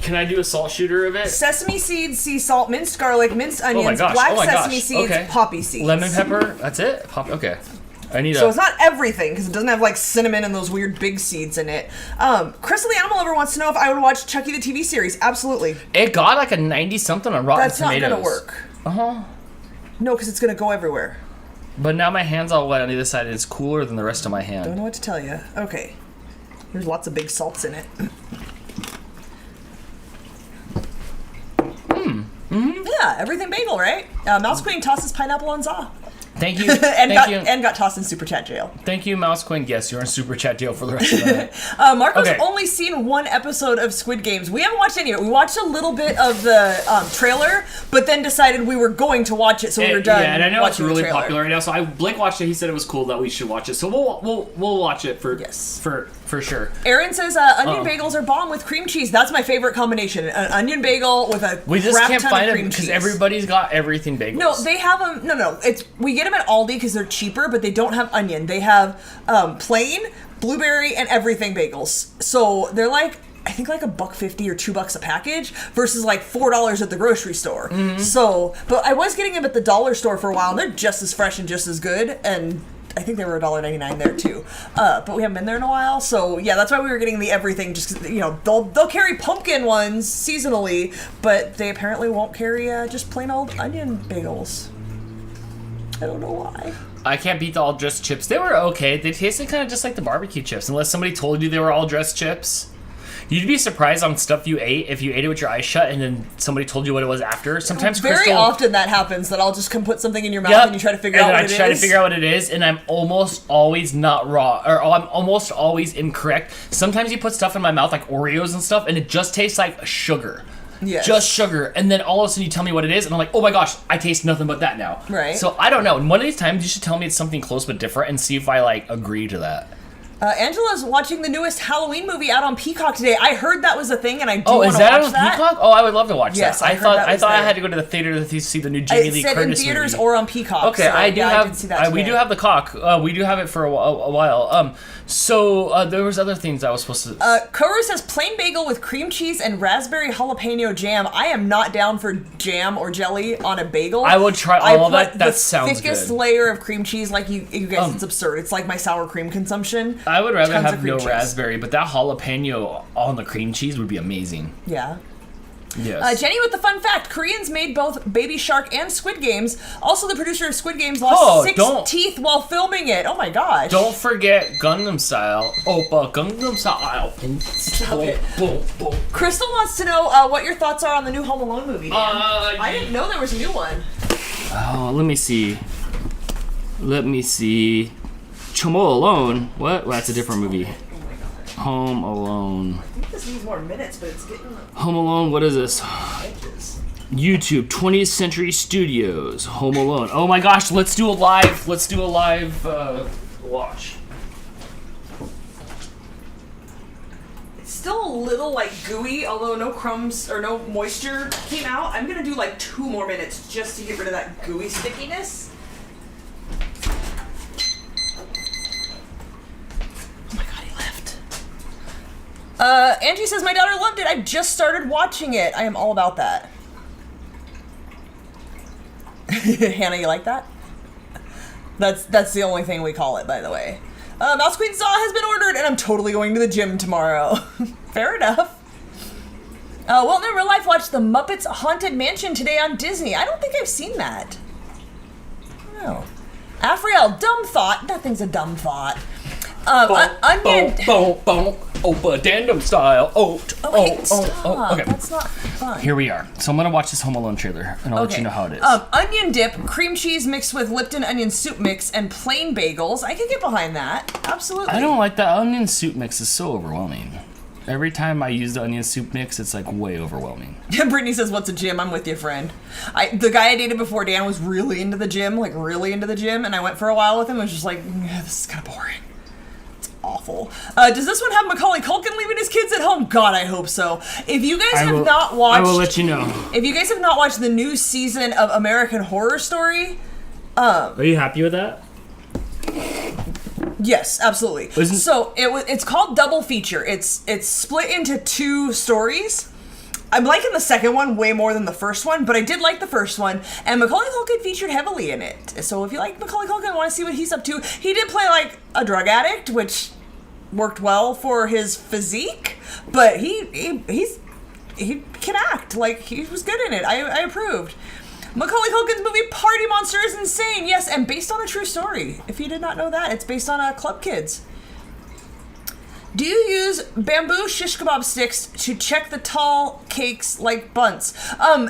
Can I do a salt shooter of it? Sesame seeds, sea salt, minced garlic, minced onions, gosh, black oh my sesame gosh, seeds, okay. poppy seeds. Lemon pepper? That's it? Okay. I need So it's not everything, because it doesn't have like cinnamon and those weird big seeds in it. Crystal the Animal Lover wants to know if I would watch Chucky the TV series. Absolutely. It got like a 90-something on Rotten That's Tomatoes. not going to work. Uh-huh. No, because it's going to go everywhere. But now my hand's all wet on the other side, and it's cooler than the rest of my Don't hand. know what to tell you. Okay. There's lots of big salts in it. Yeah, everything bagel, right? Mouse Queen tosses pineapple on za. Thank you. and Thank you. got tossed in super chat jail. Thank you, Mouse Queen. Yes, you're in super chat jail for the rest of the night. Marco's Okay. only seen one episode of Squid Games. We haven't watched any of it. We watched a little bit of the trailer, but then decided we were going to watch it, so we were done. Yeah, and I know it's watching the really trailer. popular right now. So Blake watched it. He said it was cool that we should watch it. So we'll watch it for Yes. for sure. Aaron says onion bagels are bomb with cream cheese. That's my favorite combination. An onion bagel with a We just crap can't ton find of them cream because cheese. everybody's got everything bagels. No, they have them. No. We get them at Aldi because they're cheaper, but they don't have onion. They have plain blueberry and everything bagels. So they're like, I think like $1.50 or $2 a package versus like $4 at the grocery store. Mm-hmm. So, but I was getting them at the dollar store for a while, and they're just as fresh and just as good. And I think they were $1.99 there too. But we haven't been there in a while, so yeah, that's why we were getting the everything. Just 'cause, they'll carry pumpkin ones seasonally, but they apparently won't carry just plain old onion bagels. I don't know why. I can't beat the all dressed chips. They were okay. They tasted kind of just like the barbecue chips, unless somebody told you they were all dressed chips. You'd be surprised on stuff you ate if you ate it with your eyes shut and then somebody told you what it was after. Sometimes Very Crystal, often that happens, that I'll just come put something in your mouth Yep. and you try to figure out what it is. And I try to figure out what it is, and I'm almost always not raw, or I'm almost always incorrect. Sometimes you put stuff in my mouth like Oreos and stuff, and it just tastes like sugar. Yes. Just sugar. And then all of a sudden you tell me what it is, and I'm like, oh my gosh, I taste nothing but that now. Right. So I don't know. And one of these times you should tell me it's something close but different and see if I agree to that. Angela's watching the newest Halloween movie out on Peacock today. I heard that was a thing, and I do Oh, want is to that watch on that. Peacock? Oh, I would love to watch Yes, that. I heard that was I there. had to go to the theater to see the new Jamie It Lee said Curtis in theaters movie. or on Peacock. Okay, so, I do yeah, have. I did see that we do today. have the cock. We do have it for a while. So there was other things I was supposed to. Koru says plain bagel with cream cheese and raspberry jalapeno jam. I am not down for jam or jelly on a bagel. I would try I all of put that. That the sounds thickest good. layer of cream cheese. Like you guys, it's absurd. It's like my sour cream consumption. I would rather Tons of have cream no cheese. raspberry, but that jalapeno on the cream cheese would be amazing. Yeah. Yes. Jenny with the fun fact: Koreans made both Baby Shark and Squid Games. Also, the producer of Squid Games lost Oh, 6 don't- teeth while filming it. Oh my gosh! Don't forget Gangnam Style. Oppa, Gangnam Style. Stop it. Boom, boom. Crystal wants to know what your thoughts are on the new Home Alone movie. Dan. I didn't know there was a new one. Oh, let me see. Chomo Alone. What? Well, that's a different movie. Home Alone. I think this needs more minutes, but it's getting Home Alone. What is this? edges. YouTube 20th Century Studios. Home Alone. Oh my gosh, let's do a live watch. It's still a little gooey, although no crumbs or no moisture came out. I'm gonna do 2 more minutes just to get rid of that gooey stickiness. Oh my god, he left. Angie says my daughter loved it. I've just started watching it. I am all about that. Hannah, you like that? That's the only thing we call it, by the way. Mouse Queen Saw has been ordered, and I'm totally going to the gym tomorrow. Fair enough. Well, in real life, watched The Muppets Haunted Mansion today on Disney. I don't think I've seen that. No. Afriel, dumb thought. Nothing's a dumb thought. Onion. Oppa, Dandom Style. Okay, stop. Okay. That's not fun. Here we are. So I'm gonna watch this Home Alone trailer, and I'll let you know how it is. Onion dip, cream cheese mixed with Lipton onion soup mix, and plain bagels. I can get behind that. Absolutely. I don't like that onion soup mix. Is so overwhelming. Every time I use the onion soup mix, it's like way overwhelming. Brittany says, "What's a gym?" I'm with you, friend. The guy I dated before Dan was really into the gym, and I went for a while with him. I was just like, this is kind of boring. It's awful. Does this one have Macaulay Culkin leaving his kids at home? God, I hope so. If you guys have not watched, I will let you know. If you guys have not watched the new season of American Horror Story, are you happy with that? Yes, absolutely. So it's called Double Feature. It's split into 2 stories. I'm liking the second one way more than the first one, but I did like the first one, and Macaulay Culkin featured heavily in it. So if you like Macaulay Culkin and want to see what he's up to, he did play like a drug addict, which worked well for his physique, but he can act. Like, he was good in it. I approved. Macaulay Culkin's movie Party Monster is insane. Yes, and based on a true story. If you did not know that, it's based on Club Kids. Do you use bamboo shish kebab sticks to check the tall cakes like bunts?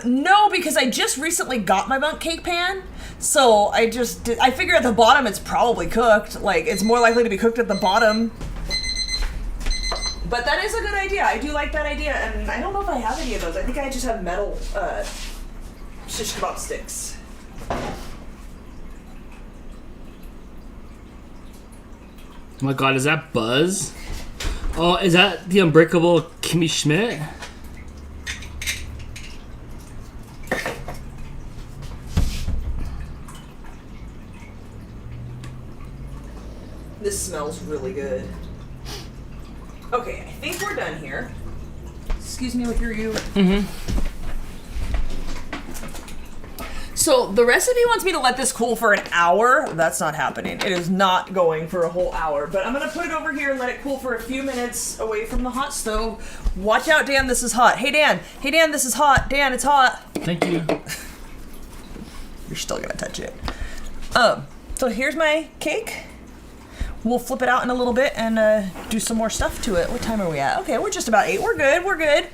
No, because I just recently got my bundt cake pan. So I figure at the bottom it's probably cooked. Like, it's more likely to be cooked at the bottom. But that is a good idea. I do like that idea, and I don't know if I have any of those. I think I just have metal shish kebab sticks. Oh my god, is that Buzz? Oh, is that the unbreakable Kimmy Schmidt? This smells really good. Okay, I think we're done here. Excuse me with your you. Mm-hmm. So the recipe wants me to let this cool for an hour. That's not happening. It is not going for a whole hour. But I'm going to put it over here and let it cool for a few minutes away from the hot stove. Watch out, Dan, this is hot. Hey, Dan. Hey, Dan, this is hot. Dan, it's hot. Thank you. You're still going to touch it. So here's my cake. We'll flip it out in a little bit and do some more stuff to it. What time are we at? Okay, we're just about 8. We're good. We're good.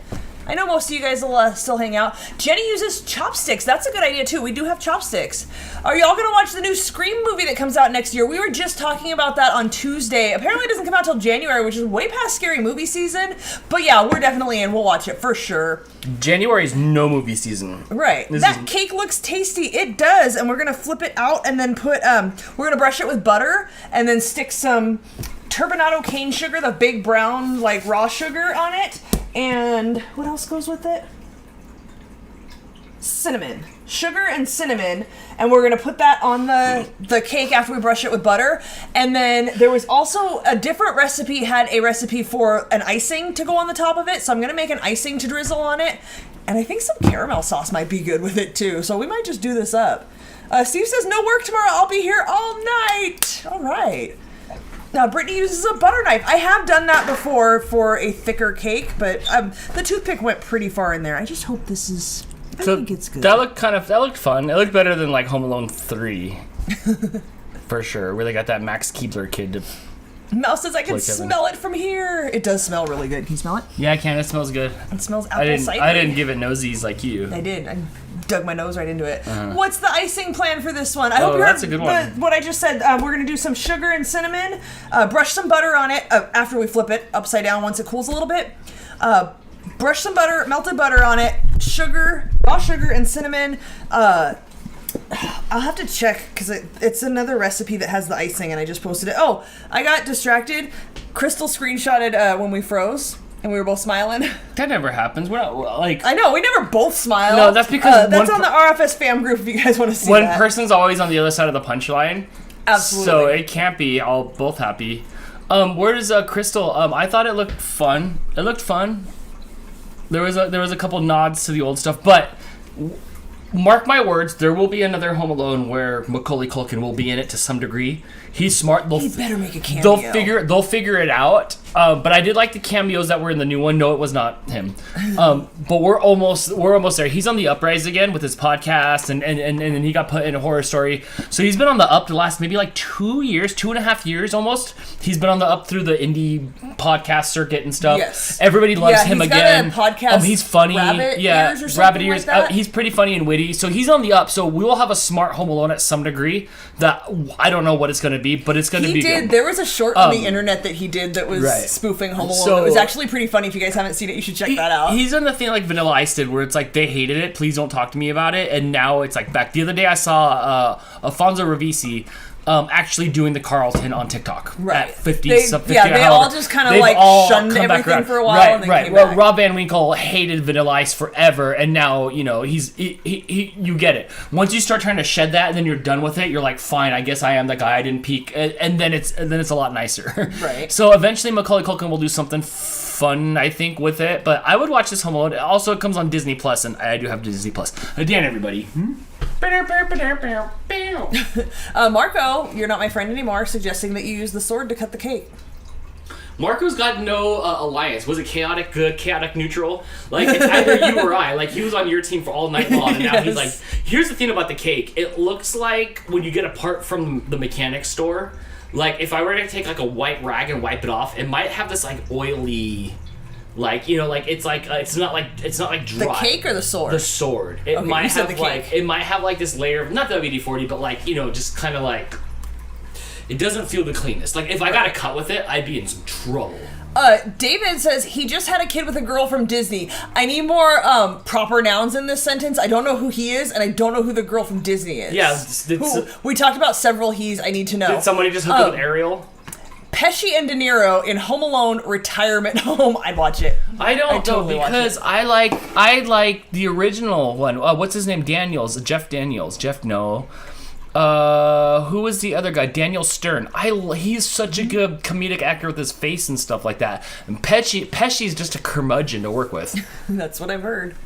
I know most of you guys will still hang out. Jenny uses chopsticks. That's a good idea, too. We do have chopsticks. Are y'all going to watch the new Scream movie that comes out next year? We were just talking about that on Tuesday. Apparently it doesn't come out till January, which is way past scary movie season. But yeah, we're definitely in. We'll watch it for sure. January is no movie season. Right. That cake looks tasty. It does. And we're going to flip it out and then put, we're going to brush it with butter and then stick some turbinado cane sugar, the big brown, like, raw sugar on it. And what else goes with it? Cinnamon. Sugar and cinnamon. And we're going to put that on the cake after we brush it with butter. And then there was also a different recipe, had a recipe for an icing to go on the top of it. So I'm going to make an icing to drizzle on it. And I think some caramel sauce might be good with it too. So we might just do this up. Steve says, no work tomorrow. I'll be here all night. All right. Now, Brittany uses a butter knife. I have done that before for a thicker cake, but the toothpick went pretty far in there. I just hope this is... I think it's good. That looked fun. It looked better than, like, Home Alone 3. For sure. Where they got that Max Keebler kid to... Mel says I can smell it from here. It does smell really good. Can you smell it? Yeah, I can. It smells good. It smells apple cider. I didn't give it nosies like you. I did. I dug my nose right into it. What's the icing plan for this one? That's a good one. What I just said. We're going to do some sugar and cinnamon. Brush some butter on it after we flip it upside down once it cools a little bit. Brush some butter, melted butter on it. Sugar, raw sugar and cinnamon. I'll have to check because it's another recipe that has the icing and I just posted it. Oh, I got distracted. Crystal screenshotted when we froze. And we were both smiling. That never happens. We're not, like... I know, we never both smile. No, that's because... that's on the RFS fam group if you guys want to see that. One person's always on the other side of the punchline. Absolutely. So it can't be all both happy. Where does Crystal... I thought it looked fun. It looked fun. There was a couple nods to the old stuff, but... Mark my words, there will be another Home Alone where Macaulay Culkin will be in it to some degree. He's smart. He better make a cameo. They'll figure it out. But I did like the cameos that were in the new one. No, it was not him. But we're almost there. He's on the uprise again with his podcast, and he got put in a horror story. So he's been on the up the last maybe like 2.5 years almost. He's been on the up through the indie podcast circuit and stuff. Yes. Everybody loves him again. Got a podcast. He's funny. Rabbit Ears or something Rabbit Ears. like that. He's pretty funny and witty. So he's on the up. So we will have a smart Home Alone at some degree. That I don't know what it's going to be, but it's going to be good. There was a short on the internet that he did that was spoofing Home Alone. So, it was actually pretty funny. If you guys haven't seen it, you should check that out. He's done the thing like Vanilla Ice did, where it's like they hated it. Please don't talk to me about it. And now it's like back. The other day I saw Alfonso Ravisi actually doing the Carlton on TikTok at 50 something. Yeah, they all just kind of like shunned everything for a while and then came back. Rob Van Winkle hated Vanilla Ice forever, and now you get it. Once you start trying to shed that, and then you're done with it, you're like, fine, I guess I am the guy. I didn't peak, and then it's a lot nicer. Right. So eventually, Macaulay Culkin will do something fun, I think, with it. But I would watch this Home Alone. Also, it comes on Disney Plus, and I do have Disney Plus. Dan, everybody. Marco, you're not my friend anymore, suggesting that you use the sword to cut the cake. Marco's got no alliance. Was it chaotic good, chaotic neutral? Like, it's either you or I. Like, he was on your team for all night long, and now he's like... Here's the thing about the cake. It looks like when you get a part from the mechanic store, like, if I were to take, like, a white rag and wipe it off, it might have this, like, oily... Like, it's like it's not like dry. The cake or the sword? The sword. It might have like this layer of not WD-40, but like, just kind of like it doesn't feel the cleanest. Like if I got a cut with it, I'd be in some trouble. David says he just had a kid with a girl from Disney. I need more proper nouns in this sentence. I don't know who he is, and I don't know who the girl from Disney is. Yeah, we talked about several he's. I need to know. Did somebody just hook up with Ariel? Pesci and De Niro in Home Alone retirement home. I'd watch it. I don't know because I like the original one. What's his name? Jeff Daniels. Who was the other guy? Daniel Stern. He's such a good comedic actor with his face and stuff like that. And Pesci's just a curmudgeon to work with. That's what I've heard.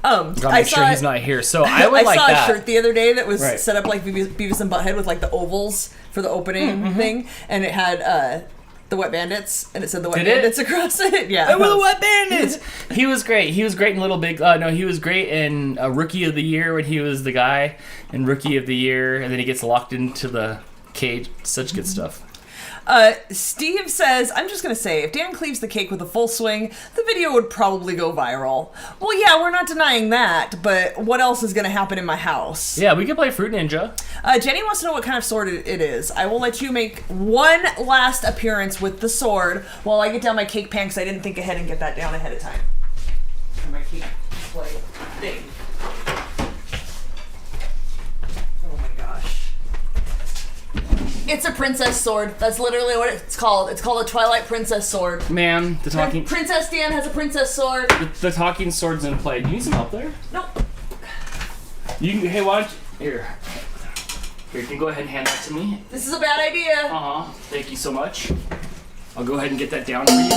Gotta make sure he's not here. So I would like that. I saw a shirt the other day that was set up like Beavis and Butthead with like the ovals for the opening thing, and it had the Wet Bandits, and it said the Wet Bandits across it. Yeah, we're the Wet Bandits. He was great. He was great in Little Big. No, he was great in Rookie of the Year when he was the guy in Rookie of the Year, and then he gets locked into the cage. Such good stuff. Steve says, I'm just going to say, if Dan cleaves the cake with a full swing, the video would probably go viral. Well, yeah, we're not denying that, but what else is going to happen in my house? Yeah, we could play Fruit Ninja. Jenny wants to know what kind of sword it is. I will let you make one last appearance with the sword while I get down my cake pan, because I didn't think ahead and get that down ahead of time. And my cake play thing. It's a princess sword. That's literally what it's called. It's called a Twilight Princess sword. Ma'am, the talking... Princess Dan has a princess sword. The talking sword's in play. Do you need some help there? Nope. Hey, why don't you... Here, you can go ahead and hand that to me. This is a bad idea. Thank you so much. I'll go ahead and get that down for you.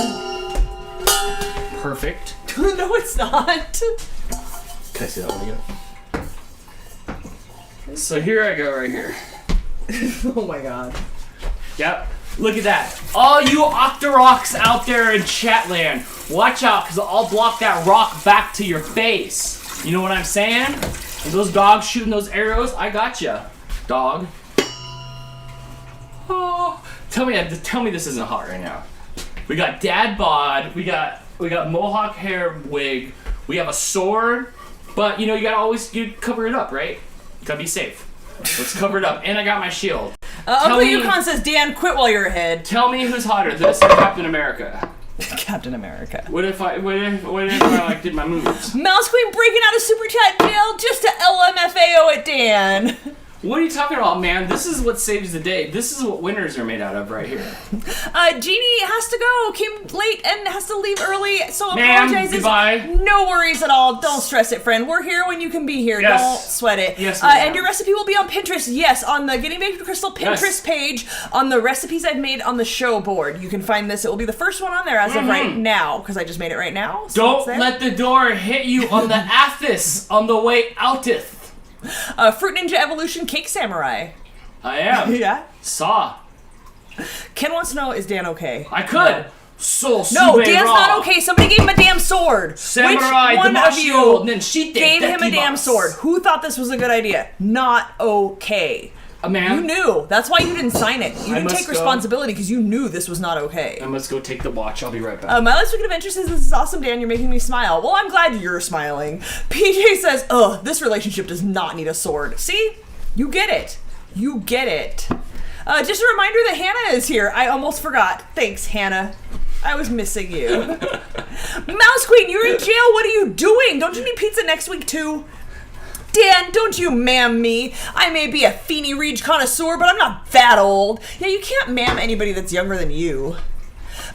Perfect. No, it's not. Can I see that one again? So here I go right here. Oh my god. Yep. Look at that. All you Octoroks out there in Chatland, watch out, because I'll block that rock back to your face. You know what I'm saying? And those dogs shooting those arrows, I gotcha, dog. Oh, tell me this isn't hot right now. We got dad bod, we got mohawk hair wig, we have a sword, but you gotta always cover it up, right? You gotta be safe. Let's cover it up. And I got my shield. Uncle Yukon says, Dan, quit while you're ahead. Tell me who's hotter, this or Captain America? Captain America. What if I did my moves? Mouse Queen breaking out of Super Chat jail just to LMFAO at Dan. What are you talking about, man? This is what saves the day. This is what winners are made out of right here. Jeannie has to go. Came late and has to leave early, so Ma'am, apologizes. goodbye. No worries at all. Don't stress it, friend. We're here when you can be here. Yes. Don't sweat it. Yes, and your recipe will be on Pinterest. Yes, on the Getting Baked with Crystal Pinterest page, on the recipes I've made on the show board. You can find this. It will be the first one on there as of right now, because I just made it right now. So don't let the door hit you on the athis on the way outeth. Fruit Ninja Evolution Cake Samurai. I am. Yeah. Saw. Ken wants to know, is Dan okay? I could. No, Dan's not okay. Somebody gave him a damn sword. Samurai, which one of you gave him a damn sword? Who thought this was a good idea? Not okay. Man, You knew. That's why you didn't sign it. You didn't must take go. responsibility because you knew this was not okay. I must go take the watch. I'll be right back. My last week of adventure says, this is awesome, Dan. You're making me smile. Well, I'm glad you're smiling. PJ says, ugh, this relationship does not need a sword. See? You get it. You get it. Just a reminder that Hannah is here. I almost forgot. Thanks, Hannah. I was missing you. Mouse Queen, you're in jail. What are you doing? Don't you need pizza next week, too? Dan, don't you ma'am me. I may be a Feeny Reed connoisseur, but I'm not that old. Yeah, you can't ma'am anybody that's younger than you.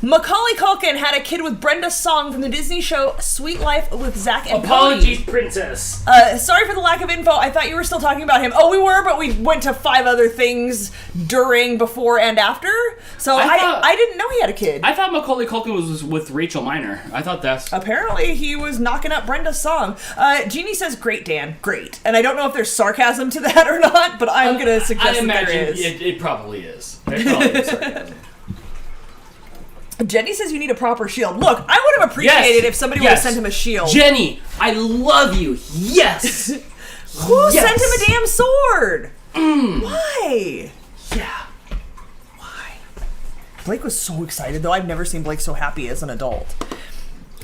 Macaulay Culkin had a kid with Brenda Song from the Disney show Sweet Life with Zach and Apologies, Cody. princess. Sorry for the lack of info. I thought you were still talking about him. Oh, we were, but we went to 5 other things during, before, and after. So I didn't know he had a kid. I thought Macaulay Culkin was with Rachel Miner. I thought that's... Apparently, he was knocking up Brenda's song. Jeannie says, great, Dan. Great. And I don't know if there's sarcasm to that or not, but I'm going to suggest I that there imagine is. it probably is. There's probably sarcasm. Jenny says you need a proper shield. Look, I would have appreciated if somebody would have sent him a shield. Jenny, I love you. Yes. Who sent him a damn sword? Why? Yeah. Why? Blake was so excited, though. I've never seen Blake so happy as an adult.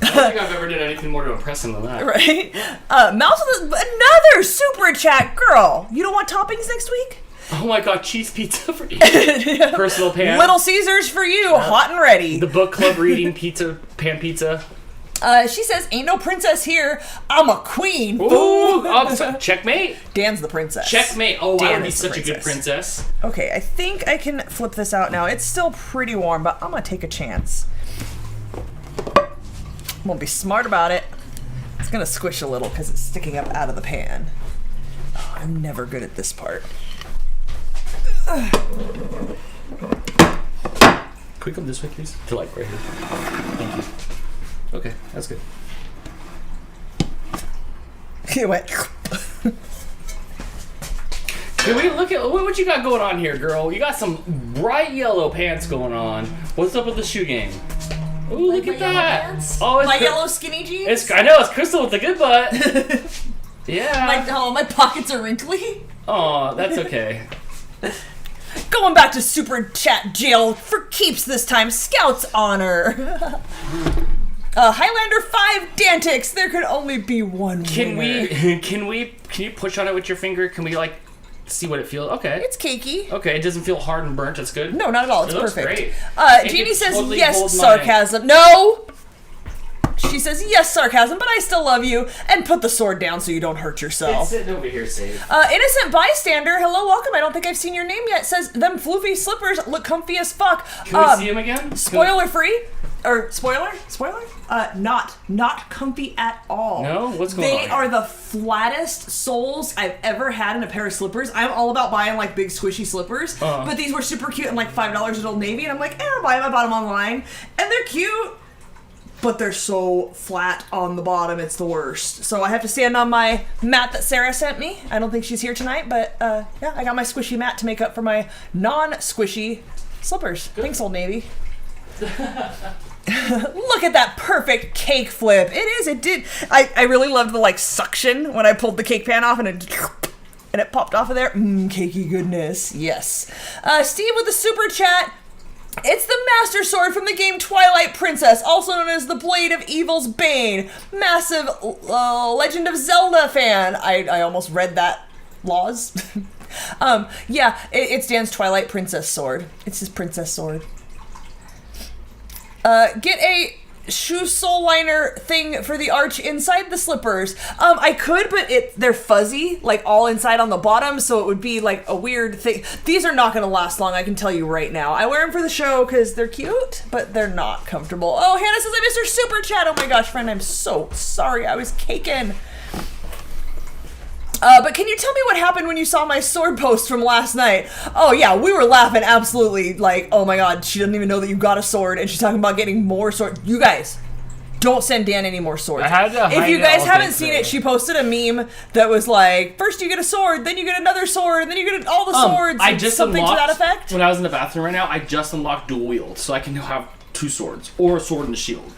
I don't think I've ever did anything more to impress him than that. Right? Mouse with another super chat. Girl, you don't want toppings next week? Oh my god, cheese pizza for you. Personal pan. Little Caesars for you, hot and ready. The book club reading pizza, pan pizza. She says, ain't no princess here. I'm a queen. Ooh, checkmate. Dan's the princess. Checkmate. Oh, I Dan would be is the such a good princess. Okay, I think I can flip this out now. It's still pretty warm, but I'm gonna take a chance. Won't be smart about it. It's gonna squish a little because it's sticking up out of the pan. Oh, I'm never good at this part. Can we come this way, please? To like right here. Thank you. Okay, that's good. It went. Can we look at what you got going on here, girl? You got some bright yellow pants going on. What's up with the shoe game? Ooh, look at that! Oh, it's My yellow skinny jeans? I know, it's Crystal with the good butt. Yeah. My pockets are wrinkly. Oh, that's okay. Going back to Super Chat jail for keeps this time. Scout's honor. Highlander 5 Dantix. There can only be one winner. Can you push on it with your finger? Can we like see what it feels? Okay. It's cakey. Okay, it doesn't feel hard and burnt. It's good. No, not at all. It's It looks perfect. great. Jeannie says totally yes, hold sarcasm. No. She says yes, sarcasm, but I still love you. And put the sword down so you don't hurt It's yourself. sitting over here safe. Innocent bystander. Hello, welcome. I don't think I've seen your name yet. Says them floofy slippers look comfy as fuck. Can we see him again? Spoiler free. Or spoiler? Not comfy at all. No? What's going on They here? are the flattest soles I've ever had in a pair of slippers. I'm all about buying like big squishy slippers, but these were super cute and like $5 at Old Navy, and I'm like, I'll buy them. I bought them online, and they're cute, but they're so flat on the bottom, it's the worst. So I have to stand on my mat that Sarah sent me. I don't think she's here tonight, but yeah, I got my squishy mat to make up for my non-squishy slippers. Good. Thanks, Old Navy. Look at that perfect cake flip. It is. It did. I really loved the like suction when I pulled the cake pan off and it popped off of there. Cakey goodness. Yes. Steve with the super chat. It's the Master Sword from the game Twilight Princess, also known as the Blade of Evil's Bane. Massive Legend of Zelda fan. I almost read that. Laws. Yeah, it's Dan's Twilight Princess sword. It's his princess sword. Get a shoe sole liner thing for the arch inside the slippers. I could, but they're fuzzy, like all inside on the bottom, so it would be like a weird thing. These are not gonna last long, I can tell you right now. I wear them for the show because they're cute, but they're not comfortable. Oh, Hannah says I missed her super chat. Oh my gosh, friend, I'm so sorry. I was caking. But can you tell me what happened when you saw my sword post from last night? Oh yeah, we were laughing absolutely like, oh my god, she doesn't even know that you got a sword, and she's talking about getting more sword. You guys, don't send Dan any more swords. I had to if hide you it guys all haven't day seen today. it, she posted a meme that was like, first you get a sword, then you get another sword, and then you get all the swords. I and just something to that unlocked, effect. when I was in the bathroom right now, I just unlocked dual wield, so I can have 2 swords, or a sword and a shield.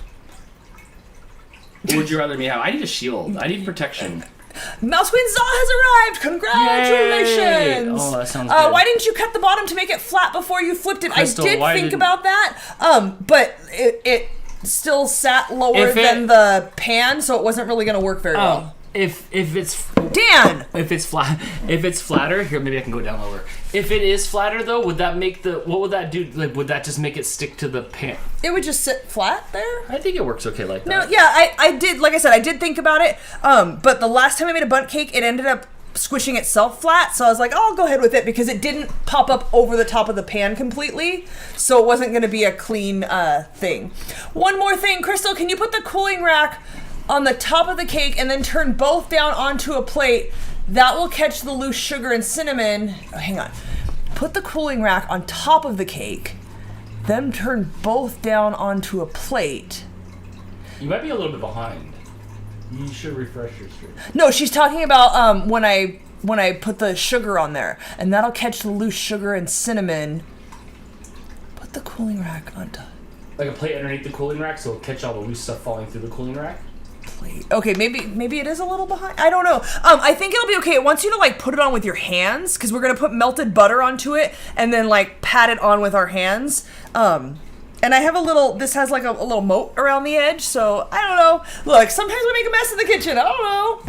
What would you rather me have? I need a shield. I need protection. Mouse Queen Zaw has arrived! Congratulations! Yay! Oh, that sounds good. Why didn't you cut the bottom to make it flat before you flipped it? Crystal, I did why think didn't- about that, but it still sat lower than the pan, so it wasn't really going to work very well. If it's Dan! if it's flatter, here maybe I can go down lower. If it is flatter though, would that make what would that do? Like, would that just make it stick to the pan? It would just sit flat there? I think it works okay like that. No, yeah, I did, like I said, I did think about it, but the last time I made a bundt cake, it ended up squishing itself flat, so I was like, oh, I'll go ahead with it because it didn't pop up over the top of the pan completely, so it wasn't going to be a clean thing. One more thing, Crystal, can you put the cooling rack on the top of the cake and then turn both down onto a plate? That will catch the loose sugar and cinnamon. Oh, hang on. Put the cooling rack on top of the cake, then turn both down onto a plate. You might be a little bit behind. You should refresh your screen. No, she's talking about when I put the sugar on there, and that'll catch the loose sugar and cinnamon. Put the cooling rack on top. Like a plate underneath the cooling rack, so it'll catch all the loose stuff falling through the cooling rack. Plate. Okay, maybe it is a little behind. I don't know. I think it'll be okay. It wants you to like put it on with your hands because we're gonna put melted butter onto it and then like pat it on with our hands. And I have a little. This has like a little moat around the edge, so I don't know. Look, sometimes we make a mess in the kitchen. I don't know.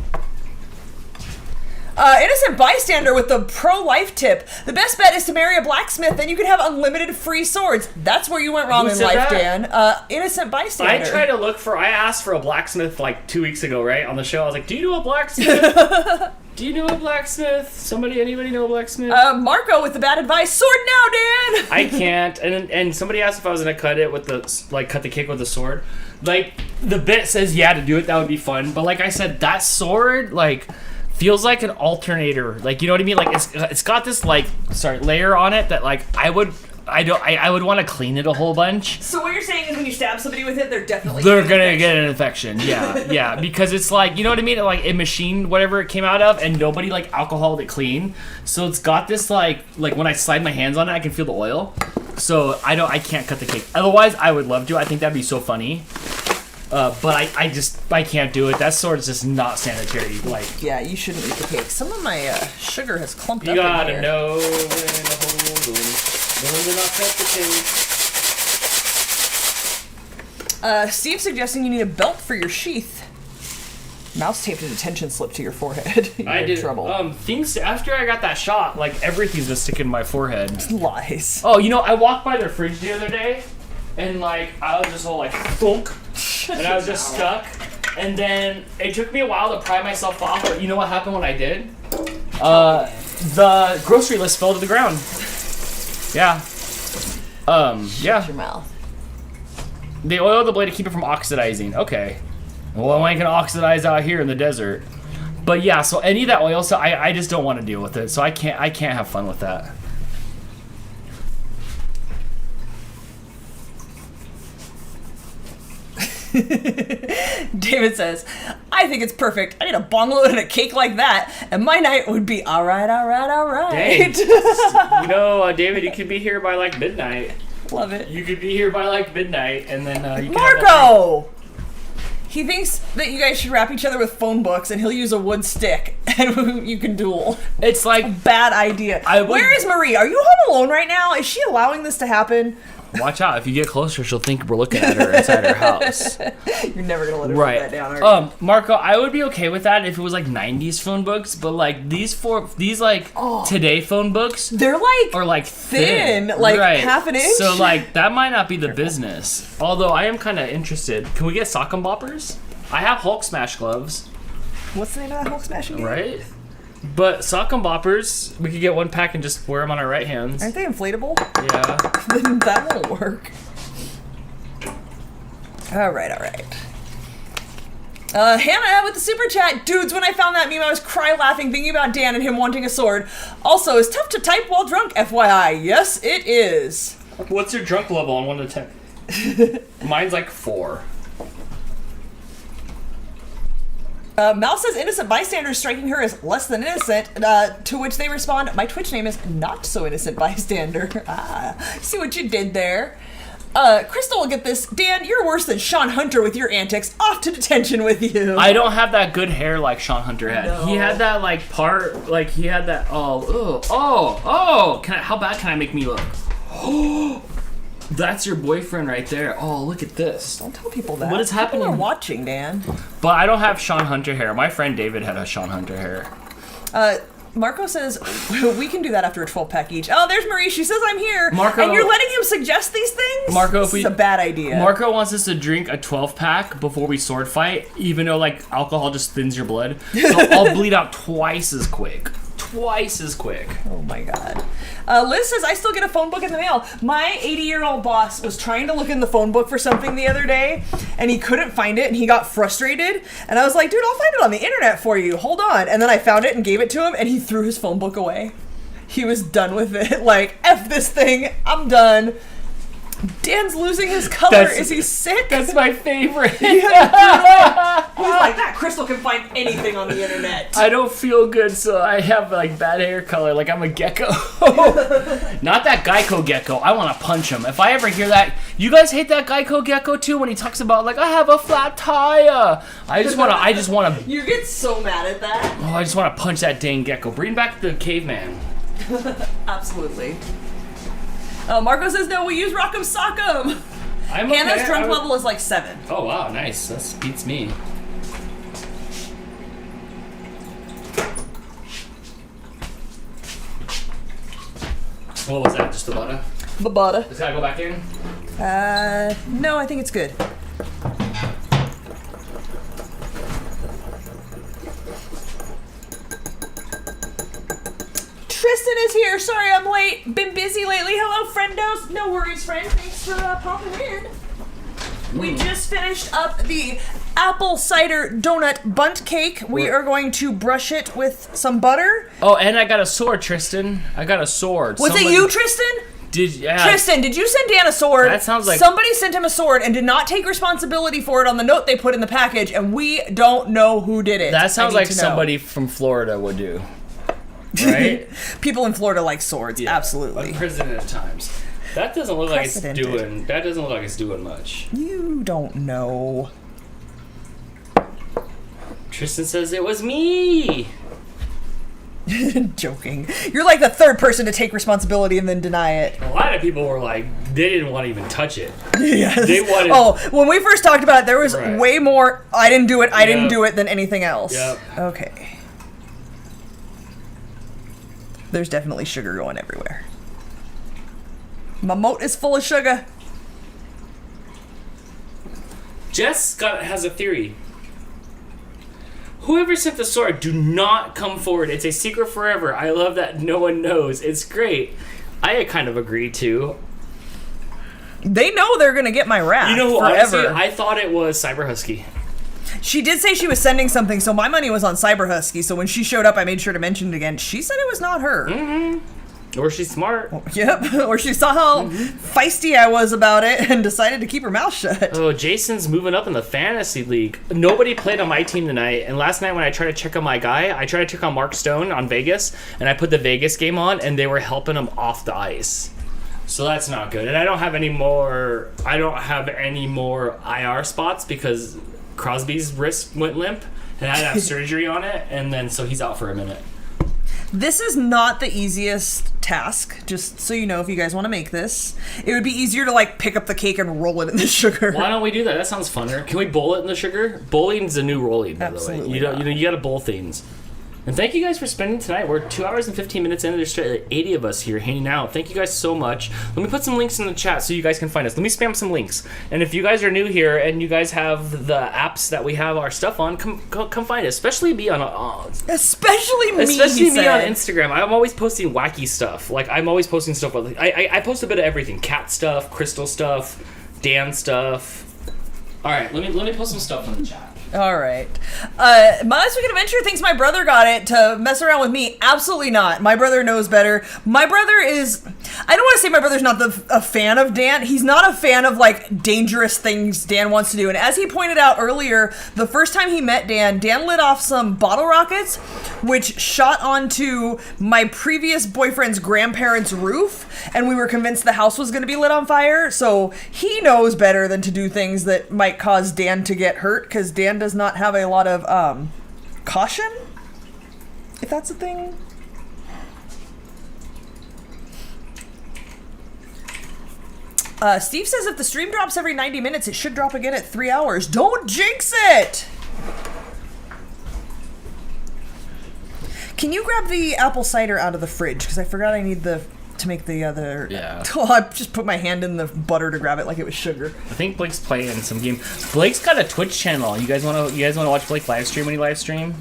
Innocent bystander with the pro-life tip. The best bet is to marry a blacksmith, then you can have unlimited free swords. That's where you went wrong Who in said life, that? Dan. Innocent bystander. I tried to look for. I asked for a blacksmith like 2 weeks ago, right on the show. I was like, "Do you know a blacksmith? Do you know a blacksmith? Anybody know a blacksmith?" Marco with the bad advice. Sword now, Dan. I can't. And somebody asked if I was gonna cut it with cut the cake with the sword. Like the bit says, yeah, to do it. That would be fun. But like I said, that sword feels like an alternator. Like, you know what I mean? Like it's got this layer on it that like I would want to clean it a whole bunch. So what you're saying is when you stab somebody with it, they're definitely Gonna get an infection. Yeah, because it's like, you know what I mean? Like it machined whatever it came out of, and nobody like alcoholed it clean. So it's got this like when I slide my hands on it, I can feel the oil. So I can't cut the cake. Otherwise, I would love to. I think that'd be so funny. But I can't do it. That sword's just not sanitary. Like, yeah, you shouldn't eat the cake. Some of my sugar has clumped you up gotta in here. know when to hold them. When to not cut the cake. Steve's suggesting you need a belt for your sheath. Mouse taped a detention slip to your forehead. You're I in did. trouble. Things after I got that shot, like everything's been sticking to my forehead. Lies. Oh, I walked by their fridge the other day, and I was just all like thunk, and I was just stuck. And then it took me a while to pry myself off. But you know what happened when I did? The grocery list fell to the ground. Yeah. Yeah. Your mouth. They oil the blade to keep it from oxidizing. Okay. Well, I ain't gonna oxidize out here in the desert. But yeah, so any of that oil stuff, I just don't want to deal with it. So I can't have fun with that. David says, I think it's perfect. I need a bong load and a cake like that, and my night would be all right. Dang. David, you could be here by like midnight. Love it. You could be here by like midnight, and then you can Marco! He thinks that you guys should wrap each other with phone books, and he'll use a wood stick, and you can duel. It's like Bad idea. Where is Marie? Are you home alone right now? Is she allowing this to happen? watch out. If you get closer, she'll think we're looking at her inside her house. You're never gonna let her Right. put that down, are you? Marco, I would be okay with that if it was like 90s phone books, but like these today phone books They're like are like thin, like right. half an inch. So like that might not be the business. Although I am kind of interested. Can we get sock and boppers? I have Hulk smash gloves, What's the name of that Hulk smashing game? right? But sock and boppers, we could get one pack and just wear them on our right hands. Aren't they inflatable? Yeah. Then that won't work. Alright. Hannah with the super chat. Dudes, when I found that meme, I was cry laughing thinking about Dan and him wanting a sword. Also, it's tough to type while drunk, FYI. Yes, it is. What's your drunk level on 1 to 10? Mine's like 4. Mal says innocent bystander striking her is less than innocent, to which they respond, my Twitch name is not so innocent bystander. See what you did there. Crystal will get this. Dan, you're worse than Sean Hunter with your antics. Off to detention with you. I don't have that good hair like Sean Hunter had. No. He had that like part, like he had that. Oh. How bad can I make me look? Oh, that's your boyfriend right there. Oh, look at this. Don't tell people that. What is happening? People are watching, Dan. But I don't have Sean Hunter hair. My friend David had a Sean Hunter hair. Marco says, we can do that after a 12-pack each. Oh, there's Marie. She says I'm here. Marco- and you're letting him suggest these things? Marco, this is a bad idea. Marco wants us to drink a 12-pack before we sword fight, even though like alcohol just thins your blood. So I'll bleed out twice as quick. Oh my god. Liz says, I still get a phone book in the mail. My 80-year-old boss was trying to look in the phone book for something the other day, and he couldn't find it, and he got frustrated. And I was like, dude, I'll find it on the internet for you. Hold on. And then I found it and gave it to him, and he threw his phone book away. He was done with it. Like, F this thing. I'm done. Dan's losing his color. Is he sick? That's my favorite. He's like, that Crystal can find anything on the internet. I don't feel good, so I have like bad hair color, like I'm a gecko. Not that Geico gecko. I want to punch him. If I ever hear that, you guys hate that Geico gecko too when he talks about like I have a flat tire. I just want to. You get so mad at that. Oh, I just want to punch that dang gecko. Bring back the caveman. Absolutely. Marco says no. We use Rock'em Sock'em. I'm Hannah's okay. drunk level is like 7. Oh wow, nice. That beats me. What was that? Just the butter? The butter. Does that go back in? No, I think it's good. Tristan is here. Sorry I'm late. Been busy lately. Hello, friendos. No worries, friend. Thanks for popping in. We just finished up the apple cider donut bunt cake. We are going to brush it with some butter. Oh, and I got a sword, Tristan. I got a sword. Was it you, Tristan? Tristan, did you send Dan a sword? That sounds like... Somebody sent him a sword and did not take responsibility for it on the note they put in the package, and we don't know who did it. That sounds like somebody from Florida would do. Right? People in Florida like swords, Yeah, absolutely. Unprecedented times. That doesn't look like it's doing. That doesn't look like it's doing much. You don't know. Tristan says it was me. Joking. You're like the third person to take responsibility and then deny it. A lot of people were like, they didn't want to even touch it. Yes. They wanted. Oh, when we first talked about it, there was Right. way more I didn't do it Yep. than anything else. Yep. Okay. There's definitely sugar going everywhere. My moat is full of sugar. Jess has a theory. Whoever sent the sword, do not come forward. It's a secret forever. I love that no one knows. It's great. I kind of agree too. They know they're gonna get my wrath. You know, forever. honestly, I thought it was Cyber Husky. She did say she was sending something, so my money was on Cyber Husky. So when she showed up, I made sure to mention it again. She said it was not her. Or she's smart. Yep. Or she saw how feisty I was about it and decided to keep her mouth shut. Oh, Jason's moving up in the fantasy league. Nobody played on my team tonight, and last night when I tried to check on my guy, I tried to check on Mark Stone on Vegas, and I put the Vegas game on, and they were helping him off the ice. So that's not good. And I don't have any more IR spots because Crosby's wrist went limp, and I had to have surgery on it, and then so he's out for a minute. This is not the easiest task, just so you know, if you guys want to make this. It would be easier to, like, pick up the cake and roll it in the sugar. Why don't we do that? That sounds funner. Can we bowl it in the sugar? Bowling's the new rolling, by Absolutely the way. You gotta bowl things. And thank you guys for spending tonight. We're 2 hours and 15 minutes in. There's 80 of us here hanging out. Thank you guys so much. Let me put some links in the chat so you guys can find us. Let me spam some links. And if you guys are new here and you guys have the apps that we have our stuff on, come find us. Especially me on Especially me, especially me on said. Instagram. I'm always posting wacky stuff. Like I'm always posting stuff. I post a bit of everything. Cat stuff, Crystal stuff, Dan stuff. All right, let me post some stuff in the chat. All right. My last week adventure thinks my brother got it to mess around with me. Absolutely not. My brother knows better. My brother is... I don't want to say my brother's not a fan of Dan. He's not a fan of, like, dangerous things Dan wants to do. And as he pointed out earlier, the first time he met Dan lit off some bottle rockets, which shot onto my previous boyfriend's grandparents' roof. And we were convinced the house was going to be lit on fire. So he knows better than to do things that might cause Dan to get hurt, because Dan does not have a lot of caution, if that's a thing. Steve says if the stream drops every 90 minutes, it should drop again at 3 hours. Don't jinx it! Can you grab the apple cider out of the fridge? Because I forgot I need to make the other... Yeah. Oh, I just put my hand in the butter to grab it like it was sugar. I think Blake's playing some game. Blake's got a Twitch channel. You guys want to watch Blake live stream when he live stream?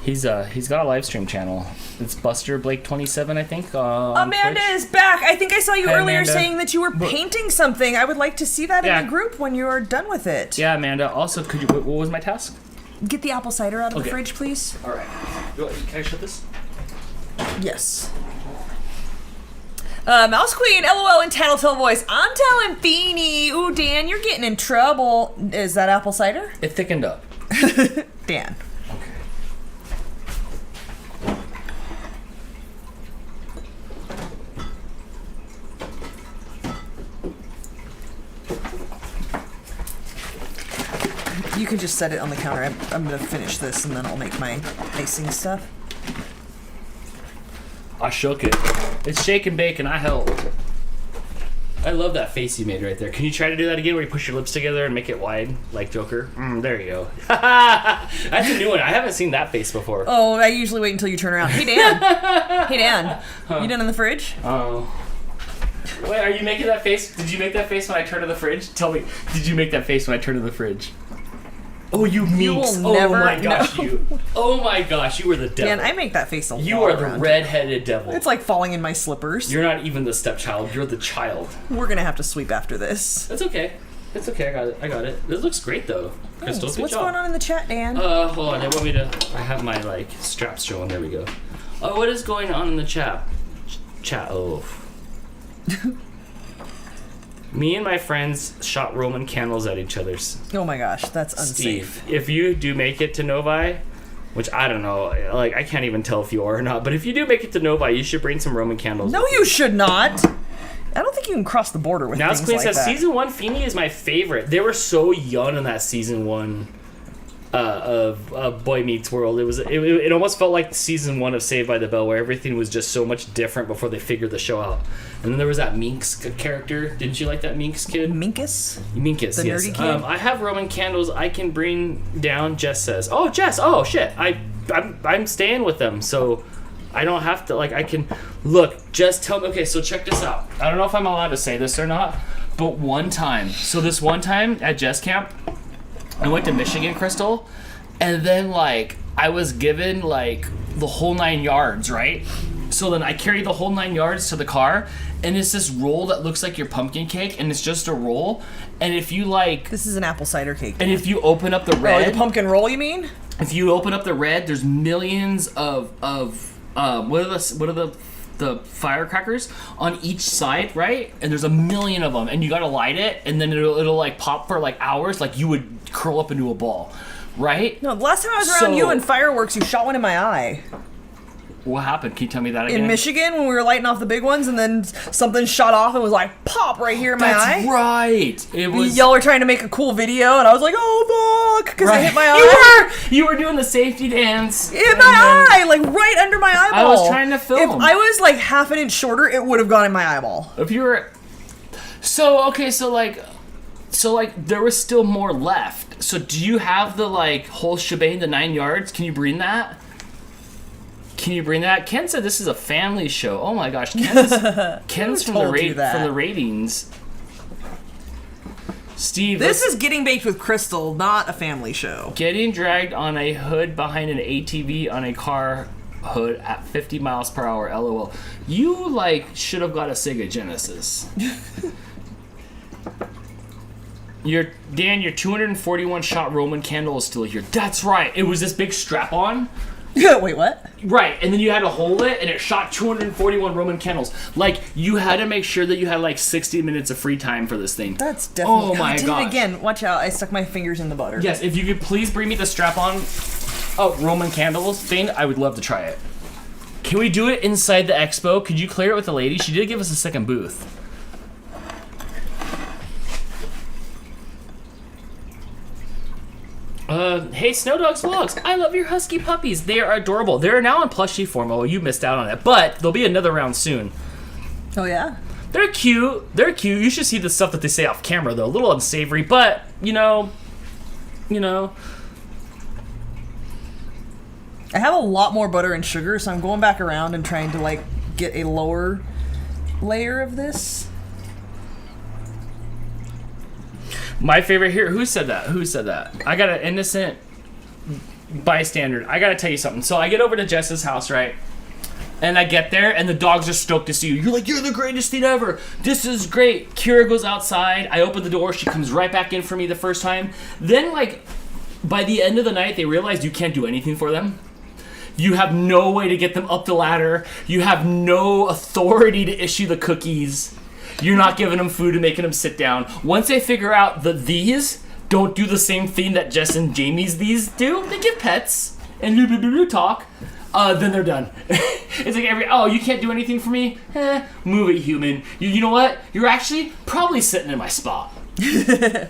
He's got a live stream channel. It's Buster Blake 27, I think. Amanda is back. I think I saw you Hey, earlier Amanda. saying that you were painting something. I would like to see that Yeah. in the group when you are done with it. Yeah, Amanda. Also, could you? What was my task? Get the apple cider out of the Okay. fridge, please. All right. Can I shut this? Yes. Mouse Queen, LOL in Tattletale voice. I'm telling Feeny. Ooh, Dan, you're getting in trouble. Is that apple cider? It thickened up. Dan. You can just set it on the counter. I'm gonna finish this and then I'll make my icing stuff. I shook it. It's shake and bake, and I helped. I love that face you made right there. Can you try to do that again, where you push your lips together and make it wide, like Joker? There you go. That's a new one. I haven't seen that face before. Oh, I usually wait until you turn around. Hey, Dan. Hey, Dan. You done in the fridge? Oh. Wait, are you making that face? Did you make that face when I turned to the fridge? Tell me, did you make that face when I turned to the fridge? Oh, you minx. will never Oh my gosh, know. you. Oh my gosh, you were the devil. Dan, I make that face a lot. You are the around red-headed devil. It's like falling in my slippers. You're not even the stepchild. You're the child. We're gonna have to sweep after this. That's okay. It's okay. I got it. This looks great though. Crystal, Thanks. good What's job. going on in the chat, Dan? Hold on. They want me to. I have my like straps showing. There we go. Oh, what is going on in the chat? Oh. Me and my friends shot Roman candles at each other's. Oh my gosh, that's unsafe. Steve, if you do make it to Novi, which I don't know, like I can't even tell if you are or not, but if you do make it to Novi, you should bring some Roman candles. No, with you should not. I don't think you can cross the border with Now things Queen like says that. season 1 Feeny is my favorite. They were so young in that season 1 of Boy Meets World. It almost felt like season 1 of Saved by the Bell, where everything was just so much different before they figured the show out. And then there was that Minx character. Didn't you like that Minx kid? Minkus? Minkus, The yes. nerdy kid? I have Roman candles I can bring down. Jess says. Oh, Jess. Oh shit. I'm staying with them, so I don't have to. Like I can look. Just tell me. Okay, so check this out. I don't know if I'm allowed to say this or not, but one time. So this one time at Jess camp, I went to Michigan, Crystal, and then like I was given like the whole 9 yards, right? So then I carry the whole 9 yards to the car, and it's this roll that looks like your pumpkin cake, and it's just a roll. And if you like, This is an apple cider cake. and if you open up the Oh, red, the pumpkin roll, you mean? if you open up the red, there's millions of what are the firecrackers on each side, right? And there's a million of them, and you gotta light it, and then it'll like pop for like hours, like you would curl up into a ball, right? No, the last time I was around So- you in fireworks, you shot one in my eye. What happened? Can you tell me that again? In Michigan, when we were lighting off the big ones, and then something shot off and was like, pop right here in my That's eye. right. It was. Y'all were trying to make a cool video, and I was like, oh, fuck, because it hit my eye. You were doing the safety dance. In my eye, like right under my eyeball. I was trying to film. If I was like half an inch shorter, it would have gone in my eyeball. If you were, so there was still more left. So do you have the like whole shebang, the 9 yards? Can you bring that? Ken said this is a family show. Oh my gosh, Ken's from told you that? from the ratings. Steve, This is Getting Baked with Crystal, not a family show. getting dragged on a hood behind an ATV on a car hood at 50 miles per hour. LOL. You like should have got a Sega Genesis. Your 241 shot Roman candle is still here. That's right. It was this big strap on. Wait, what? Right, and then you had to hold it, and it shot 241 Roman candles. Like, you had to make sure that you had, like, 60 minutes of free time for this thing. That's definitely... Oh, my God. God. Did it again. Watch out. I stuck my fingers in the butter. Yes, if you could please bring me the strap-on Roman candles thing, I would love to try it. Can we do it inside the expo? Could you clear it with the lady? She did give us a second booth. Hey, Snow Dogs Vlogs, I love your husky puppies. They are adorable. They're now in plushie form. Oh, you missed out on it. But there'll be another round soon. Oh, yeah? They're cute. They're cute. You should see the stuff that they say off camera, though. A little unsavory, but, you know. I have a lot more butter and sugar, so I'm going back around and trying to, like, get a lower layer of this. My favorite here. Who said that? I got an innocent bystander. I gotta tell you something. So I get over to Jess's house, right? And I get there, and the dogs are stoked to see you. You're like, you're the greatest thing ever. This is great. Kira goes outside. I open the door. She comes right back in for me the first time. Then, like, by the end of the night, they realize you can't do anything for them. You have no way to get them up the ladder. You have no authority to issue the cookies. You're not giving them food and making them sit down. Once they figure out that these don't do the same thing that Jess and Jamie's these do, they give pets and talk, then they're done. It's like you can't do anything for me? Move it, human. You know what? You're actually probably sitting in my spot. Yeah,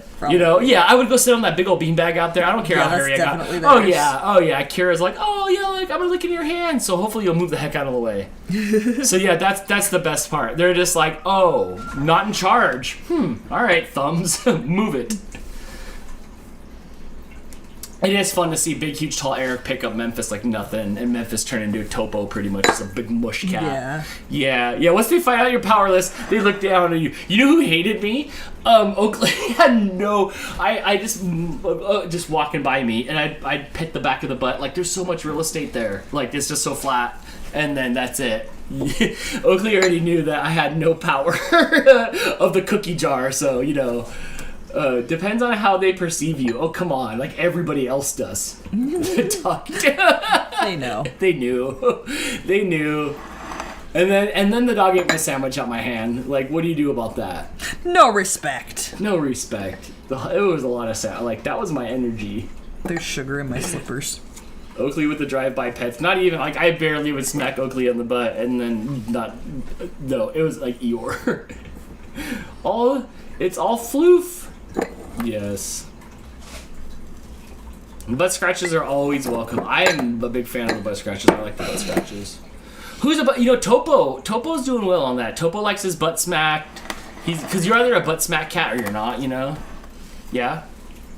I would go sit on that big old beanbag out there. I don't care how hairy I got. Oh yeah. Kira's like, like I'm gonna lick in your hand, so hopefully you'll move the heck out of the way. So yeah, that's the best part. They're just like, oh, not in charge. All right, thumbs, move it. It is fun to see big, huge, tall Eric pick up Memphis like nothing, and Memphis turn into a topo pretty much. It's a big mush cat. Yeah. Once they find out you're powerless, they look down on you. You know who hated me? Oakley had no. I just walking by me, and I'd pet the back of the butt. Like, there's so much real estate there. Like, it's just so flat, and then that's it. Oakley already knew that I had no power of the cookie jar, so depends on how they perceive you. Oh, come on. Like everybody else does. They know. They knew. And then the dog ate my sandwich out my hand. Like, what do you do about that? No respect. It was a lot of sound. Like, that was my energy. There's sugar in my slippers. Oakley with the drive-by pets. Not even, like, I barely would smack Oakley on the butt and then no, it was like Eeyore. It's all floof. Yes. Butt scratches are always welcome. I am a big fan of the butt scratches. I like the butt scratches. Topo. Topo's doing well on that. Topo likes his butt smacked. Because you're either a butt smack cat or you're not, Yeah?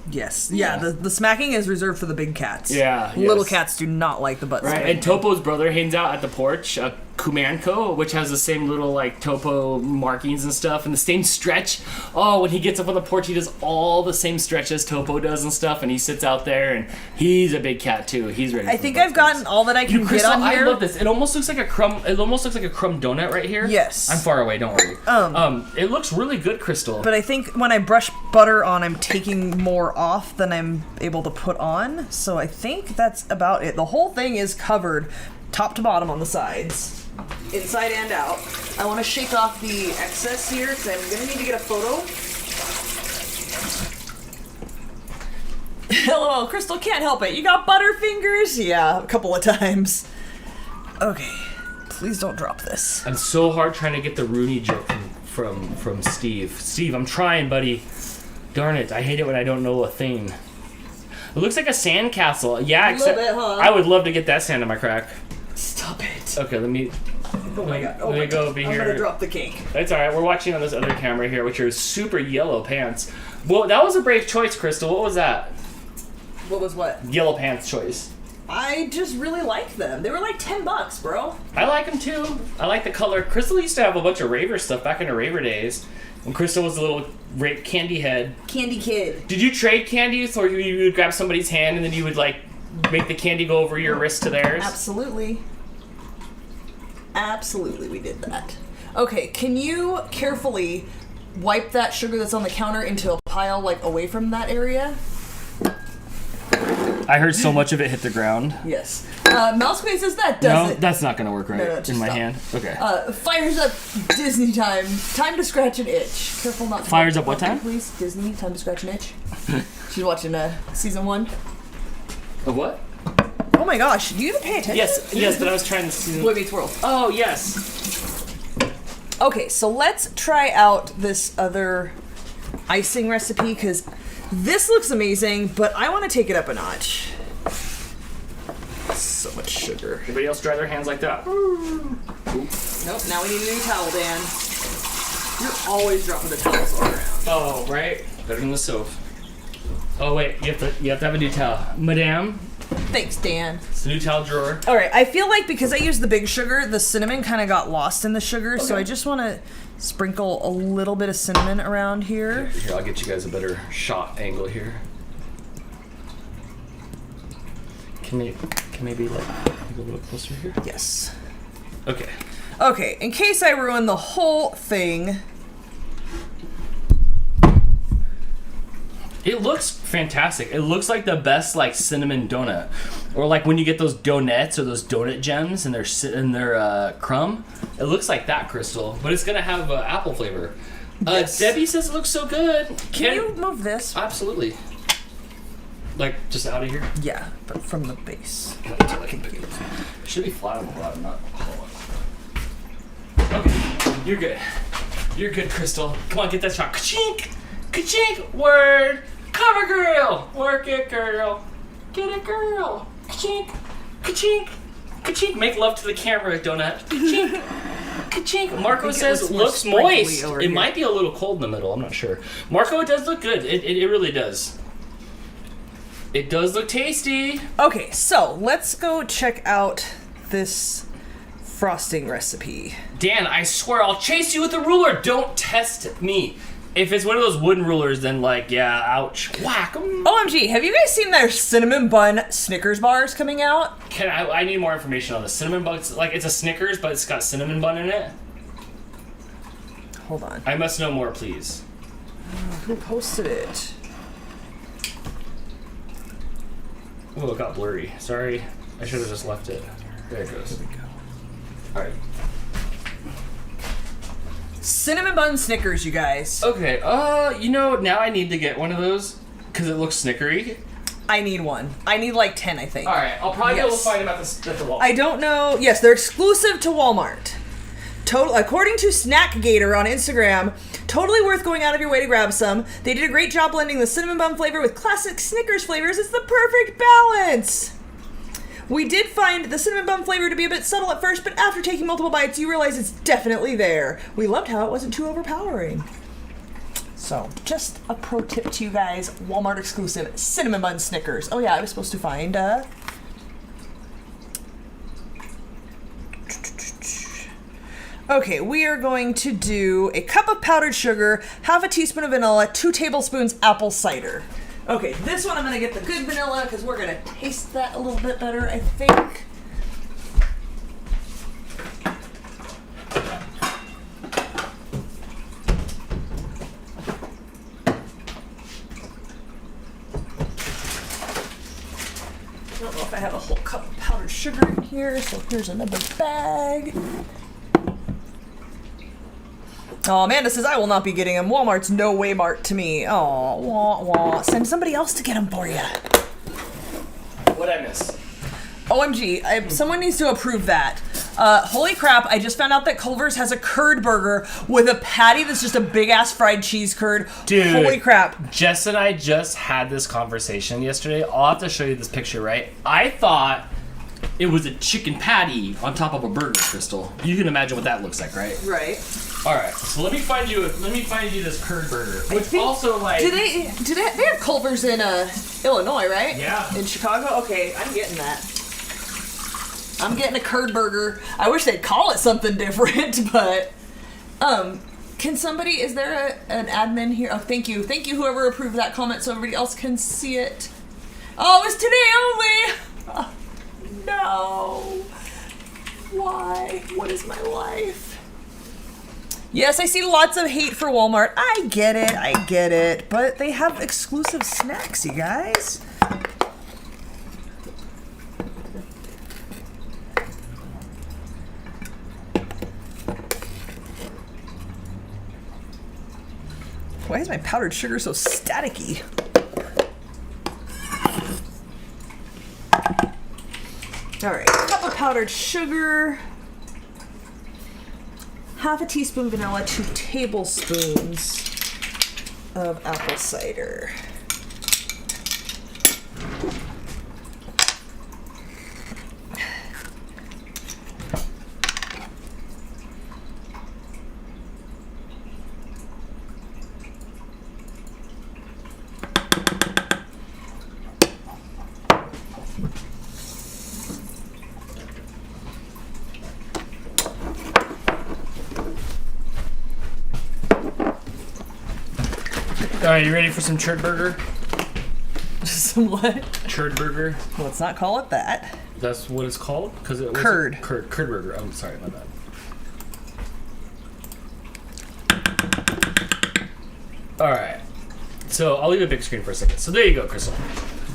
Yes. Yeah, the smacking is reserved for the big cats. Yeah. Little cats do not like the butt smacking. Right, and Topo's brother hangs out at the porch, Kumanko, which has the same little, like, Topo markings and stuff, and the same stretch. Oh, when he gets up on the porch, he does all the same stretches Topo does and stuff, and he sits out there, and he's a big cat, too. He's ready. I think I've gotten all that I can get on here. I love this. It almost looks like a crumb. It almost looks like a crumb donut right here. Yes. I'm far away. Don't worry. It looks really good, Crystal. But I think when I brush butter on, I'm taking more off than I'm able to put on. So I think that's about it. The whole thing is covered, top to bottom on the sides. Inside and out. I want to shake off the excess here because I'm going to need to get a photo. LOL, Crystal can't help it. You got butterfingers? Yeah, a couple of times. Okay, please don't drop this. I'm so hard trying to get the Rooney joke from Steve. Steve, I'm trying, buddy. Darn it, I hate it when I don't know a thing. It looks like a sandcastle. Yeah, except bit, huh? I would love to get that sand in my crack. Stop it. Okay, let me... Oh my god. Let me go over here. I'm gonna drop the cake. That's alright, we're watching on this other camera here, which are super yellow pants. Well, that was a brave choice, Crystal. What was that? What was what? Yellow pants choice. I just really like them. They were like $10, bro. I like them too. I like the color. Crystal used to have a bunch of raver stuff back in her raver days. When Crystal was a little candy head. Candy kid. Did you trade candies, or you would grab somebody's hand and then you would like make the candy go over your wrist to theirs? Absolutely. Absolutely, we did that. Okay, can you carefully wipe that sugar that's on the counter into a pile like away from that area. I heard so much of it hit the ground. Yes. Mousequake says that doesn't. No, that's not gonna work right No, just in my stop. hand. Okay. Fires up Disney time. Time to scratch an itch. Careful not to Fires up what time? Please, Disney. Time to scratch an itch. She's watching season 1. A what? Oh my gosh, do you even pay attention? Yes, but I was trying to see. Boy Meets World. Oh yes. Okay, so let's try out this other icing recipe because this looks amazing, but I want to take it up a notch. So much sugar. Anybody else dry their hands like that? Nope, now we need a new towel, Dan. You're always dropping the towels all around. Oh, right. Better than the soap. Oh wait, you have to have a new towel, Madame. Thanks, Dan. It's a new towel drawer. All right, I feel like because I used the big sugar, the cinnamon kind of got lost in the sugar, so I just want to sprinkle a little bit of cinnamon around here. Here, I'll get you guys a better shot angle here. Can maybe like go a little closer here? Yes. Okay. Okay, in case I ruin the whole thing. It looks fantastic. It looks like the best like cinnamon donut, or like when you get those donuts or those donut gems and they're crumb. It looks like that, Crystal, but it's gonna have apple flavor. Yes. Debbie says it looks so good. Can you move this? Absolutely. Like just out of here. Yeah, but from the base. Thank you. Should be flat on the bottom, not hollow. Okay, you're good. You're good, Crystal. Come on, get that shot. Ka-chink! Ka-chink! Word! Cover girl! Work it, girl! Get it, girl! Ka-chink! Ka-chink! Ka-chink! Make love to the camera, donut. Ka-chink! Ka-chink! Marco says looks moist. It might be a little cold in the middle, I'm not sure. Marco, it does look good. It really does. It does look tasty. Okay, so let's go check out this frosting recipe. Dan, I swear I'll chase you with a ruler. Don't test me. If it's one of those wooden rulers, then like, yeah, ouch. Whack 'em. OMG, have you guys seen their cinnamon bun Snickers bars coming out? I need more information on the cinnamon buns. Like, it's a Snickers, but it's got cinnamon bun in it. Hold on. I must know more, please. Who posted it? Oh, it got blurry. Sorry. I should have just left it. There it goes. There we go. All right. Cinnamon bun Snickers, you guys. Okay, now I need to get one of those because it looks snickery. I need one. I need like 10, I think. All right, I'll probably be able to Yes. find them at the wall. I don't know. Yes, they're exclusive to Walmart. According to Snackgator on Instagram, totally worth going out of your way to grab some. They did a great job blending the cinnamon bun flavor with classic Snickers flavors. It's the perfect balance. We did find the cinnamon bun flavor to be a bit subtle at first, but after taking multiple bites, you realize it's definitely there. We loved how it wasn't too overpowering. So, just a pro tip to you guys, Walmart exclusive cinnamon bun Snickers. Oh yeah, I was supposed to find, Okay, we are going to do a cup of powdered sugar, half a teaspoon of vanilla, 2 tablespoons apple cider. Okay, this one I'm going to get the good vanilla because we're going to taste that a little bit better, I think. I don't know if I have a whole cup of powdered sugar in here, so here's another bag. Oh, Amanda says I will not be getting them. Walmart's no way mart to me. Oh, wah, wah. Send somebody else to get them for you. What'd I miss? OMG, someone needs to approve that. Holy crap, I just found out that Culver's has a curd burger with a patty that's just a big-ass fried cheese curd. Dude. Holy crap. Jess and I just had this conversation yesterday. I'll have to show you this picture, right? I thought it was a chicken patty on top of a burger, Crystal. You can imagine what that looks like, right? Right. All right, so let me find you this curd burger, which also like. Do they have Culver's in Illinois, right? Yeah. In Chicago? Okay, I'm getting that. I'm getting a curd burger. I wish they'd call it something different, but can somebody, is there an admin here? Oh, thank you whoever approved that comment so everybody else can see it. Oh, it's today only. Oh, no. Why? What is my life? Yes, I see lots of hate for Walmart. I get it. But they have exclusive snacks, you guys. Why is my powdered sugar so staticky? All right, cup of powdered sugar. Half a teaspoon vanilla, 2 tablespoons of apple cider. Alright, you ready for some churd burger? Some what? Churd burger. Let's not call it that. That's what it's called? Because it was Curd. Curd burger. I'm sorry, my bad. Alright. So I'll leave a big screen for a second. So there you go, Crystal.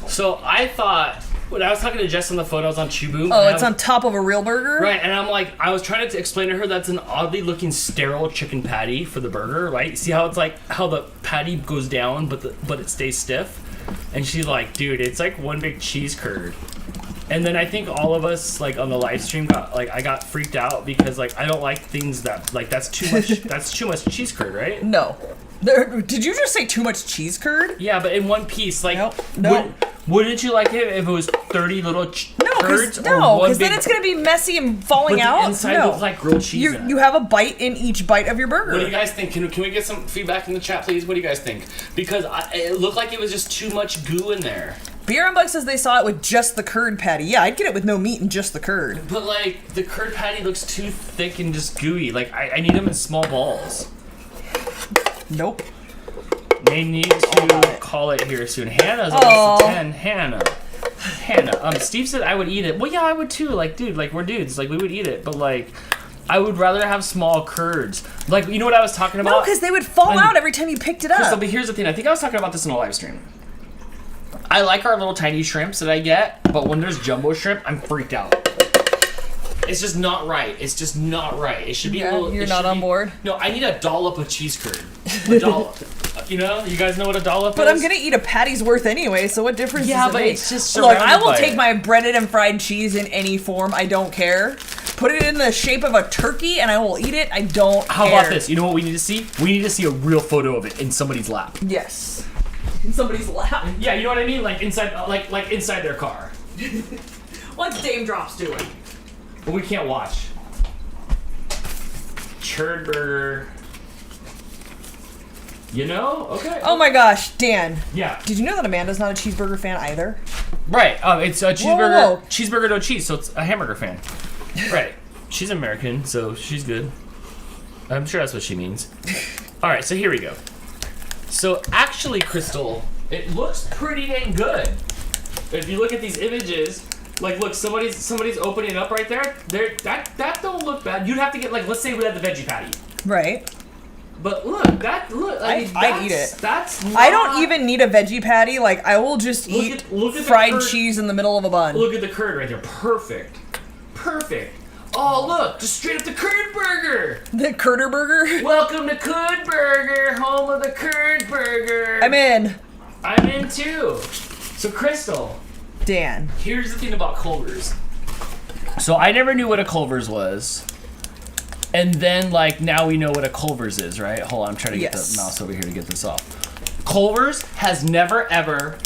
So I thought, when I was talking to Jess on the phone, I was on Chubu. Oh, it's on top of a real burger? Right, and I'm like, I was trying to explain to her that's an oddly looking sterile chicken patty for the burger, right? See how it's like, how the patty goes down, but it stays stiff? And she's like, dude, it's like one big cheese curd. And then I think all of us, like, on the live stream I got freaked out because, like, I don't like things that, like, that's too much cheese curd, right? No. Did you just say too much cheese curd? Yeah, but in one piece, like, No. Wouldn't you like it if it was 30 little curds? No, because then it's going to be messy and falling out. The inside looks like grilled cheese. You have a bite in each bite of your burger. What do you guys think? Can we get some feedback in the chat, please? What do you guys think? Because it looked like it was just too much goo in there. Beer Unbox says they saw it with just the curd patty. Yeah, I'd get it with no meat and just the curd. But, like, the curd patty looks too thick and just gooey. Like, I need them in small balls. Nope. They need to call it here soon. Hannah's almost a 10. Hannah. Steve said I would eat it. Well, yeah, I would too. Like, dude, like, we're dudes. Like, we would eat it. But, like, I would rather have small curds. Like, you know what I was talking about? No, because they would fall out every time you picked it up. Crystal, but here's the thing. I think I was talking about this in a live stream. I like our little tiny shrimps that I get, but when there's jumbo shrimp, I'm freaked out. It's just not right. It should be a little... You're not on board? No, I need a dollop of cheese curd. A dollop. You know? You guys know what a dollop is? But I'm going to eat a patty's worth anyway, so what difference does it make? It's just Look, I will surrounded by take it. my breaded and fried cheese in any form. I don't care. Put it in the shape of a turkey, and I will eat it. I don't care. How about this? You know what we need to see? We need to see a real photo of it in somebody's lap. Yes. In somebody's lap. Yeah, you know what I mean? Like inside, like inside their car. What's Dame Drops doing? But we can't watch. Churd burger. You know? Okay. Oh my gosh, Dan. Yeah. Did you know that Amanda's not a cheeseburger fan either? Right. It's a cheeseburger. Whoa. Cheeseburger, no cheese. So it's a hamburger fan. Right. She's American, so she's good. I'm sure that's what she means. All right. So here we go. So actually, Crystal, it looks pretty dang good. If you look at these images, like, look, somebody's opening it up right there. That don't look bad. You'd have to get, like, let's say we had the veggie patty. Right. But look. I mean, I'd eat it. That's not, I don't even need a veggie patty. Like, I will just eat look at the fried curd. cheese in the middle of a bun. Look at the curd right there. Perfect. Oh, look, just straight up the curd burger. The Curder Burger? Welcome to Curd Burger, home of the curd burger. I'm in. I'm in too. So, Crystal, Dan. here's the thing about Culver's. So I never knew what a Culver's was. And then, like, now we know what a Culver's is, right? Hold on, I'm trying to get the mouse over here to get this off. Culver's has never, ever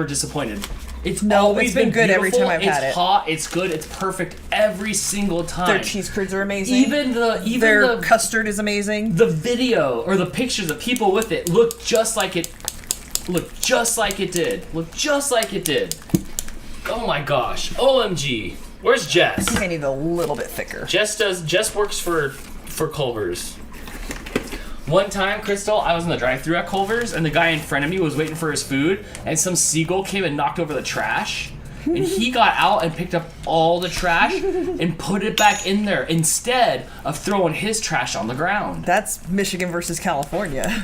disappointed. It's always been good every beautiful, time I've had it. It's hot, it's good, it's perfect every single time. Their cheese curds are amazing. Even their custard is amazing. The video or the pictures of people with it look just like it did. Oh my gosh. OMG. Where's Jess? I think I need a little bit thicker. Jess works for Culver's. One time, Crystal, I was in the drive-thru at Culver's, and the guy in front of me was waiting for his food, and some seagull came and knocked over the trash. and he got out and picked up all the trash and put it back in there instead of throwing his trash on the ground. That's Michigan versus California.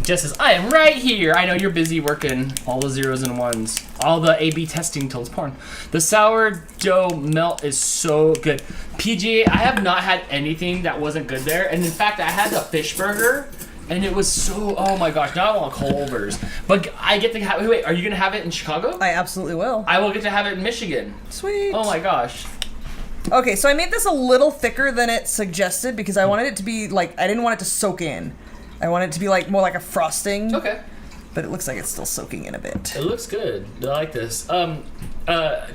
Jess says, I am right here. I know you're busy working all the zeros and ones. All the A/B testing till it's porn. The sourdough melt is so good. PJ, I have not had anything that wasn't good there. And in fact, I had the fish burger, and it was so, oh my gosh, now I want Culver's. But I get to have, wait, are you going to have it in Chicago? I absolutely will. I will get to have it in Michigan. Sweet. Oh my gosh. Okay, so I made this a little thicker than it suggested because I wanted it to be like, I didn't want it to soak in. I want it to be like more like a frosting. Okay. But it looks like it's still soaking in a bit. It looks good. I like this.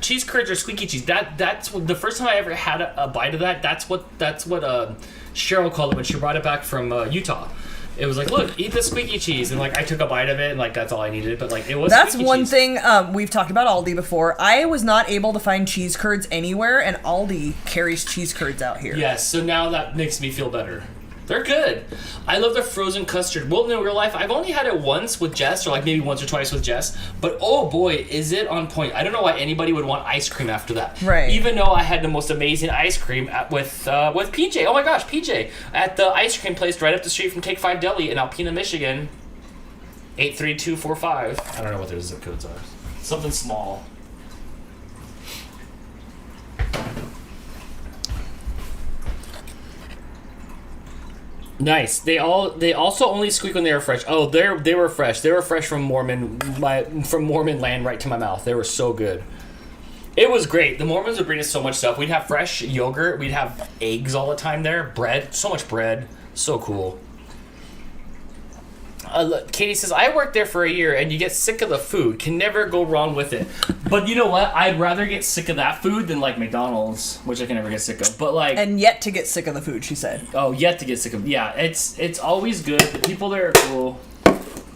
Cheese curds or squeaky cheese. That's the first time I ever had a bite of that. That's what Cheryl called it when she brought it back from Utah. It was like, look, eat the squeaky cheese, and like I took a bite of it, and like that's all I needed. But like it was. That's squeaky one cheese. thing we've talked about Aldi before. I was not able to find cheese curds anywhere, and Aldi carries cheese curds out here. Yes. So now that makes me feel better. They're good. I love the frozen custard. Well, in real life, I've only had it once with Jess, or like maybe once or twice with Jess. But oh boy, is it on point. I don't know why anybody would want ice cream after that. Right. Even though I had the most amazing ice cream with PJ. Oh my gosh, PJ. At the ice cream place right up the street from Take 5 Deli in Alpena, Michigan. 83245. I don't know what their zip codes are. Something small. Nice. They also only squeak when they were fresh. Oh, they were fresh. They were fresh from Mormon land right to my mouth. They were so good. It was great. The Mormons would bring us so much stuff. We'd have fresh yogurt. We'd have eggs all the time there. Bread. So much bread. So cool. Katie says, I worked there for a year and you get sick of the food. Can never go wrong with it. But you know what? I'd rather get sick of that food than like McDonald's, which I can never get sick of. But like, And yet to get sick of the food, she said. oh, yet to get sick of. Yeah, it's always good. The people there are cool.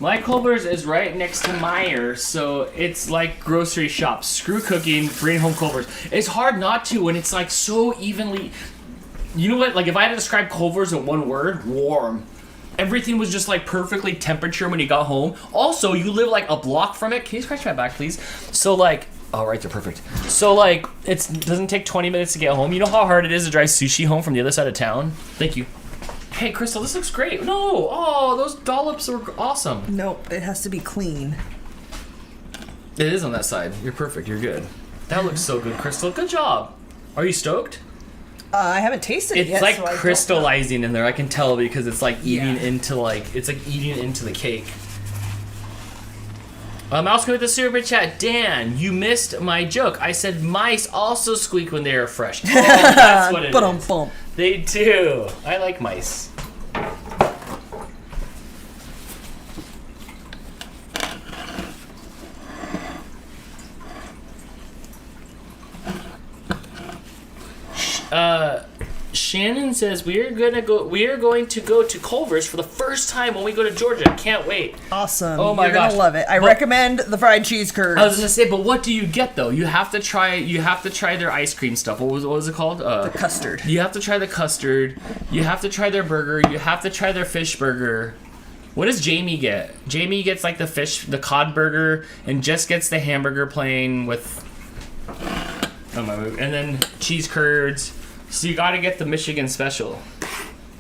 My Culver's is right next to Meijer, so it's like grocery shops. Screw cooking, bring home Culver's. It's hard not to when it's like so evenly. You know what? Like if I had to describe Culver's in one word, warm. Everything was just like perfectly temperature when you got home. Also, you live like a block from it. Can you scratch my back, please? So like, oh, right there, perfect. So like, it doesn't take 20 minutes to get home. You know how hard it is to drive sushi home from the other side of town? Thank you. Hey, Crystal, this looks great. No, oh, those dollops are awesome. Nope, it has to be clean. It is on that side. You're perfect. You're good. That looks so good, Crystal. Good job. Are you stoked? I haven't tasted it It's yet. like so I don't know. crystallizing in there. I can tell because it's like eating Yeah. into like it's like eating into the cake. Mouse with the super chat. Dan, you missed my joke. I said mice also squeak when they are fresh. Oh, that's what it is. Bum. They do. I like mice. Shannon says we are going to go to Culver's for the first time when we go to Georgia. Can't wait. Awesome. Oh my You're gosh. gonna love it. I But- recommend the fried cheese curds. I was gonna say, but what do you get though? You have to try their ice cream stuff. What was it called? the custard. You have to try the custard. You have to try their burger. You have to try their fish burger. What does Jamie get? Jamie gets like the cod burger, and Jess gets the hamburger plain with. And then cheese curds. So you gotta get the Michigan special.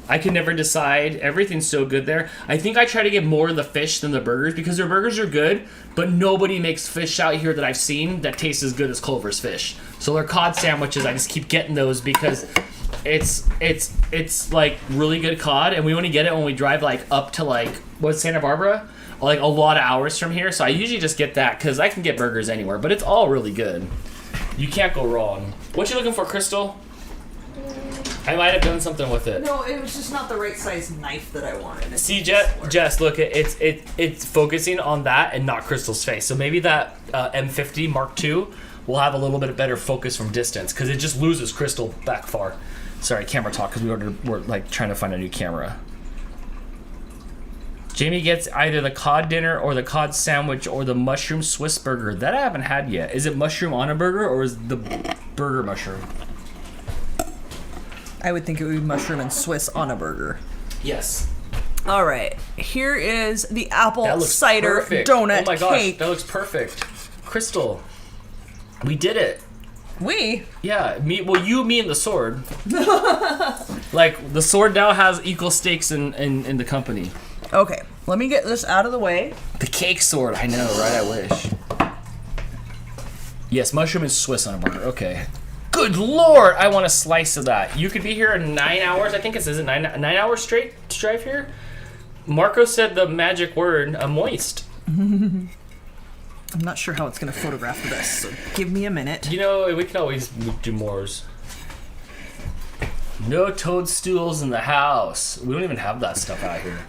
I can never decide. Everything's so good there. I think I try to get more of the fish than the burgers because their burgers are good, but nobody makes fish out here that I've seen that tastes as good as Culver's fish. So their cod sandwiches, I just keep getting those because it's like really good cod, and we only get it when we drive like up to like what's Santa Barbara, like a lot of hours from here. So I usually just get that because I can get burgers anywhere, but it's all really good. You can't go wrong. What you looking for, Crystal? I might have done something with it. No, it was just not the right size knife that I wanted. See, Jess, look, it's focusing on that and not Crystal's face. So maybe that M50 Mark II will have a little bit better focus from distance because it just loses Crystal back far. Sorry, camera talk because we're like trying to find a new camera. Jamie gets either the cod dinner or the cod sandwich or the mushroom Swiss burger. That I haven't had yet. Is it mushroom on a burger or is the burger mushroom? I would think it would be mushroom and Swiss on a burger. Yes. All right, here is the apple That looks cider perfect. donut Oh my gosh, cake. that looks perfect. Crystal. We did it. Yeah, me. Well, you, me, and the sword. Like the sword now has equal stakes in the company. Okay, let me get this out of the way. The cake sword. I know, right? I wish. Yes, mushroom and Swiss on a burger. Okay. Good lord, I want a slice of that. You could be here in 9 hours. I think it says 9 hours straight to drive here. Marco said the magic word, moist. I'm not sure how it's going to photograph this, so give me a minute. You know, we can always do mores. No toadstools in the house. We don't even have that stuff out here.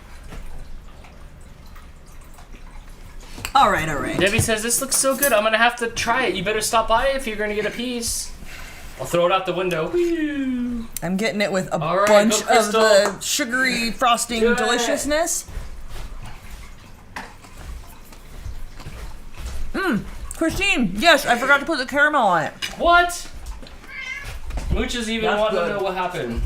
All right. Debbie says, this looks so good, I'm going to have to try it. You better stop by if you're going to get a piece. I'll throw it out the window. Whee! I'm getting it with a right, bunch go, of the sugary frosting deliciousness. Christine, yes, I forgot to put the caramel on it. What? Mooch is even That's wanting good. to know what happened.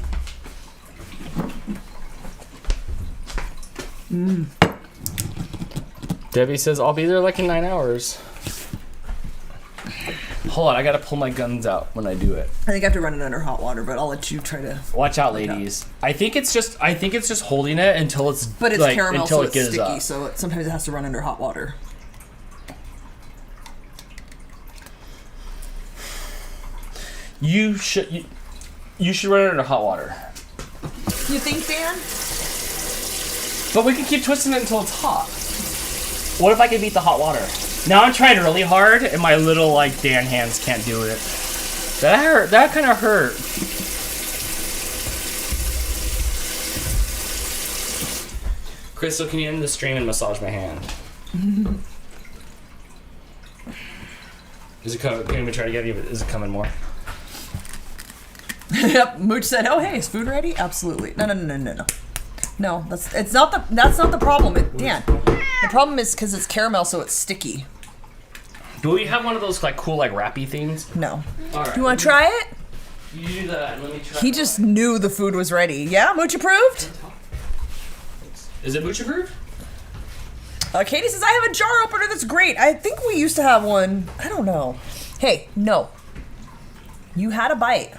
Debbie says, I'll be there like in 9 hours. Hold on, I gotta pull my guns out when I do it. I think I have to run it under hot water, but I'll let you try to. Watch out, ladies. I think it's just holding it until it's But it's like, caramel, until so it it's gives sticky, up. so sometimes it has to run under hot water. You should run it under hot water. You think, Dan? But we can keep twisting it until it's hot. What if I can beat the hot water? Now I'm trying really hard, and my little like Dan hands can't do it. That hurt. That kind of hurt. Crystal, can you end the stream and massage my hand? Is it coming? Can we try to get you? Is it coming more? Yep. Mooch said, "Oh, hey, is food ready?" Absolutely. No. No, that's not the problem. Dan, the problem is because it's caramel, so it's sticky. Do we have one of those like cool like wrappy things? No. All right. Do you want to try it? You do that. And let me try. He just knew the food was ready. Yeah, Mooch approved. Is it Mooch approved? Katie says, I have a jar opener that's great. I think we used to have one. I don't know. Hey, no. You had a bite.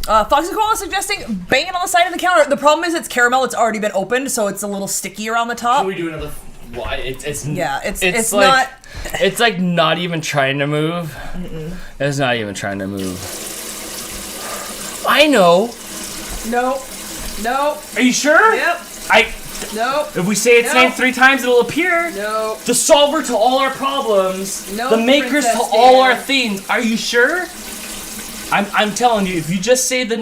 Foxy Koala suggesting bang it on the side of the counter. The problem is it's caramel. It's already been opened, so it's a little sticky around the top. Can we do another? Why? It's Yeah, it's like, not. It's like not even trying to move. It's not even trying to move. I know. No. Are you sure? Yep. No. If we say its No. name 3 times, it'll appear. No. The solver to all our problems. No, the makers to Princess all Dan. our things. Are you sure? I'm telling you, if you just say the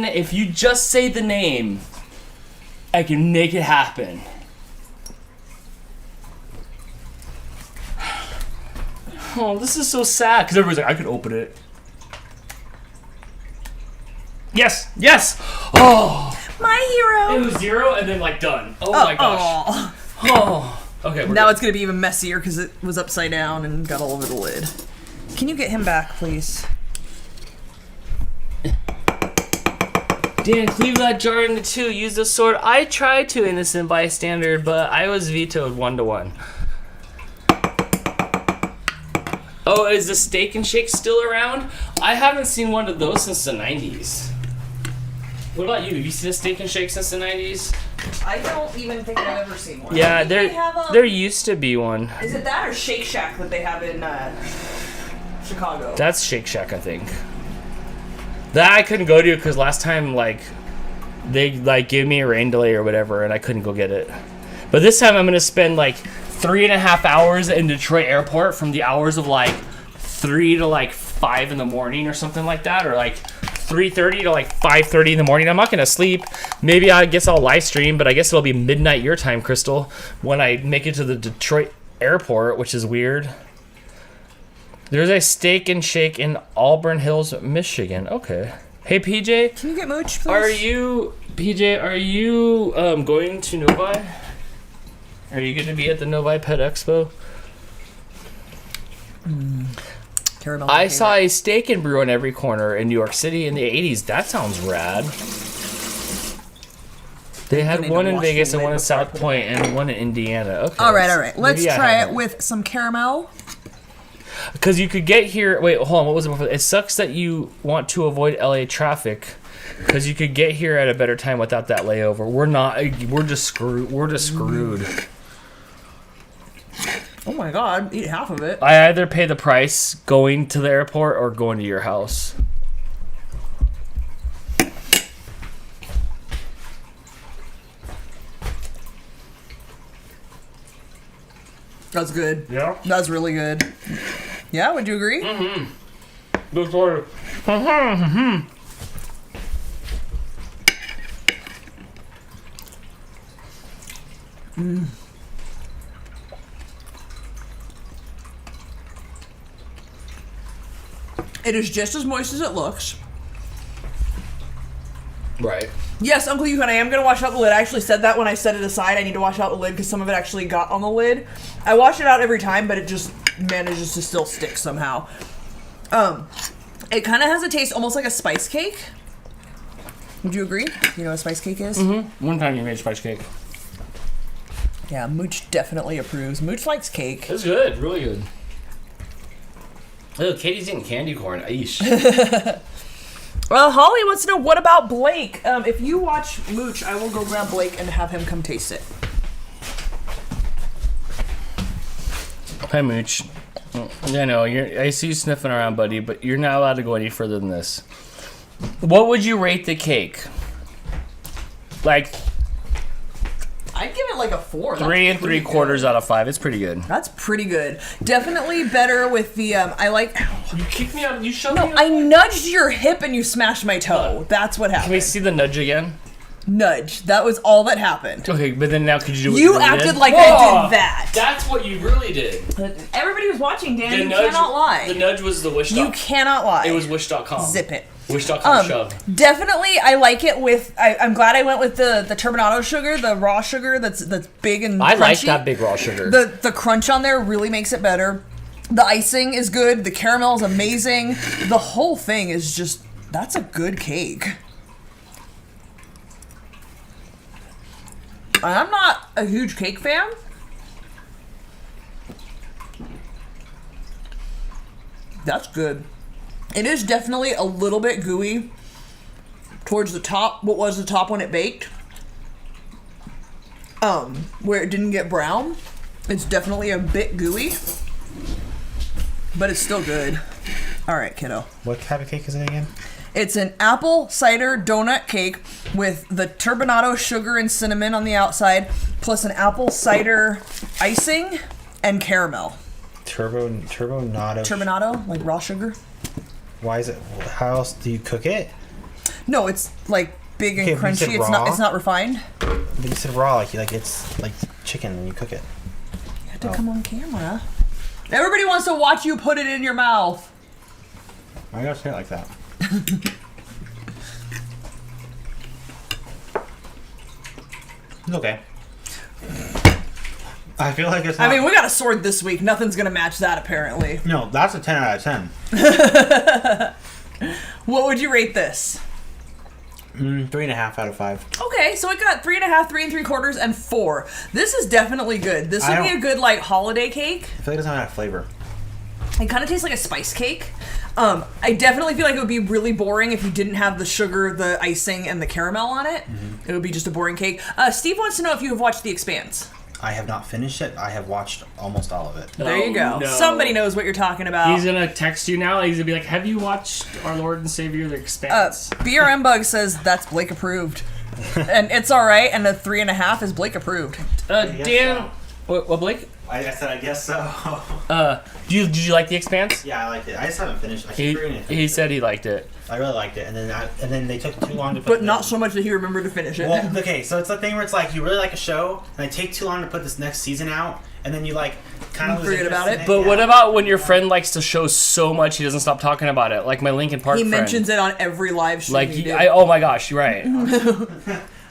name, I can make it happen. Oh, this is so sad because everybody's like, I could open it. Yes. Oh, My hero. it was 0 and then like done. Oh my gosh. Aw. Oh. Okay. We're Now good. it's gonna be even messier because it was upside down and got all over the lid. Can you get him back, please? Dan, cleave that jar into 2. Use the sword. I tried to, innocent bystander, but I was vetoed 1-1. Oh, is the Steak and Shake still around? I haven't seen one of those since the 90s. What about you? Have you seen a Steak and Shake since the 90s? I don't even think I've ever seen one. Yeah, I think they have there used to be one. Is it that or Shake Shack that they have in Chicago? That's Shake Shack, I think. That I couldn't go to because last time, like, they, like, gave me a rain delay or whatever, and I couldn't go get it. But this time I'm going to spend, like, 3.5 hours in Detroit Airport from the hours of, like, 3 to, like, 5 in the morning or something like that, or, like, 3:30 to, like, 5:30 in the morning. I'm not going to sleep. Maybe I guess I'll live stream, but I guess it'll be midnight your time, Crystal, when I make it to the Detroit Airport, which is weird. There's a Steak and Shake in Auburn Hills, Michigan. Okay. Hey, PJ. Can you get Mooch, please? Are you going to Novi? Are you going to be at the Novi Pet Expo? Caramel. I saw a Steak and Brew on every corner in New York City in the 80s. That sounds rad. They had need one to in wash Vegas the and one lid in before I South Point and one in Indiana. Okay. All right. Let's Maybe I try have it with some caramel. Because you could get here. Wait, hold on. What was it before? It sucks that you want to avoid LA traffic. Because you could get here at a better time without that layover. We're not. We're just screwed. We're just screwed. Oh my god, eat half of it. I either pay the price going to the airport or going to your house. That's good. Yeah. That's really good. Yeah, would you agree? Good for It is just as moist as it looks. Right. Yes, Uncle Yukon, I am going to wash out the lid. I actually said that when I set it aside. I need to wash out the lid because some of it actually got on the lid. I wash it out every time, but it just manages to still stick somehow. It kind of has a taste almost like a spice cake. Would you agree? You know what a spice cake is? Mm-hmm. One time you made spice cake. Yeah, Mooch definitely approves. Mooch likes cake. It's good. Really good. Oh, Katie's eating candy corn. Aish. Well, Holly wants to know, what about Blake? If you watch Mooch, I will go grab Blake and have him come taste it. Hi, Mooch. I know, I see you sniffing around, buddy, but you're not allowed to go any further than this. What would you rate the cake? Like, I'd give it like a 4. 3 3/4 out of 5. It's pretty good. That's pretty good. Definitely better with the, I like... You kicked me out. You shoved No, me I nudged your hip and you smashed my toe. That's what Can we happened. see the nudge again? Nudge. That was all that happened. Okay, but then now could you do what You really acted did? like I did that. That's what you really did. Everybody was watching, Dan. You nudge, cannot lie. The nudge was the wish. You cannot lie. It was wish.com. Zip it. Wish.com shove. Definitely, I like it with. I'm glad I went with the turbinado sugar, the raw sugar that's big and I crunchy. like that big raw sugar. The crunch on there really makes it better. The icing is good. The caramel is amazing. The whole thing is just, that's a good cake. I'm not a huge cake fan. That's good. It is definitely a little bit gooey towards the top. What was the top when it baked? Where it didn't get brown. It's definitely a bit gooey, but it's still good. All right, kiddo. What type of cake is it again? It's an apple cider donut cake with the turbinado sugar and cinnamon on the outside, plus an apple cider icing and caramel. Turbinado, like raw sugar. Why is it? How else do you cook it? No, it's like big and Okay, but you said crunchy. raw? It's not refined. But you said raw, like it's like chicken when you cook it. You have to come on camera. Everybody wants to watch you put it in your mouth. Why you gotta say it like that? It's okay. I feel like it's not... I mean, we got a sword this week. Nothing's gonna match that, apparently. No, that's a 10 out of 10. What would you rate this? 3.5 out of 5. Okay, so it got 3.5, 3 3/4, and 4. This is definitely good. This would be a good, like, holiday cake. I feel like it doesn't have flavor. It kind of tastes like a spice cake. I definitely feel like it would be really boring if you didn't have the sugar, the icing, and the caramel on it. It would be just a boring cake. Steve wants to know if you have watched The Expanse. I have not finished it. I have watched almost all of it. There you go. No. Somebody knows what you're talking about. He's gonna text you now. He's gonna be like, "Have you watched Our Lord and Savior, The Expanse?" BRM Bug says that's Blake approved. And it's alright, and the 3.5 is Blake approved. Dan, what Blake? I said I guess so. Did you like The Expanse? Yeah, I liked it. I just haven't finished. I keep reading it. He said he liked it. I really liked it, and then they took too long to put. But not so much that he remembered to finish it. Well, okay, so it's the thing where it's like you really like a show, and they take too long to put this next season out, and then you like kind of forget about it. But what about when your friend likes the show so much he doesn't stop talking about it? Like my Linkin Park He friend. mentions it on every live stream. Like, he did. oh my gosh, you're right.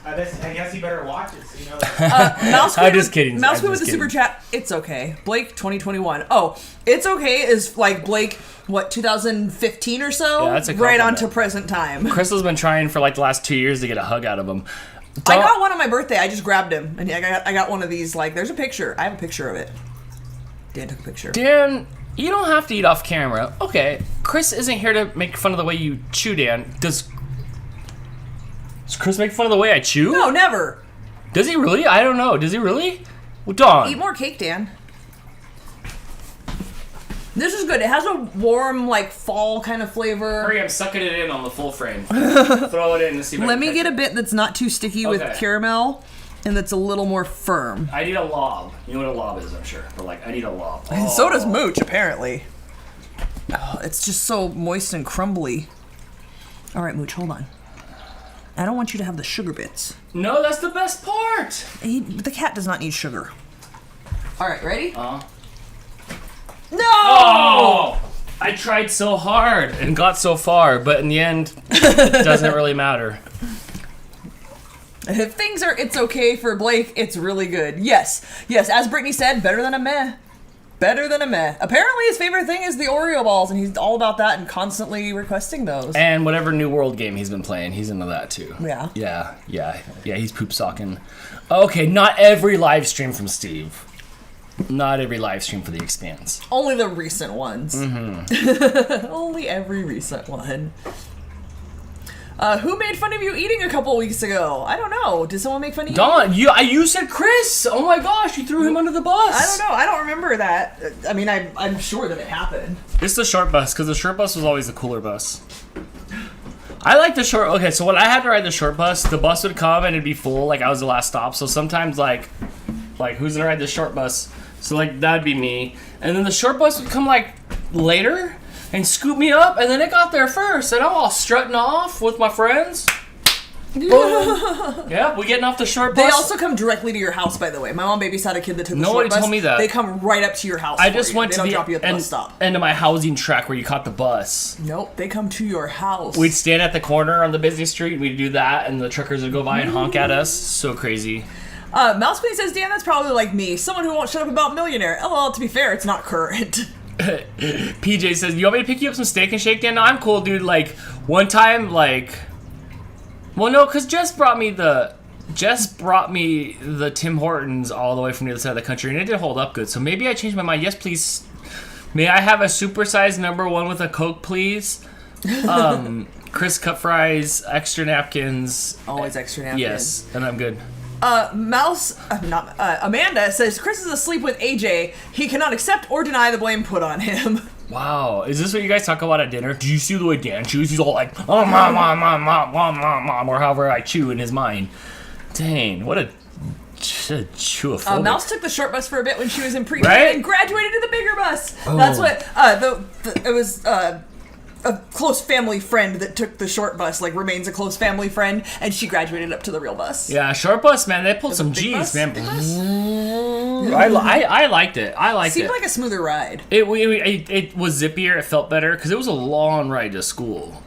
I guess you better watch it so you know that. Mouse I'm just kidding. Mouse I'm Queen with just the super chat. It's okay. Blake 2021. Oh, it's okay is like Blake, what, 2015 or so? Yeah, that's a right on compliment. to present time. Crystal's been trying for like the last 2 years to get a hug out of him. I got one on my birthday. I just grabbed him. And I got one of these, like, there's a picture. I have a picture of it. Dan took a picture. Dan, You don't have to eat off camera. Okay, Chris isn't here to make fun of the way you chew, Dan. Does Chris make fun of the way I chew? No, never. Does he really? I don't know. Does he really? Well, Dawn. Eat more cake, Dan. This is good. It has a warm, like, fall kind of flavor. Hurry, I'm sucking it in on the full frame. Throw it in and see if I Let can me catch get a it. bit that's not too sticky with Okay. caramel and that's a little more firm. I need a lob. You know what a lob is, I'm sure. But, like, I need a lob. And so does Mooch, apparently. Oh, it's just so moist and crumbly. All right, Mooch, hold on. I don't want you to have the sugar bits. No, that's the best part. The cat does not need sugar. All right, ready? Uh-huh. No! Oh! I tried so hard and got so far, but in the end, it doesn't really matter. If things are it's okay for Blake, it's really good. Yes, as Brittany said, better than a meh. Better than a meh. Apparently his favorite thing is the Oreo balls, and he's all about that and constantly requesting those. And whatever New World game he's been playing, he's into that too. Yeah. Yeah, he's poop socking. Okay, not every live stream from Steve. Not every live stream for The Expanse. Only the recent ones. Mm-hmm. Only every recent one. Who made fun of you eating a couple weeks ago? I don't know. Did someone make fun of you? Dawn, you said Chris. Oh my gosh, you threw him under the bus. I don't know. I don't remember that. I mean, I'm sure that it happened. It's the short bus, because the short bus was always the cooler bus. I like the short. Okay, so when I had to ride the short bus, the bus would come and it'd be full. Like I was the last stop. So sometimes like who's gonna ride the short bus? So like that'd be me. And then the short bus would come like later and scoop me up, and then it got there first, and I'm all strutting off with my friends. Boom. Yeah, we getting off the short bus. They also come directly to your house, by the way. My mom babysat a kid that took the Nobody short bus. told me that. They come right up to your house. I for just you. went They to don't the drop you at the bus stop. end of my housing track where you caught the bus. Nope, they come to your house. We'd stand at the corner on the busy street. We'd do that, and the truckers would go by and honk at us. So crazy. Mouse Queen says, Dan, that's probably like me. Someone who won't shut up about Millionaire. LOL, to be fair, it's not current. PJ says, you want me to pick you up some Steak and Shake, Dan? No, I'm cool, dude. Like, one time, like... Well, no, because Jess brought me the Tim Hortons all the way from the other side of the country, and it did hold up good. So maybe I changed my mind. Yes, please. May I have a supersized #1 with a Coke, please? Chris cut fries, extra napkins. Always extra napkins. Yes, and I'm good. Amanda says, Chris is asleep with AJ. He cannot accept or deny the blame put on him. Wow, is this what you guys talk about at dinner? Do you see the way Dan chews? He's all like, oh, mom, or however I chew in his mind. Dang, what a chewophobic. Mouse took the short bus for a bit when she was in pre-K Right? and graduated to the bigger bus. Oh. That's what, it was, a close family friend that took the short bus, like remains a close family friend, and she graduated up to the real bus. Yeah, short bus, man, they pulled some Big G's, bus? man. Big bus? I liked it. I liked Seemed it. like a smoother ride. It was zippier. It felt better because it was a long ride to school.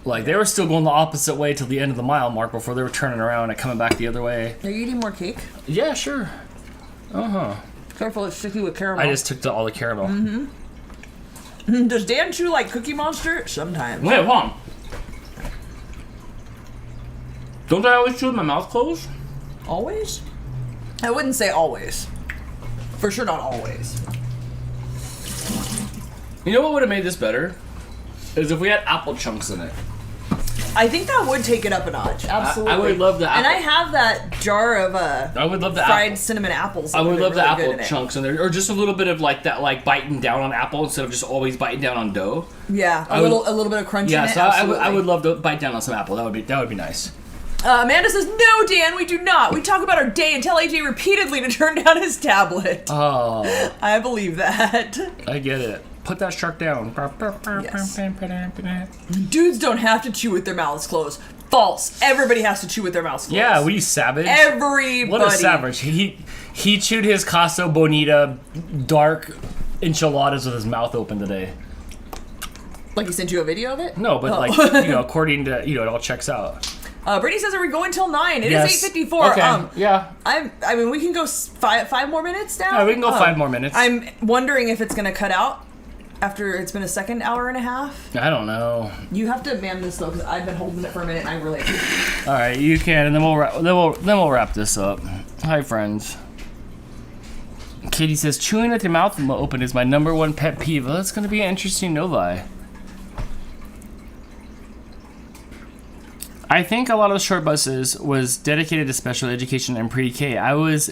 Like they were still going the opposite way till the end of the mile mark before they were turning around and coming back the other way. Are you eating more cake? Yeah, sure. Careful, it's sticky with caramel. I just took all the caramel. Does Dan chew like Cookie Monster? Sometimes. Wait, hold on. Don't I always chew with my mouth closed? Always? I wouldn't say always. For sure not always. You know what would have made this better? Is if we had apple chunks in it. I think that would take it up a notch. Absolutely. I would love the And I apple- have that jar of I would love the fried apple. cinnamon apples. I would that are love the really apple good in it. chunks in there, or just a little bit of like that, like biting down on apple instead of just always biting down on dough. Yeah, I a would- little bit of crunch Yeah, in it. so I absolutely. would love to bite down on some apple. That would be nice. Amanda says, no, Dan, we do not. We talk about our day and tell AJ repeatedly to turn down his tablet. Oh, I believe that. I get it. Put that shark down. Yes. Dudes don't have to chew with their mouths closed. False. Everybody has to chew with their mouths closed. Yeah, we savage. Everybody. What a savage. He chewed his Casa Bonita dark enchiladas with his mouth open today. Like he sent you a video of it? No, but Oh. like, according to, it all checks out. Brittany says, are we going till 9? It Yes. is 8:54. Okay, yeah. I mean, we can go five more minutes now. Yeah, we can go 5 more minutes. I'm wondering if it's going to cut out after it's been a second hour and a half. I don't know. You have to man this though, because I've been holding it for a minute and I really. All right, you can, and then we'll wrap this up. Hi, friends. Katie says, chewing with your mouth open is my #1 pet peeve. Well, that's going to be an interesting Novi. I think a lot of the short buses was dedicated to special education and pre-K. I was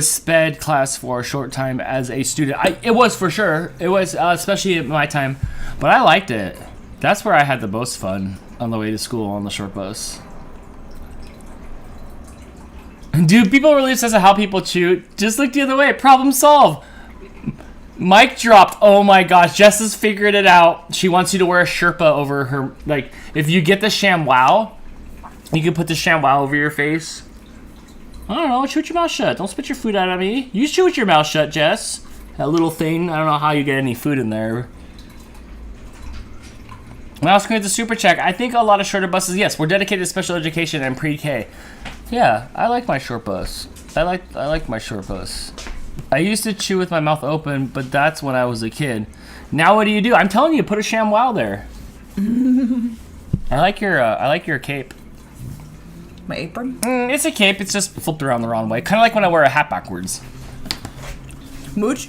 sped class for a short time as a student. It was for sure. It was, especially at my time. But I liked it. That's where I had the most fun on the way to school on the short bus. Dude, people really obsessed with how people chew. Just look the other way. Problem solved. Mic dropped. Oh my gosh. Jess has figured it out. She wants you to wear a Sherpa over her. Like, if you get the ShamWow, you can put the ShamWow over your face. I don't know. Chew with your mouth shut. Don't spit your food out at me. You chew with your mouth shut, Jess. That little thing. I don't know how you get any food in there. Mouse going to super check. I think a lot of shorter buses, yes, were dedicated to special education and pre-K. Yeah, I like my short bus. I like my short bus. I used to chew with my mouth open, but that's when I was a kid. Now what do? I'm telling you, put a ShamWow there. I like your cape. My apron? It's a cape. It's just flipped around the wrong way. Kind of like when I wear a hat backwards. Mooch,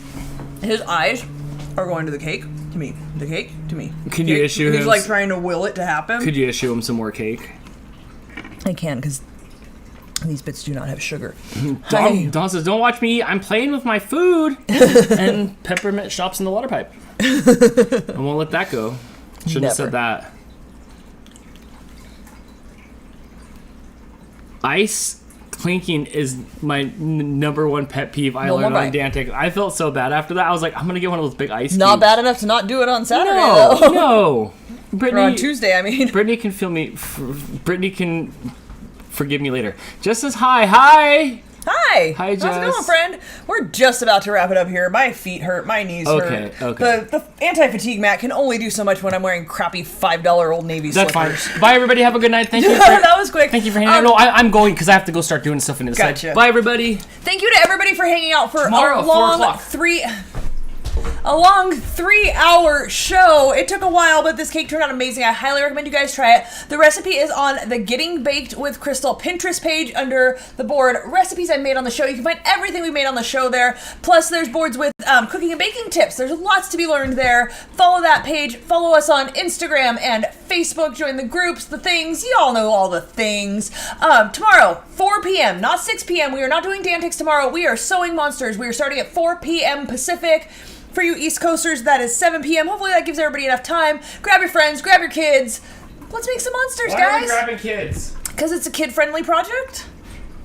his eyes are going to the cake, to me. The cake, to me. Could you issue him? He's like trying to will it to happen. Could you issue him some more cake? I can, because these bits do not have sugar. Don says, don't watch me eat. I'm playing with my food. And peppermint shops in the water pipe. I won't let that go. Shouldn't have said that. Ice clinking is my #1 pet peeve. I learned on Dantic. I felt so bad after that. I was like, I'm going to get one of those big ice cubes. Not bad enough to not do it on Saturday, though. No. Brittany, or on Tuesday, I mean. Brittany can feel me. Brittany can forgive me later. Just says hi. Hi. Hi. Hi, Jess. How's it going, friend? We're just about to wrap it up here. My feet hurt. My knees hurt. Okay. The anti-fatigue mat can only do so much when I'm wearing crappy $5 Old Navy slippers. That's fine. Bye, everybody. Have a good night. Thank you. That was quick. Thank you for hanging out. No, I'm going because I have to go start doing stuff in the side. Bye, everybody. Thank you to everybody for hanging out for Tomorrow, a long 3-hour show. It took a while, but this cake turned out amazing. I highly recommend you guys try it. The recipe is on the Getting Baked with Crystal Pinterest page under the board recipes I made on the show. You can find everything we made on the show there. Plus, there's boards with cooking and baking tips. There's lots to be learned there. Follow that page. Follow us on Instagram and Facebook. Join the groups, the things. You all know all the things. Tomorrow, 4 p.m., not 6 p.m. We are not doing Dantics tomorrow. We are Sewing Monsters. We are starting at 4 p.m. Pacific. For you East Coasters, that is 7 p.m. Hopefully that gives everybody enough time. Grab your friends, grab your kids. Let's make some monsters, guys. Why are we grabbing kids? Because it's a kid-friendly project.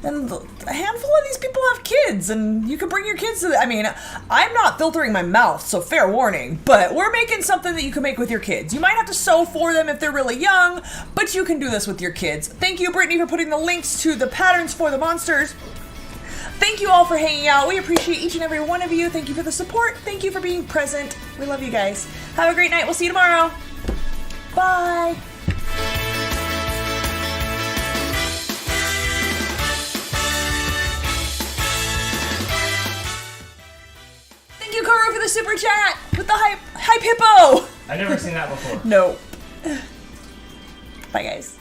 And a handful of these people have kids, and you can bring your kids to I mean, I'm not filtering my mouth, so fair warning, but we're making something that you can make with your kids. You might have to sew for them if they're really young, but you can do this with your kids. Thank you, Brittany, for putting the links to the patterns for the monsters. Thank you all for hanging out. We appreciate each and every one of you. Thank you for the support. Thank you for being present. We love you guys. Have a great night. We'll see you tomorrow. Bye. Thank you, Karu, for the super chat with the hype hippo. I've never seen that before. No. Bye, guys.